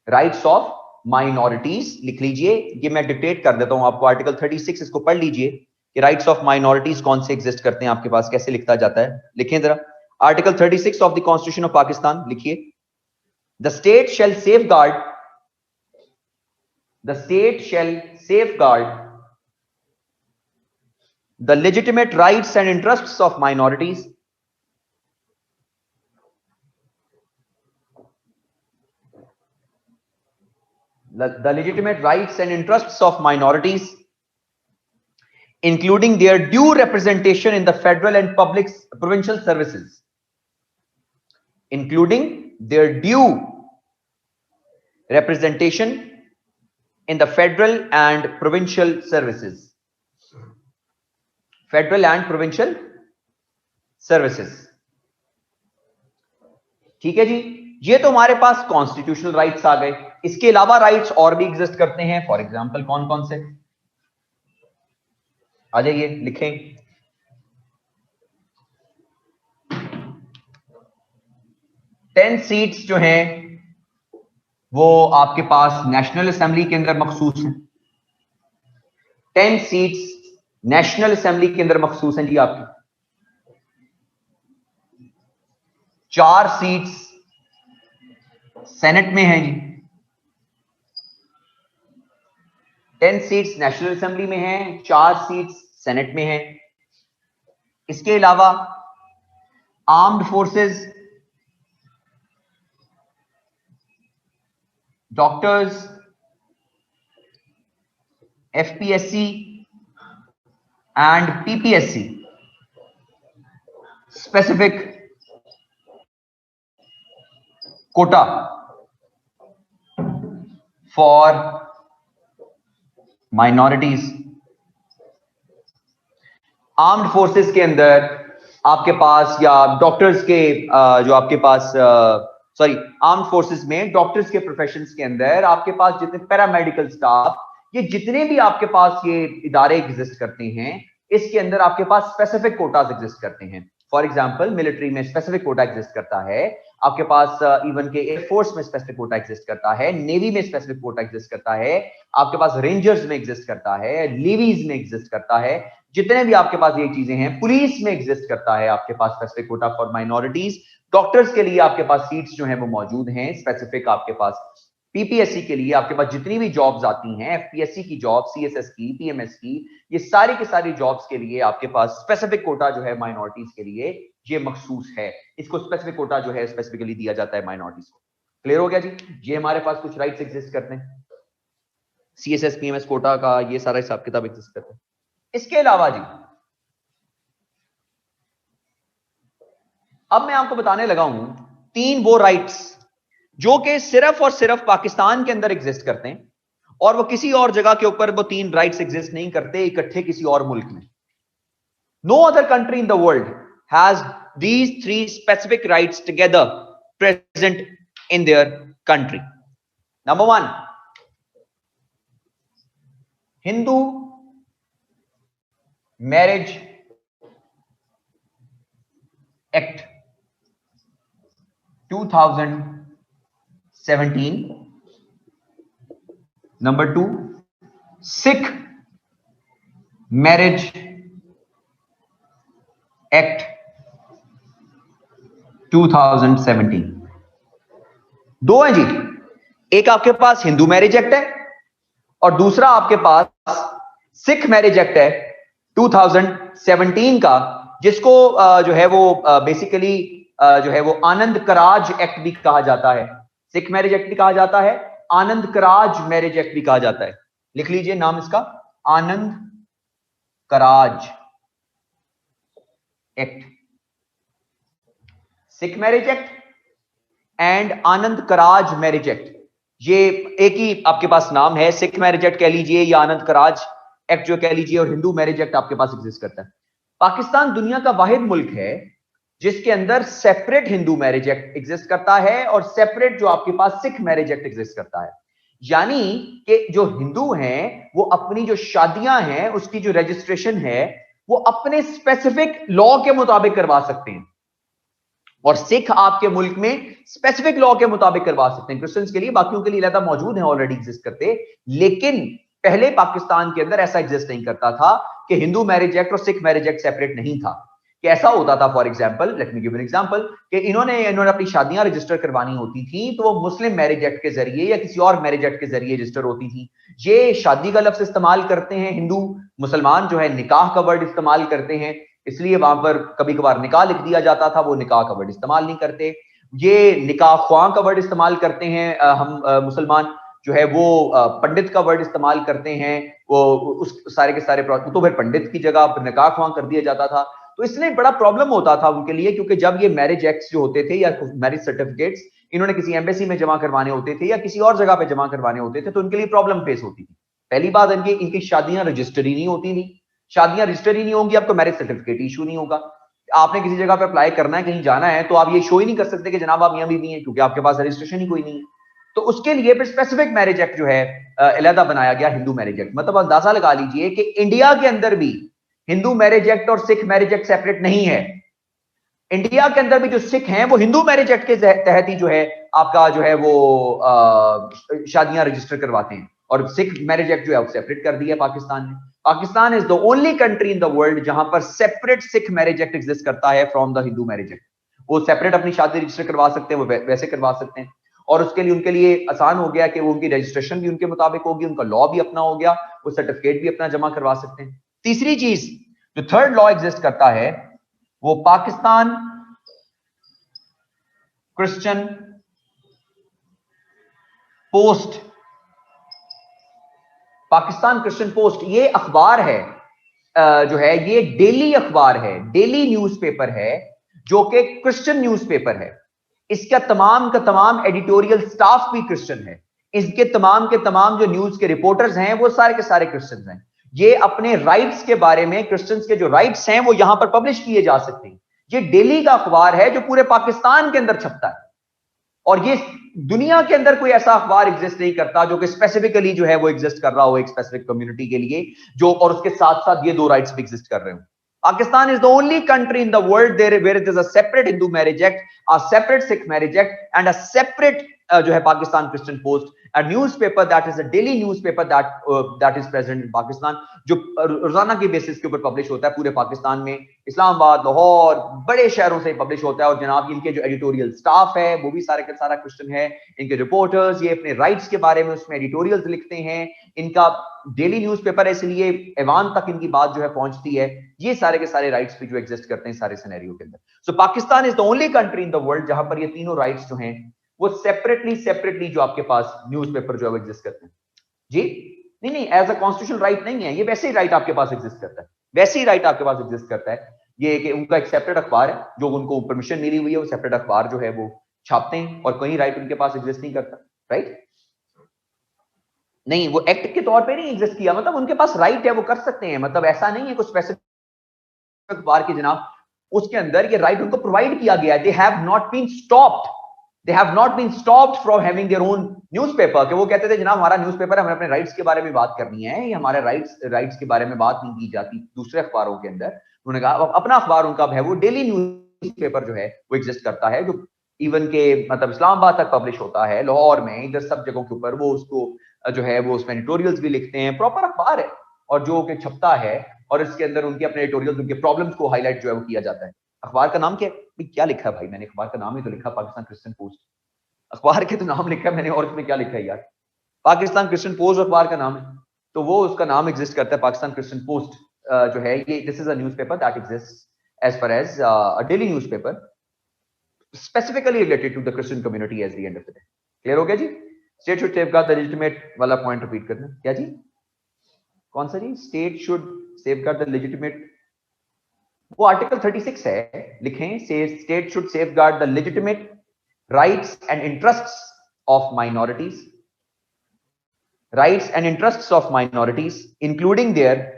Rights of minorities लिख लीजिए, ये मैं डिक्टेट कर देता हूं आपको, आर्टिकल 36 इसको पढ़ लीजिए कि राइट्स ऑफ माइनॉरिटीज कौन से एग्जिस्ट करते हैं आपके पास, कैसे लिखता जाता है, लिखें जरा। Article 36 of the constitution of Pakistan लिखिए, the state shall safeguard the legitimate rights and interests of minorities the legitimate rights and interests of minorities, including their due representation in the federal and public provincial services, including their due representation in the federal and provincial services, federal and provincial services। ठीक है जी, ये तो हमारे पास constitutional rights आ गए। इसके अलावा rights और भी एग्जिस्ट करते हैं, फॉर एग्जांपल कौन कौन से, आ जाइए लिखें। 10 सीट्स जो हैं वो आपके पास नेशनल असेंबली के अंदर मखसूस हैं, 10 सीट्स नेशनल असेंबली के अंदर मखसूस हैं जी आपकी, 4 सीट्स सेनेट में हैं जी, 10 सीट्स नेशनल असेंबली में हैं, 4 सीट्स सेनेट में हैं। इसके अलावा armed forces, doctors, FPSC and PPSC, specific quota for minorities. Armed forces के अंदर आपके पास या डॉक्टर्स के जो आपके पास सॉरी आर्म्ड फोर्सेस में डॉक्टर्स के प्रोफेशंस के अंदर आपके पास जितने पैरामेडिकल स्टाफ, ये जितने भी आपके पास ये इदारे एग्जिस्ट करते हैं, इसके अंदर आपके पास स्पेसिफिक कोटास एग्जिस्ट करते हैं। फॉर एग्जांपल मिलिट्री में स्पेसिफिक कोटा एग्जिस्ट करता है, आपके पास इवन के एयरफोर्स में स्पेसिफिक कोटा एग्जिस्ट करता है, नेवी में स्पेसिफिक कोटा एग्जिस्ट करता है, आपके पास रेंजर्स में एग्जिस्ट करता है, नेवीज में एग्जिस्ट करता है, जितने भी आपके पास ये चीजें हैं, पुलिस में एग्जिस्ट करता है आपके पास specific quota for minorities. Doctors के लिए आपके पास सीट्स जो है वो मौजूद हैं स्पेसिफिक आपके पास। पीपीएससी के लिए आपके पास जितनी भी जॉब्स आती हैं, एफपीएससी की जॉब, सीएसएस की, पीएमएस की, ये सारी की सारी जॉब्स के लिए आपके पास स्पेसिफिक कोटा जो है माइनॉरिटीज के लिए ये मखसूस है। इसको स्पेसिफिक कोटा जो है स्पेसिफिकली दिया जाता है माइनॉरिटीज को। क्लियर हो गया जी? ये हमारे पास कुछ राइट्स एग्जिस्ट करते हैं, सीएसएस पीएमएस कोटा का ये सारा हिसाब किताब एग्जिस्ट करते हैं। इसके अलावा जी अब मैं आपको बताने लगा हूं तीन वो राइट्स जो कि सिर्फ और सिर्फ पाकिस्तान के अंदर एग्जिस्ट करते हैं और वो किसी और जगह के ऊपर वो तीन राइट्स एग्जिस्ट नहीं करते इकट्ठे किसी और मुल्क में। No other country in the world has these three specific rights together present in their country. Number one, Hindu marriage act 2017। Number two, Sikh marriage act 2017। दो है जी, एक आपके पास हिंदू मैरिज एक्ट है और दूसरा आपके पास सिख मैरिज एक्ट है 2017 का, जिसको जो है वो बेसिकली जो है वो आनंद कराज एक्ट भी कहा जाता है। सिख मैरिज एक्ट भी कहा जाता है, आनंद कराज मैरिज एक्ट भी कहा जाता है। लिख लीजिए नाम इसका, Anand Karaj act, Sikh marriage act and Anand Karaj marriage act. ये एक ही आपके पास नाम है, सिख मैरिज एक्ट कह लीजिए या आनंद कराज एक्ट जो कह लीजिए, और हिंदू मैरिज एक्ट आपके पास एग्जिस्ट करता है। पाकिस्तान दुनिया का वाहिद मुल्क है जिसके अंदर separate Hindu marriage act exist करता है और सेपरेट जो आपके पास सिख मैरिज एक्ट एग्जिस्ट करता है। यानी कि जो हिंदू हैं वो अपनी जो शादियां हैं उसकी जो रजिस्ट्रेशन है वो अपने स्पेसिफिक लॉ के मुताबिक करवा सकते हैं, और सिख आपके मुल्क में स्पेसिफिक लॉ के मुताबिक करवा सकते हैं। क्रिश्चियंस के लिए, बाकियों के लिए अलग मौजूद है, ऑलरेडी एग्जिस्ट करते। लेकिन पहले पाकिस्तान के अंदर ऐसा एग्जिस्ट नहीं करता था कि हिंदू मैरिज एक्ट और सिख मैरिज एक्ट सेपरेट नहीं था। कैसा होता था, for example let me give an example, कि इन्होंने अपनी शादियां रजिस्टर करवानी होती थी तो वो मुस्लिम मैरिज एक्ट के जरिए या किसी और मैरिज एक्ट के जरिए रजिस्टर होती थी। ये शादी का लफ्ज इस्तेमाल करते हैं हिंदू, मुसलमान जो है निकाह का वर्ड इस्तेमाल करते हैं, इसलिए वहां पर कभी कभार निकाह लिख दिया जाता था, वो निकाह का वर्ड इस्तेमाल नहीं करते। ये निकाह ख्वां का वर्ड इस्तेमाल करते हैं, हम मुसलमान जो है वो पंडित का वर्ड इस्तेमाल करते हैं, वो उस सारे के सारे तो फिर पंडित की जगह निकाह ख्वां कर दिया जाता था। तो इसलिए बड़ा प्रॉब्लम होता था उनके लिए, क्योंकि जब ये मैरिज एक्ट्स जो होते थे या मैरिज सर्टिफिकेट्स इन्होंने किसी एम्बेसी में जमा करवाने होते थे या किसी और जगह पे जमा करवाने होते थे, तो उनके लिए प्रॉब्लम फेस होती थी। पहली बात, इनकी शादियां रजिस्टर ही नहीं होती थी। शादियां रजिस्टर ही नहीं होंगी, आपको मैरिज सर्टिफिकेट इशू नहीं होगा। आपने किसी जगह पे अप्लाई करना है, कहीं जाना है, तो आप ये शो ही नहीं कर सकते कि जनाब आप मियां बीवी हैं, क्योंकि आपके पास रजिस्ट्रेशन ही कोई नहीं है। तो उसके लिए फिर स्पेसिफिक मैरिज एक्ट जो है अलहदा बनाया गया, हिंदू मैरिज एक्ट। मतलब अंदाजा लगा लीजिए कि इंडिया के अंदर भी हिंदू मैरिज एक्ट और सिख मैरिज एक्ट सेपरेट नहीं है। इंडिया के अंदर भी जो सिख हैं वो हिंदू मैरिज एक्ट के तहत ही जो है आपका जो है वो शादियां रजिस्टर करवाते हैं, और सिख मैरिज एक्ट जो है वो सेपरेट कर दिया पाकिस्तान ने। Pakistan is the only country in the world जहां पर separate Sikh marriage act exist करता है from the Hindu marriage act. वो सेपरेट अपनी शादी रजिस्टर करवा सकते हैं, वो वैसे करवा सकते हैं, और उसके लिए उनके लिए आसान हो गया कि वो उनकी रजिस्ट्रेशन भी उनके मुताबिक होगी, उनका लॉ भी अपना हो गया, वो सर्टिफिकेट भी अपना जमा करवा सकते हैं। तीसरी चीज जो थर्ड लॉ एग्जिस्ट करता है वो Pakistan Christian post. Pakistan Christian post ये अखबार है जो है, ये डेली अखबार है, डेली न्यूज़पेपर है, जो कि क्रिश्चियन न्यूज़पेपर है। इसका तमाम का तमाम एडिटोरियल स्टाफ भी क्रिश्चियन है। इसके तमाम के तमाम जो न्यूज के रिपोर्टर्स हैं वो सारे के सारे क्रिश्चियंस हैं। ये अपने राइट्स के बारे में, क्रिश्चियंस के जो राइट्स हैं वो यहां पर पब्लिश किए जा सकते हैं। ये डेली का अखबार है जो पूरे पाकिस्तान के अंदर छपता है, और ये दुनिया के अंदर कोई ऐसा अखबार एग्जिस्ट नहीं करता जो कि स्पेसिफिकली जो है वो एग्जिस्ट कर रहा हो एक स्पेसिफिक कम्युनिटी के लिए, जो और उसके साथ साथ ये दो राइट्स भी एग्जिस्ट कर रहे हो। Pakistan is the only country in the world there where it is a separate Hindu marriage act, a separate Sikh marriage act, and a separate जो है Pakistan Christian Post, a newspaper that is a daily newspaper that is present in Pakistan, जो रोजाना की basis के ऊपर publish होता है पूरे पाकिस्तान में, इस्लामाबाद, लाहौर, बड़े शहरों से पब्लिश होता है। और जनाब इनके जो एडिटोरियल स्टाफ है वो भी सारे का सारा क्रिश्चियन है। इनके रिपोर्टर्स ये अपने राइट्स के बारे में उसमें एडिटोरियल्स लिखते हैं। इनका डेली न्यूज़पेपर है, इसलिए ऐवान तक इनकी बात जो है पहुंचती है। ये सारे के सारे राइट्स भी जो एग्जिस्ट करते हैं सारे सिनेरियो के अंदर। So Pakistan is the only country in the world जहां पर ये तीनों राइट्स जो हैं वो सेपरेटली जो आपके पास न्यूज़पेपर जो है वो एग्जिस्ट करते हैं। जी नहीं, एज अ कॉन्स्टिट्यूशनल राइट नहीं है ये, वैसे ही राइट आपके पास एग्जिस्ट करता है, वैसे ही राइट आपके पास एग्जिस्ट करता है। ये कि उनका एक सेपरेट अखबार है जो उनको परमिशन मिली हुई है, वो सेपरेट अखबार जो है वो छापते हैं, और कोई राइट उनके पास एग्जिस्ट नहीं करता। राइट नहीं, वो एक्ट के तौर पे नहीं एग्जिस्ट किया, मतलब उनके पास राइट है, वो कर सकते हैं। मतलब ऐसा नहीं है कुछ स्पेसिफिक अखबार की जनाब उसके अंदर ये राइट उनको प्रोवाइड किया गया है। They have not been stopped from having their own newspaper, कि वो कहते थे जनाब हमारा न्यूज़पेपर है, हमें अपने राइट्स के बारे में बात करनी है, ये हमारे राइट्स के बारे में बात नहीं की जाती दूसरे अखबारों के अंदर। उन्होंने कहा अपना अखबार उनका है, वो डेली न्यूज़पेपर जो है वो एग्जिस्ट करता है, जो इवन के मतलब इस्लामाबाद तक पब्लिश होता है, लाहौर में, इधर सब जगहों के ऊपर वो उसको जो है वो उसमें एडिटोरियल्स भी लिखते हैं, प्रॉपर अखबार है और जो कि छपता है, और इसके अंदर उनके अपने एडिटोरियल्स, उनके प्रॉब्लम्स को हाईलाइट जो है वो किया जाता है। अखबार का नाम क्या है? क्या लिखा है भाई मैंने? अखबार का नाम ही तो लिखा पाकिस्तान क्रिश्चियन पोस्ट। अखबार के तो नाम लिखा है मैंने, और इसमें क्या लिखा है यार? पाकिस्तान क्रिश्चियन पोस्ट अखबार का नाम है, तो वो उसका नाम एग्जिस्ट करता है पाकिस्तान क्रिश्चियन पोस्ट जो है ये। This is a newspaper that exist as far as a daily newspaper specifically related to the Christian community at the end of the day. Clear हो गया जी? State should safeguard the legitimate वाला point repeat करना। क्या जी? कौन सा जी? State should safeguard the legitimate, वो आर्टिकल 36 है, लिखें state should safeguard the legitimate rights and interests of minorities, rights and interests of minorities including there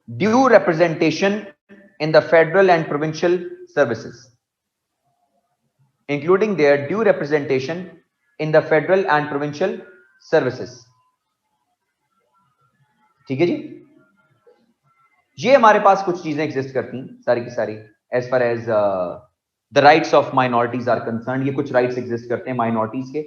due representation in the federal and provincial services, including their due representation in the federal and provincial services। ठीक है जी? ये हमारे पास कुछ चीजें exist करती हैं सारी की सारी as far as the rights of minorities are concern. ये कुछ राइट्स एग्जिस्ट करते हैं माइनॉरिटीज के।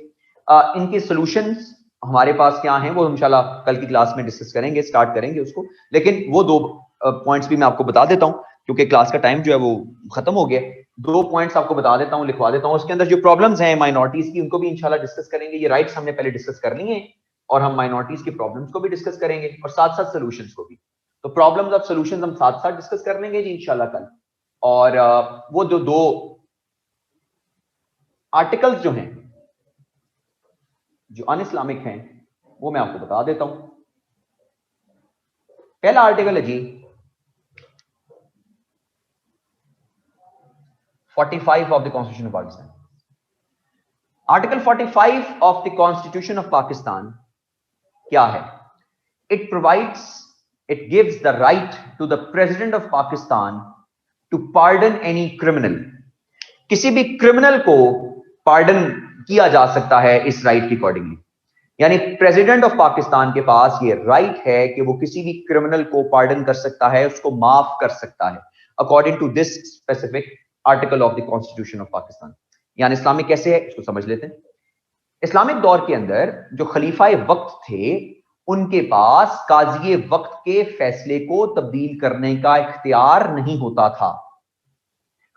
इनके सॉल्यूशंस हमारे पास क्या हैं वो इंशाल्लाह कल की क्लास में डिस्कस करेंगे, स्टार्ट करेंगे उसको। लेकिन वो दो पॉइंट्स भी मैं आपको बता देता हूं क्योंकि क्लास का टाइम जो है वो खत्म हो गया। दो पॉइंट्स आपको बता देता हूं, लिखवा देता हूं। उसके अंदर जो प्रॉब्लम्स हैं माइनॉरिटीज की उनको भी इंशाल्लाह डिस्कस करेंगे। ये राइट्स हमने पहले डिस्कस कर लिए हैं और हम माइनॉरिटीज की प्रॉब्लम्स को भी डिस्कस करेंगे और साथ साथ सोल्यूशंस को भी। तो प्रॉब्लम्स और सोल्यूशंस हम साथ साथ डिस्कस कर लेंगे जी इंशाल्लाह कल। और वो जो दो आर्टिकल्स जो हैं जो अनइस्लामिक हैं वो मैं आपको बता देता हूं। पहला आर्टिकल है जी 45 of the constitution of Pakistan. Article 45 of the constitution of Pakistan क्या है? It provides, it gives the right to the president of Pakistan to pardon any criminal. किसी भी क्रिमिनल को पार्डन किया जा सकता है इस राइट के अकॉर्डिंगली। यानी प्रेसिडेंट ऑफ पाकिस्तान के पास ये राइट है कि वो किसी भी क्रिमिनल को पार्डन कर सकता है, उसको माफ कर सकता है according to this specific article of the constitution of Pakistan. यानी इस्लामिक कैसे है इसको समझ लेते हैं। इस्लामिक दौर के अंदर जो खलीफाए वक्त थे उनके पास काजी वक्त के फैसले को तब्दील करने का इख्तियार नहीं होता था।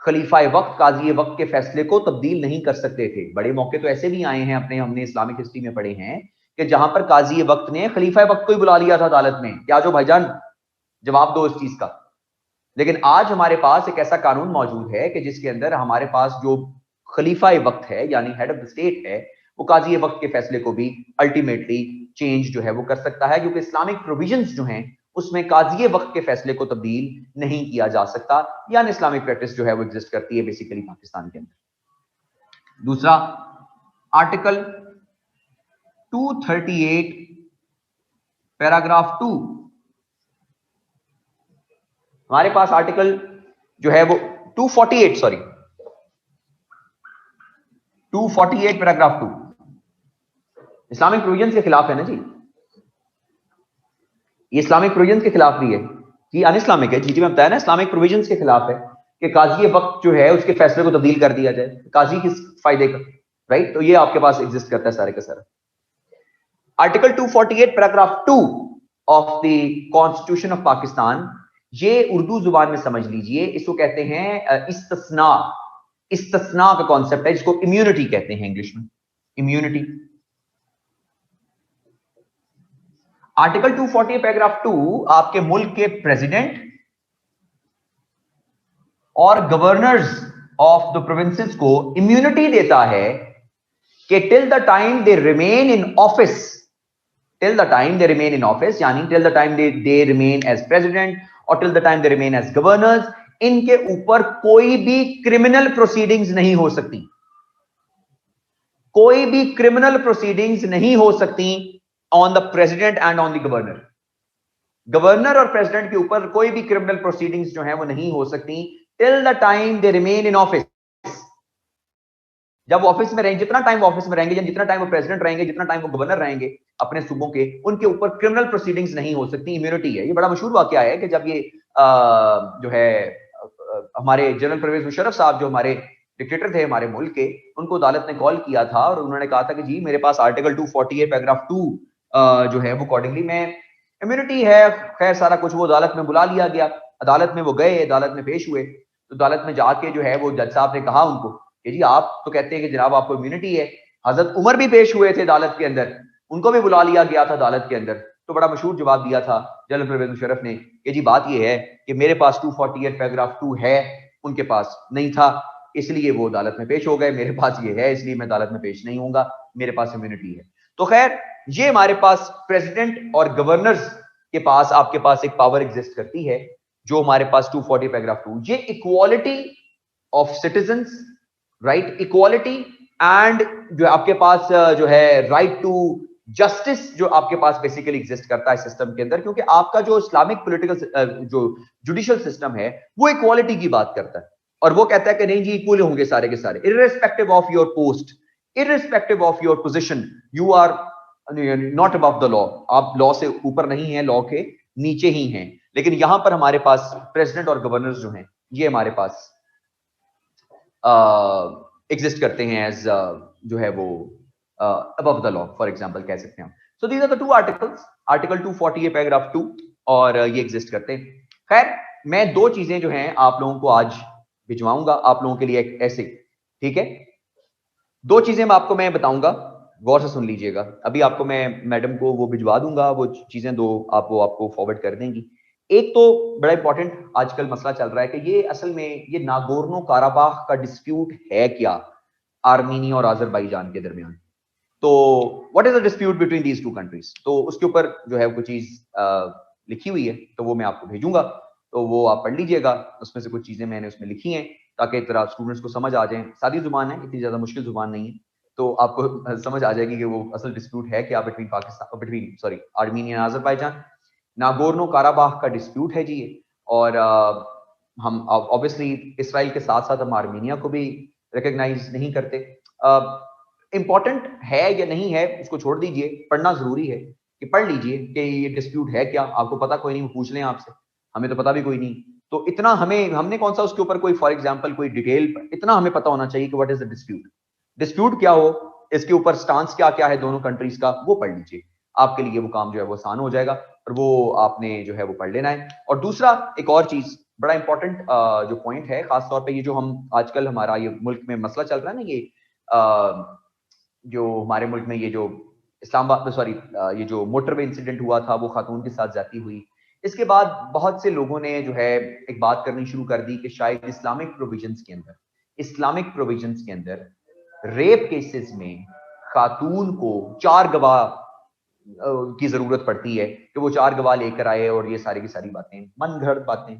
खलीफाए वक्त काजी वक्त के फैसले को तब्दील नहीं कर सकते थे। बड़े मौके तो ऐसे भी आए हैं हमने इस्लामिक हिस्ट्री में पढ़े हैं कि जहां पर काजी वक्त ने खलीफाए वक्त को ही बुला लिया था अदालत में, क्या जो भाईजान जवाब दो इस चीज का। लेकिन आज हमारे पास एक ऐसा कानून मौजूद है कि जिसके अंदर हमारे पास जो खलीफाए वक्त है यानी हेड ऑफ द स्टेट है वो काजी वक्त के फैसले को भी अल्टीमेटली चेंज जो है वो कर सकता है, क्योंकि इस्लामिक प्रोविजंस जो हैं उसमें काजी वक्त के फैसले को तब्दील नहीं किया जा सकता। या इस्लामिक प्रैक्टिस जो है वो एग्जिस्ट करती है बेसिकली पाकिस्तान के अंदर। दूसरा, आर्टिकल 238 पैराग्राफ 2, हमारे पास आर्टिकल जो है वो 248 सॉरी 248 पैराग्राफ 2 इस्लामिक प्रोविजंस के खिलाफ है ना जी। ये इस्लामिक प्रोविजंस के खिलाफ भी है जी, अन इस्लामिक है जी। मैं बताया ना, इस्लामिक प्रोविजंस के खिलाफ है कि काजी वक्त जो है उसके फैसले को तब्दील कर दिया जाए, काजी किस फायदे का, राइट। तो ये आपके पास एग्जिस्ट करता है सारे का सारा। Article 248 paragraph 2 of the constitution of Pakistan, ये उर्दू जुबान में समझ लीजिए, इसको कहते हैं इस्तिस्ना। इस्तिस्ना का कॉन्सेप्ट है, जिसको इम्यूनिटी कहते हैं इंग्लिश में, इम्यूनिटी। आर्टिकल 240 पैराग्राफ 2 आपके मुल्क के प्रेसिडेंट और गवर्नर्स ऑफ द प्रोविंसेस को इम्यूनिटी देता है कि till the time they remain in office, till the time they remain in office, यानी till the time they remain as president और till the time they remain as governors, इनके ऊपर कोई भी क्रिमिनल प्रोसीडिंग्स नहीं हो सकती, कोई भी क्रिमिनल प्रोसीडिंग्स नहीं हो सकती on the president and on the governor. Governor और प्रेसिडेंट के ऊपर कोई भी क्रिमिनल प्रोसीडिंग्स जो है वो नहीं हो सकती till the time they remain in office. जब ऑफिस में रहेंगे, जितना टाइम ऑफिस में रहेंगे, जितना टाइम वो प्रेसिडेंट रहेंगे, जितना टाइम वो गवर्नर रहेंगे अपने सूबों के, उनके ऊपर क्रिमिनल प्रोसीडिंग्स नहीं हो सकती, इम्यूनिटी है। ये बड़ा मशहूर वाकया है कि जब ये जो है हमारे जनरल परवेज मुशर्रफ साहब जो हमारे डिक्टेटर थे हमारे मुल्क के, उनको अदालत ने कॉल किया था और उन्होंने कहा था कि जी मेरे पास आर्टिकल 248 पैराग्राफ 2 जो है वो अकॉर्डिंगली में इम्यूनिटी है। खैर सारा कुछ वो अदालत में बुला लिया गया, अदालत में वो गए, अदालत में पेश हुए, तो अदालत में जाके जो है वो जज साहब ने कहा उनको कि जी आप तो कहते हैं कि जनाब आपको इम्यूनिटी है। हजरत उमर भी पेश हुए थे अदालत के अंदर, उनको भी बुला लिया गया था अदालत के अंदर। तो बड़ा मशहूर जवाब दिया था जनरल परवेज मुशर्रफ ने कि जी बात ये है कि मेरे पास 248 पैराग्राफ 2 है, उनके पास नहीं था, इसलिए वो अदालत में पेश हो गए। मेरे पास ये है, इसलिए मैं अदालत में पेश नहीं होऊंगा, मेरे पास इम्यूनिटी है। तो खैर ये हमारे पास प्रेसिडेंट और गवर्नर्स के पास, आपके पास एक पावर एग्जिस्ट करती है जो हमारे पास 240 पैराग्राफ 2, ये equality of citizens, right, equality and जो आपके पास जो है राइट टू जस्टिस जो आपके पास बेसिकली एग्जिस्ट करता है सिस्टम के अंदर, क्योंकि आपका जो इस्लामिक पॉलिटिकल जो जुडिशियल सिस्टम है वो इक्वालिटी की बात करता है और वो कहता है कि नहीं जी इक्वल होंगे सारे के सारे, irrespective of your post, irrespective of your position, you are not above the law, आप लॉ से ऊपर नहीं है, लॉ के नीचे ही हैं। लेकिन यहां पर हमारे पास प्रेसिडेंट और गवर्नर्स जो हैं ये हमारे पास एग्जिस्ट करते हैं एज जो है वो above the law, for example कह सकते हैं हम। So these are the two articles, article 248 paragraph 2 और ये एग्जिस्ट करते हैं। खैर मैं दो चीजें जो हैं आप लोगों को आज भिजवाऊंगा आप लोगों के लिए ऐसे, ठीक है। दो चीजें आपको मैं बताऊंगा, गौर से सुन लीजिएगा। अभी आपको मैं मैडम को वो भिजवा दूंगा, वो चीजें दो आपको फॉरवर्ड कर देंगी। एक तो बड़ा इंपॉर्टेंट आजकल मसला चल रहा है कि ये असल में ये नागोर्नो काराबाख का डिस्प्यूट है क्या आर्मीनिया और अजरबैजान के दरमियान। तो what is the dispute between these two countries, तो उसके ऊपर जो है कुछ चीज लिखी हुई है, तो वो मैं आपको भेजूंगा, तो वो आप पढ़ लीजिएगा। उसमें से कुछ चीजें मैंने उसमें लिखी हैं ताकि तरह स्टूडेंट्स को समझ आ जाए। सादी जुबान है, इतनी ज्यादा मुश्किल जुबान नहीं है, तो आपको समझ आ जाएगी कि वो असल डिस्प्यूट है क्या between Pakistan, between sorry Armenia और अजरबैजान। नागोर्नो काराबाख का डिस्प्यूट है जी ये, और हम ऑब्वियसली इसराइल के साथ साथ हम आर्मीनिया को भी रिकॉग्नाइज नहीं करते। इंपॉर्टेंट है या नहीं है उसको छोड़ दीजिए, पढ़ना जरूरी है कि पढ़ लीजिए कि ये डिस्प्यूट है क्या, आपको पता कोई नहीं, पूछ लें आपसे, हमें तो पता भी कोई नहीं। तो इतना हमने कौन सा उसके ऊपर कोई फॉर एग्जांपल कोई डिटेल, इतना हमें पता होना चाहिए कि what is the dispute, dispute क्या हो, इसके ऊपर स्टांस क्या क्या है दोनों कंट्रीज का, वो पढ़ लीजिए। आपके लिए वो काम जो है वो आसान हो जाएगा और वो आपने जो है वो पढ़ लेना है। और दूसरा एक और चीज बड़ा इंपॉर्टेंट जो पॉइंट है, खासतौर पे ये जो हम आजकल हमारा ये मुल्क में मसला चल रहा है ना, ये जो हमारे मुल्क में ये जो इस्लामाबाद सॉरी ये जो मोटरवे इंसिडेंट हुआ था, वो खातून के साथ जाती हुई, इसके बाद बहुत से लोगों ने जो है एक बात करनी शुरू कर दी कि शायद इस्लामिक प्रोविजंस के अंदर रेप केसेस में खातून को 4 गवाह की जरूरत पड़ती है कि वो 4 गवाह लेकर आए और ये सारी की सारी बातें मन घड़त बातें।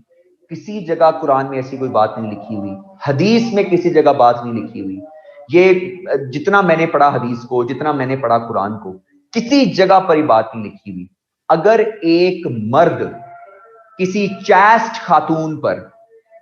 किसी जगह कुरान में ऐसी कोई बात नहीं लिखी हुई, हदीस में किसी जगह बात नहीं लिखी हुई। ये जितना मैंने पढ़ा हदीस को, जितना मैंने पढ़ा कुरान को, किसी जगह पर बात नहीं लिखी हुई। अगर एक मर्द किसी चैस्ट खातून पर,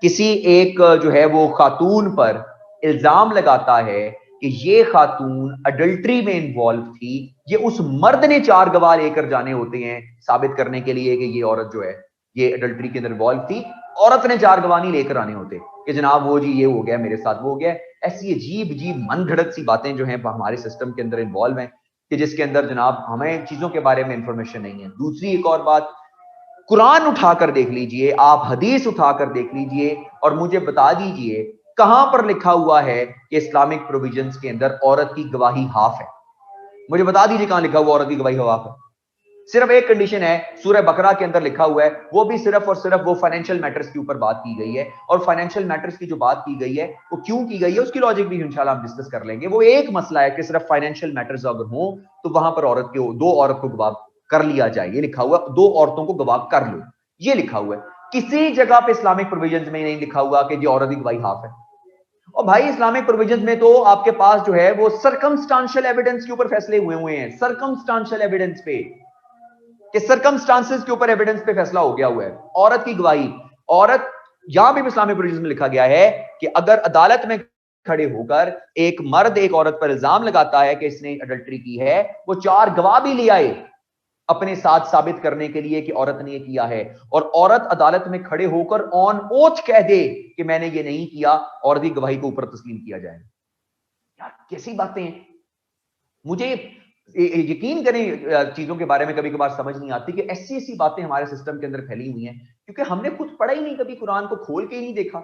किसी एक जो है वो खातून पर इल्जाम लगाता है कि ये खातून अडल्ट्री में इन्वॉल्व थी, ये उस मर्द ने 4 गवाह लेकर जाने होते हैं साबित करने के लिए कि ये औरत जो है ये अडल्ट्री के अंदर इन्वॉल्व थी। औरत ने 4 गवाह नहीं लेकर आने होते कि जनाब वो जी ये हो गया मेरे साथ, वो हो गया। ऐसी अजीब अजीब मन घड़त सी बातें जो है हमारे सिस्टम के अंदर इन्वॉल्व हैं कि जिसके अंदर जनाब हमें चीजों के बारे में इंफॉर्मेशन नहीं है। दूसरी एक और बात, कुरान उठाकर देख लीजिए, आप हदीस उठाकर देख लीजिए और मुझे बता दीजिए कहां पर लिखा हुआ है कि इस्लामिक प्रोविजंस के अंदर औरत की गवाही हाफ है। मुझे बता दीजिए कहां लिखा हुआ औरत की गवाही हाफ है। सिर्फ एक कंडीशन है, सूरह बकरा के अंदर लिखा हुआ है, वो भी सिर्फ और सिर्फ वो फाइनेंशियल मैटर्स के ऊपर बात की गई है। और फाइनेंशियल मैटर्स की जो बात की गई है वो क्यों की गई है उसकी लॉजिक भी इंशाल्लाह हम डिस्कस कर लेंगे। वो एक मसला है कि सिर्फ फाइनेंशियल मैटर्स अगर हो तो वहां पर औरत के दो औरत को गवाह कर लिया जाए, ये लिखा हुआ, 2 औरतों को गवाह कर लो, ये लिखा हुआ है। किसी जगह पे इस्लामिक प्रोविजंस में नहीं लिखा हुआ कि औरत की गवाही हाफ है। और भाई इस्लामिक प्रोविजंस में तो आपके पास जो है वो सर्कमस्टांशियल एविडेंस के ऊपर फैसले हुए हैं, सर्कमस्टांशियल एविडेंस पे, कि सर्कमस्टांसेस के ऊपर एविडेंस पे फैसला हो गया हुआ है। औरत की गवाही, औरत, यहां भी इस्लामिक प्रोविजंस में लिखा गया है कि अगर अदालत में खड़े होकर एक मर्द एक औरत पर इल्जाम लगाता है कि इसने अडल्ट्री की है, वो 4 गवाह भी ले आए अपने साथ साबित करने के लिए कि औरत ने ये किया है, और औरत अदालत में खड़े होकर ऑन ओथ कह दे कि मैंने ये नहीं किया, और भी गवाही को ऊपर तस्लीम किया जाए। यार कैसी बातें हैं। मुझे यकीन करें चीजों के बारे में कभी कभार समझ नहीं आती कि ऐसी ऐसी बातें हमारे सिस्टम के अंदर फैली हुई हैं, क्योंकि हमने खुद पढ़ा ही नहीं, कभी कुरान को खोल के ही नहीं देखा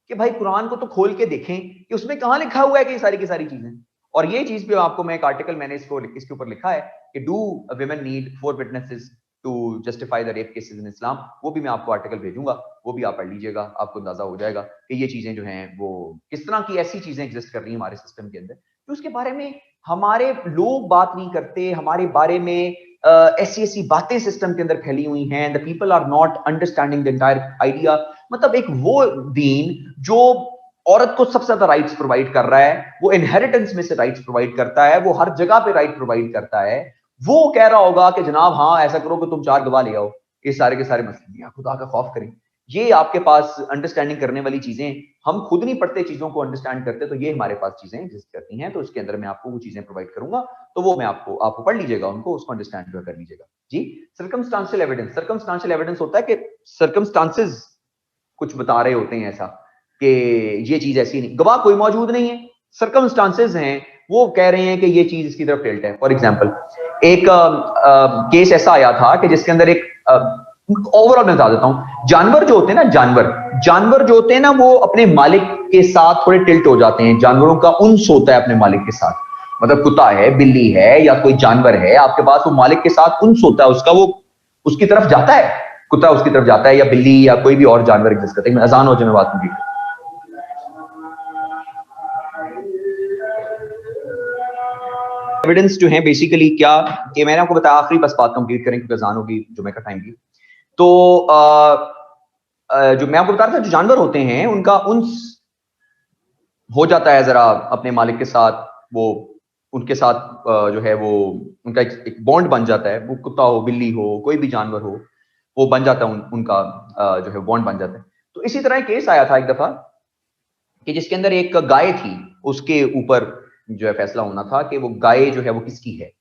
कि भाई कुरान को तो खोल के देखें कि उसमें कहां लिखा हुआ है कि सारी की सारी चीजें। और ये चीज भी आपको, मैं एक आर्टिकल मैंने इसके ऊपर लिखा है कि do women need 4 witnesses to justify the rape cases in Islam, वो भी मैं आपको आर्टिकल भेजूंगा, वो भी आप पढ़ लीजिएगा, आपको अंदाजा हो जाएगा कि ये चीजें जो हैं वो किस तरह की ऐसी चीजें एग्जिस्ट कर रही हैं हमारे सिस्टम के अंदर, तो उसके बारे में हमारे लोग बात नहीं करते। हमारे बारे में ऐसी ऐसी बातें सिस्टम के अंदर फैली हुई हैं, the people are not understanding the entire idea. मतलब एक वो दीन जो औरत को सबसे ज्यादा राइट्स प्रोवाइड कर रहा है, वो इनहेरिटेंस में से राइट्स प्रोवाइड करता है, वो हर जगह पे राइट प्रोवाइड करता है, वो कह रहा होगा कि जनाब हाँ ऐसा करो कि तुम 4 गवाह ले आओ, ये सारे के सारे मसले, खुदा का खौफ करें। ये आपके पास अंडरस्टैंडिंग करने वाली चीजें, हम खुद नहीं पढ़ते चीजों को अंडरस्टैंड करते, तो ये हमारे पास चीजें एग्जिस्ट करती हैं। तो उसके अंदर मैं आपको वो चीजें प्रोवाइड करूंगा, तो वो मैं आपको पढ़ लीजिएगा उनको, उसको अंडरस्टैंड कर लीजिएगा जी। सर्कमस्टांशियल एविडेंस, सर्कमस्टांशियल एविडेंस होता है कि सर्कमस्टांसेस कुछ बता रहे होते हैं ऐसा कि ये चीज ऐसी नहीं, गवाह कोई मौजूद नहीं है, सर्कमस्टांसेस हैं वो कह रहे हैं कि ये चीज इसकी तरफ टिल्ट है। फॉर एग्जांपल एक केस ऐसा आया था कि जिसके अंदर एक ओवरऑल मैं बता देता हूं, जानवर जो होते हैं ना, जानवर जो होते हैं ना, वो अपने मालिक के साथ थोड़े टिल्ट हो जाते हैं। जानवरों का उन्स होता है अपने मालिक के साथ, मतलब कुत्ता है, बिल्ली है, या कोई जानवर है आपके पास, वो मालिक के साथ उन्स होता है उसका, वो उसकी तरफ जाता है, कुत्ता उसकी तरफ जाता है, या बिल्ली या कोई भी और जानवर एग्जिस्ट करता है। अजान हो जाए मैं बात नहीं। एविडेंस जो है बेसिकली क्या कि मैंने आपको बताया, आखिरी बस बात कंप्लीट करें क्योंकि अजान होगी, जुमे का टाइम भी। तो जो मैं आपको बता रहा था, जो जानवर होते हैं उनका उन्स हो जाता है जरा अपने मालिक के साथ, वो उनके साथ जो है वो उनका एक बॉन्ड बन जाता है, वो कुत्ता हो, बिल्ली हो, कोई भी जानवर हो, वो बन जाता है उनका जो है बॉन्ड बन जाता है। तो इसी तरह केस आया था एक दफा कि जिसके अंदर एक गाय थी, उसके ऊपर जो है फैसला होना था कि वो गाय जो है वो किसकी है।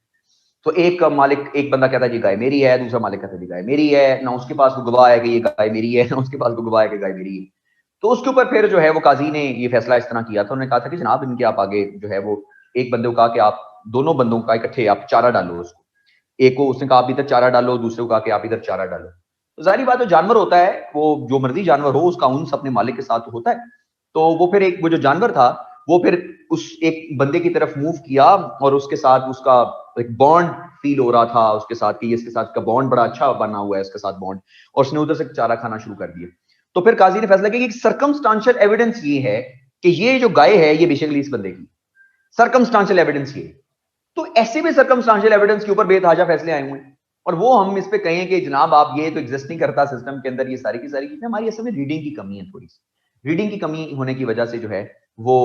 तो एक मालिक, एक बंदा कहता है ये गाय मेरी है, दूसरा मालिक कहता है ये गाय मेरी है, ना उसके पास वो गवाह है कि ये गाय मेरी है, ना उसके पास वो गवाह है कि गाय मेरी है। तो उसके ऊपर फिर जो है वो काजी ने ये फैसला इस तरह किया था, उन्होंने कहा था कि जनाब इनके आप आगे जो है वो, एक बंदे को कहा कि आप दोनों बंदों का इकट्ठे आप चारा डालो उसको, एक को उसने कहा आप इधर चारा डालो, दूसरे को कहा कि आप इधर चारा डालो। तो जाहिर बात है जानवर होता है, वो जो मर्जी जानवर हो उसका उन्स अपने मालिक के साथ होता है। तो वो फिर एक, वो जो जानवर था वो फिर उस एक बंदे की तरफ मूव किया और उसके साथ उसका एक बॉन्ड फील हो रहा था उसके साथ कि इसके साथ का बॉन्ड बड़ा अच्छा बना हुआ है इसके साथ बॉन्ड, और उसने उधर से चारा खाना शुरू कर दिया। तो फिर काजी ने फैसला किया कि सर्कमस्टांशियल एविडेंस ये है कि ये जो गाय है ये बेसिकली इस बंदे की, सर्कमस्टांशियल एविडेंस ये। तो ऐसे भी सर्कमस्टांशियल एविडेंस के ऊपर बेतहाजा फैसले आए हुए हैं, और वो हम इस पे कहें कि जनाब आप ये तो एग्जिस्ट नहीं करता सिस्टम के अंदर, ये सारी की सारी चीजें हमारी असल में रीडिंग की कमी है, थोड़ी सी रीडिंग की कमी होने की वजह से जो है वो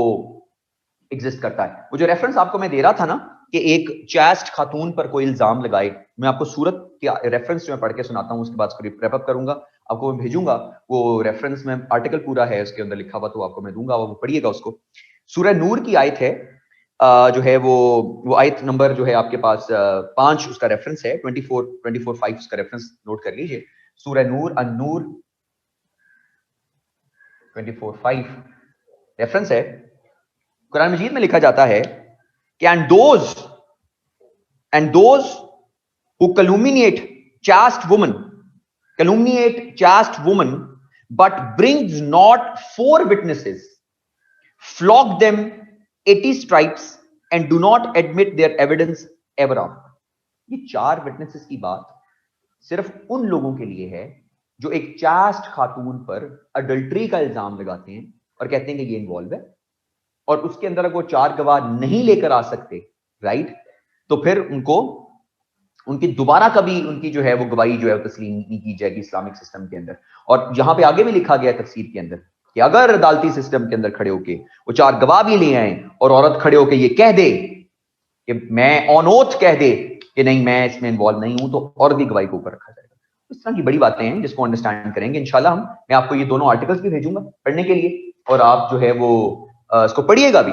एग्जिस्ट करता है। वो जो रेफरेंस आपको मैं दे रहा था ना कि एक चास्ट खातून पर कोई इल्जाम लगाए, मैं आपको सूरत के रेफरेंस जो मैं पढ़ के सुनाता हूं, उसके बाद रैप अप करूंगा, आपको मैं भेजूंगा वो रेफरेंस में, आर्टिकल पूरा है उसके अंदर लिखा हुआ, तो आपको मैं दूंगा, वो पढ़िएगा उसको। सूरह नूर की आयत है, जो है वो आयत नंबर जो है आपके पास 5 उसका रेफरेंस है, 24:5 उसका रेफरेंस नोट कर लीजिए। सूरह नूर, अन-नूर 24:5 रेफरेंस है। कुरान मजीद में लिखा जाता है कि and those who calumniate chaste woman but brings not 4 witnesses, flog them 80 stripes and do not admit their evidence ever after। ये 4 विटनेसेस की बात सिर्फ उन लोगों के लिए है जो एक चास्ट खातून पर अडल्ट्री का इल्जाम लगाते हैं और कहते हैं कि ये इन्वॉल्व है, और उसके अंदर अगर वो 4 गवाह नहीं लेकर आ सकते, राइट, तो फिर उनकी दोबारा कभी उनकी जो है वो गवाही जो है तस्लीम नहीं की जाएगी इस्लामिक सिस्टम के अंदर। और यहां पे आगे भी लिखा गया तफसीर के अंदर कि अगर अदालती सिस्टम के अंदर खड़े होके वो 4 गवाह भी ले आए और औरत खड़े होके ये कह दे कि मैं ऑन ओथ कह दे कि नहीं मैं इसमें इन्वॉल्व नहीं हूं, तो औरत की गवाही को ऊपर रखा जाएगा। इस तरह की बड़ी बातें हैं जिसको अंडरस्टैंड करेंगे इंशाल्लाह। मैं आपको ये दोनों आर्टिकल्स भी भेजूंगा पढ़ने के लिए, और आप जो है वो इसको पढ़िएगा भी,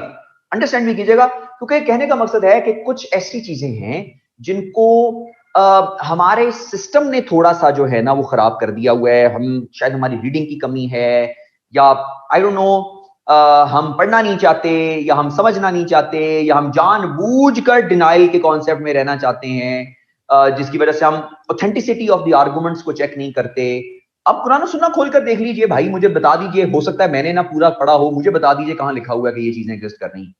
अंडरस्टैंड भी कीजिएगा, क्योंकि कहने का मकसद है कि कुछ ऐसी चीजें हैं जिनको हमारे सिस्टम ने थोड़ा सा जो है ना वो खराब कर दिया हुआ है। हम शायद हमारी रीडिंग की कमी है, या आई डोंट नो, हम पढ़ना नहीं चाहते, या हम समझना नहीं चाहते, या हम जानबूझकर डिनाइल के कॉन्सेप्ट में रहना चाहते हैं, जिसकी वजह से हम ऑथेंटिसिटी ऑफ द आर्गुमेंट्स को चेक नहीं करते। अब कुरान सुन्ना खोलकर देख लीजिए भाई, मुझे बता दीजिए, हो सकता है मैंने ना पूरा पढ़ा हो, मुझे बता दीजिए कहां लिखा हुआ है कि ये चीजें एग्जिस्ट कर रही हैं,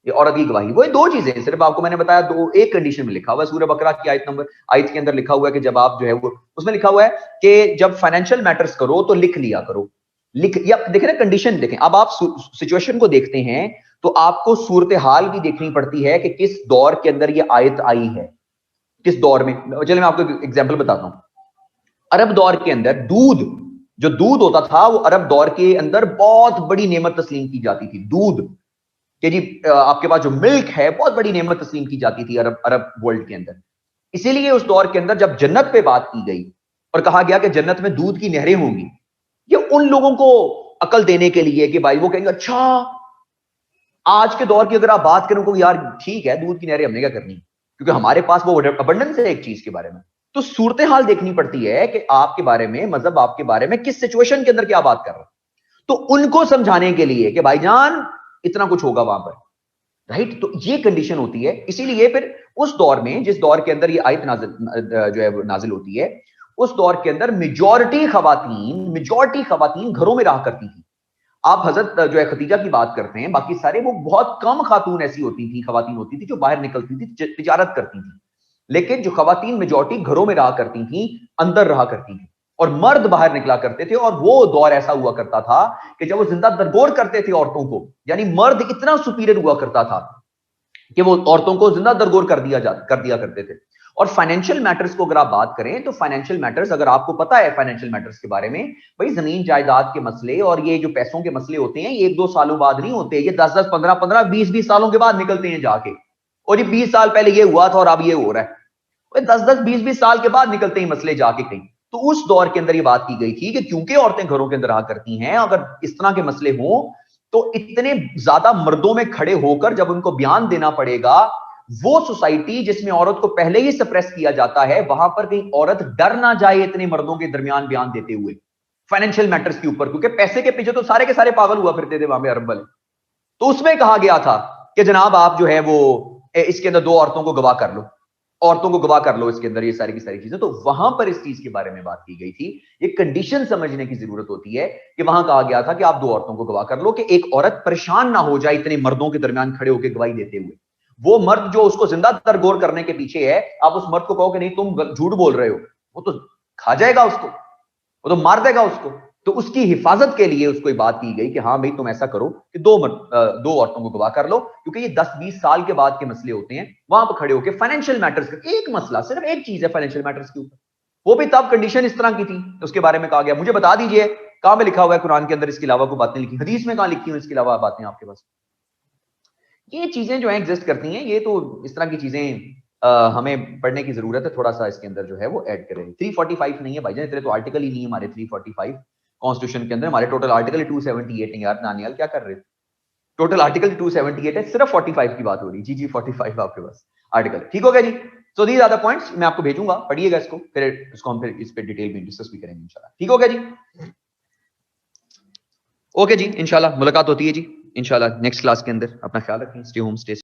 ये औरत की गवाही। वो 2 चीजें सिर्फ आपको मैंने बताया, एक कंडीशन में लिखा हुआ है। सूरह बकरा की आयत के अंदर लिखा हुआ है कि जब आप जो है वो, उसमें लिखा हुआ है कि जब फाइनेंशियल मैटर्स करो तो लिख लिया करो, या देखें ना कंडीशन देखें। अब आप सिचुएशन को देखते हैं तो आपको सूरत हाल भी देखनी पड़ती है कि किस दौर के अंदर ये आयत आई है, किस दौर में। चलिए मैं आपको एग्जाम्पल बताता हूं। अरब दौर के अंदर जो दूध होता था, वो अरब दौर के अंदर बहुत बड़ी नेमत तस्लीम की जाती थी। दूध कि जी आपके पास जो मिल्क है, बहुत बड़ी नेमत तस्लीम की जाती थी अरब वर्ल्ड के अंदर। इसीलिए उस दौर के अंदर जब जन्नत पे बात की गई और कहा गया कि जन्नत में दूध की नहरें होंगी, ये उन लोगों को अकल देने के लिए कि भाई वो कहेंगे अच्छा, आज के दौर की अगर आप बात करें को यार ठीक है, दूध की नहरें हमने क्या करनी, क्योंकि हमारे पास वो अबंडेंस है एक चीज के बारे में। तो सूरत हाल देखनी पड़ती है कि आपके बारे में, मजहब आपके बारे में किस सिचुएशन के अंदर क्या बात कर रहा है, तो उनको समझाने के लिए कि भाईजान इतना कुछ होगा वहां पर, राइट। तो ये कंडीशन होती है। इसीलिए फिर उस दौर में, जिस दौर के अंदर ये आयत जो है नाजिल होती है, उस दौर के अंदर मेजॉरिटी खवातीन घरों में रहा करती थी। आप हजरत जो है खदीजा की बात करते हैं, बाकी सारे वो बहुत कम खातून ऐसी होती थी, खवातीन होती थी जो बाहर निकलती थी, तिजारत करती थी। लेकिन जो खवातीन मेजॉरिटी घरों में रहा करती थी, अंदर रहा करती थी, और मर्द बाहर निकला करते थे। और वो दौर ऐसा हुआ करता था कि जब वो जिंदा दरगोर करते थे औरतों को, यानी मर्द इतना सुपीरियर हुआ करता था कि वो औरतों को जिंदा दरगोर कर दिया करते थे। और फाइनेंशियल मैटर्स को अगर आप बात करें तो फाइनेंशियल मैटर्स, अगर आपको पता है फाइनेंशियल मैटर्स के बारे में, भाई जमीन जायदाद के मसले और ये जो पैसों के मसले होते हैं, ये 1-2 सालों बाद नहीं होते, ये 10-10, 15-15, 20-20 सालों के बाद निकलते हैं जाके। और ये 20 साल पहले ये हुआ था और अब ये हो रहा है, 10-10, 20-20 साल के बाद निकलते हैं मसले जाके कहीं। तो उस दौर के अंदर ये बात की गई थी कि क्योंकि औरतें घरों के अंदर रहा करती हैं, अगर इस तरह के मसले हों तो इतने ज्यादा मर्दों में खड़े होकर जब उनको बयान देना पड़ेगा, वो सोसाइटी जिसमें औरत को पहले ही सप्रेस किया जाता है, वहां पर कहीं औरत डर ना जाए इतने मर्दों के दरमियान बयान देते हुए फाइनेंशियल मैटर्स के ऊपर, क्योंकि पैसे के पीछे तो सारे के सारे पागल हुआ फिरते थे वहां पे अरब वाले। तो उसमें कहा गया था कि जनाब आप जो है वो इसके अंदर 2 औरतों को गवाह कर लो, इसके अंदर ये सारी की सारी चीजें। तो वहां पर इस चीज के बारे में बात की गई थी। एक कंडीशन समझने की जरूरत होती है कि वहां कहा गया था कि आप 2 औरतों को गवाह कर लो, कि एक औरत परेशान ना हो जाए इतने मर्दों के दरमियान खड़े होकर गवाही देते हुए। वो मर्द जो उसको जिंदा दरगोर करने के पीछे है, आप उस मर्द को कहो कि नहीं तुम झूठ बोल रहे हो, वो तो खा जाएगा उसको, वो तो मार देगा उसको। तो उसकी हिफाजत के लिए उसको बात की गई कि हाँ भाई तुम ऐसा करो कि दो औरतों को गवाह कर लो, क्योंकि ये 10-20 साल के बाद के मसले होते हैं, वहां पर खड़े होकर फाइनेंशियल मैटर्स का एक मसला, सिर्फ एक चीज है फाइनेंशियल मैटर्स के ऊपर, वो भी तब कंडीशन इस तरह की थी, उसके बारे में कहा गया मुझे बता दीजिए कहां पे लिखा हुआ है कुरान के अंदर इसके अलावा कोई बातें लिखी, हदीस में कहां लिखी हुई इसके अलावा बातें आपके पास। ये चीजें जो है एग्जिस्ट करती हैं, ये तो इस तरह की चीजें हमें पढ़ने की जरूरत है, थोड़ा सा इसके अंदर जो है वो ऐड करें। 345 नहीं है भाईजान, इतने तो आर्टिकल ही नहीं है हमारे 345 कॉन्स्टिट्यूशन के अंदर, हमारे टोटल आर्टिकल 278 है यार। नानियाल क्या कर रहे थे, टोटल आर्टिकल 278 है, सिर्फ 45 की बात हो रही। जी 45 आपके पास आर्टिकल, ठीक हो गया जी। So these are the points, मैं आपको भेजूंगा, पढ़िएगा इसको, फिर इसको हम फिर इस पे डिटेल में डिस्कस भी करेंगे इंशाल्लाह, ठीक हो गया जी। ओके जी, इंशाल्लाह मुलाकात होती है जी इंशाल्लाह नेक्स्ट क्लास के अंदर। अपना ख्याल रखें, स्टे होम स्टे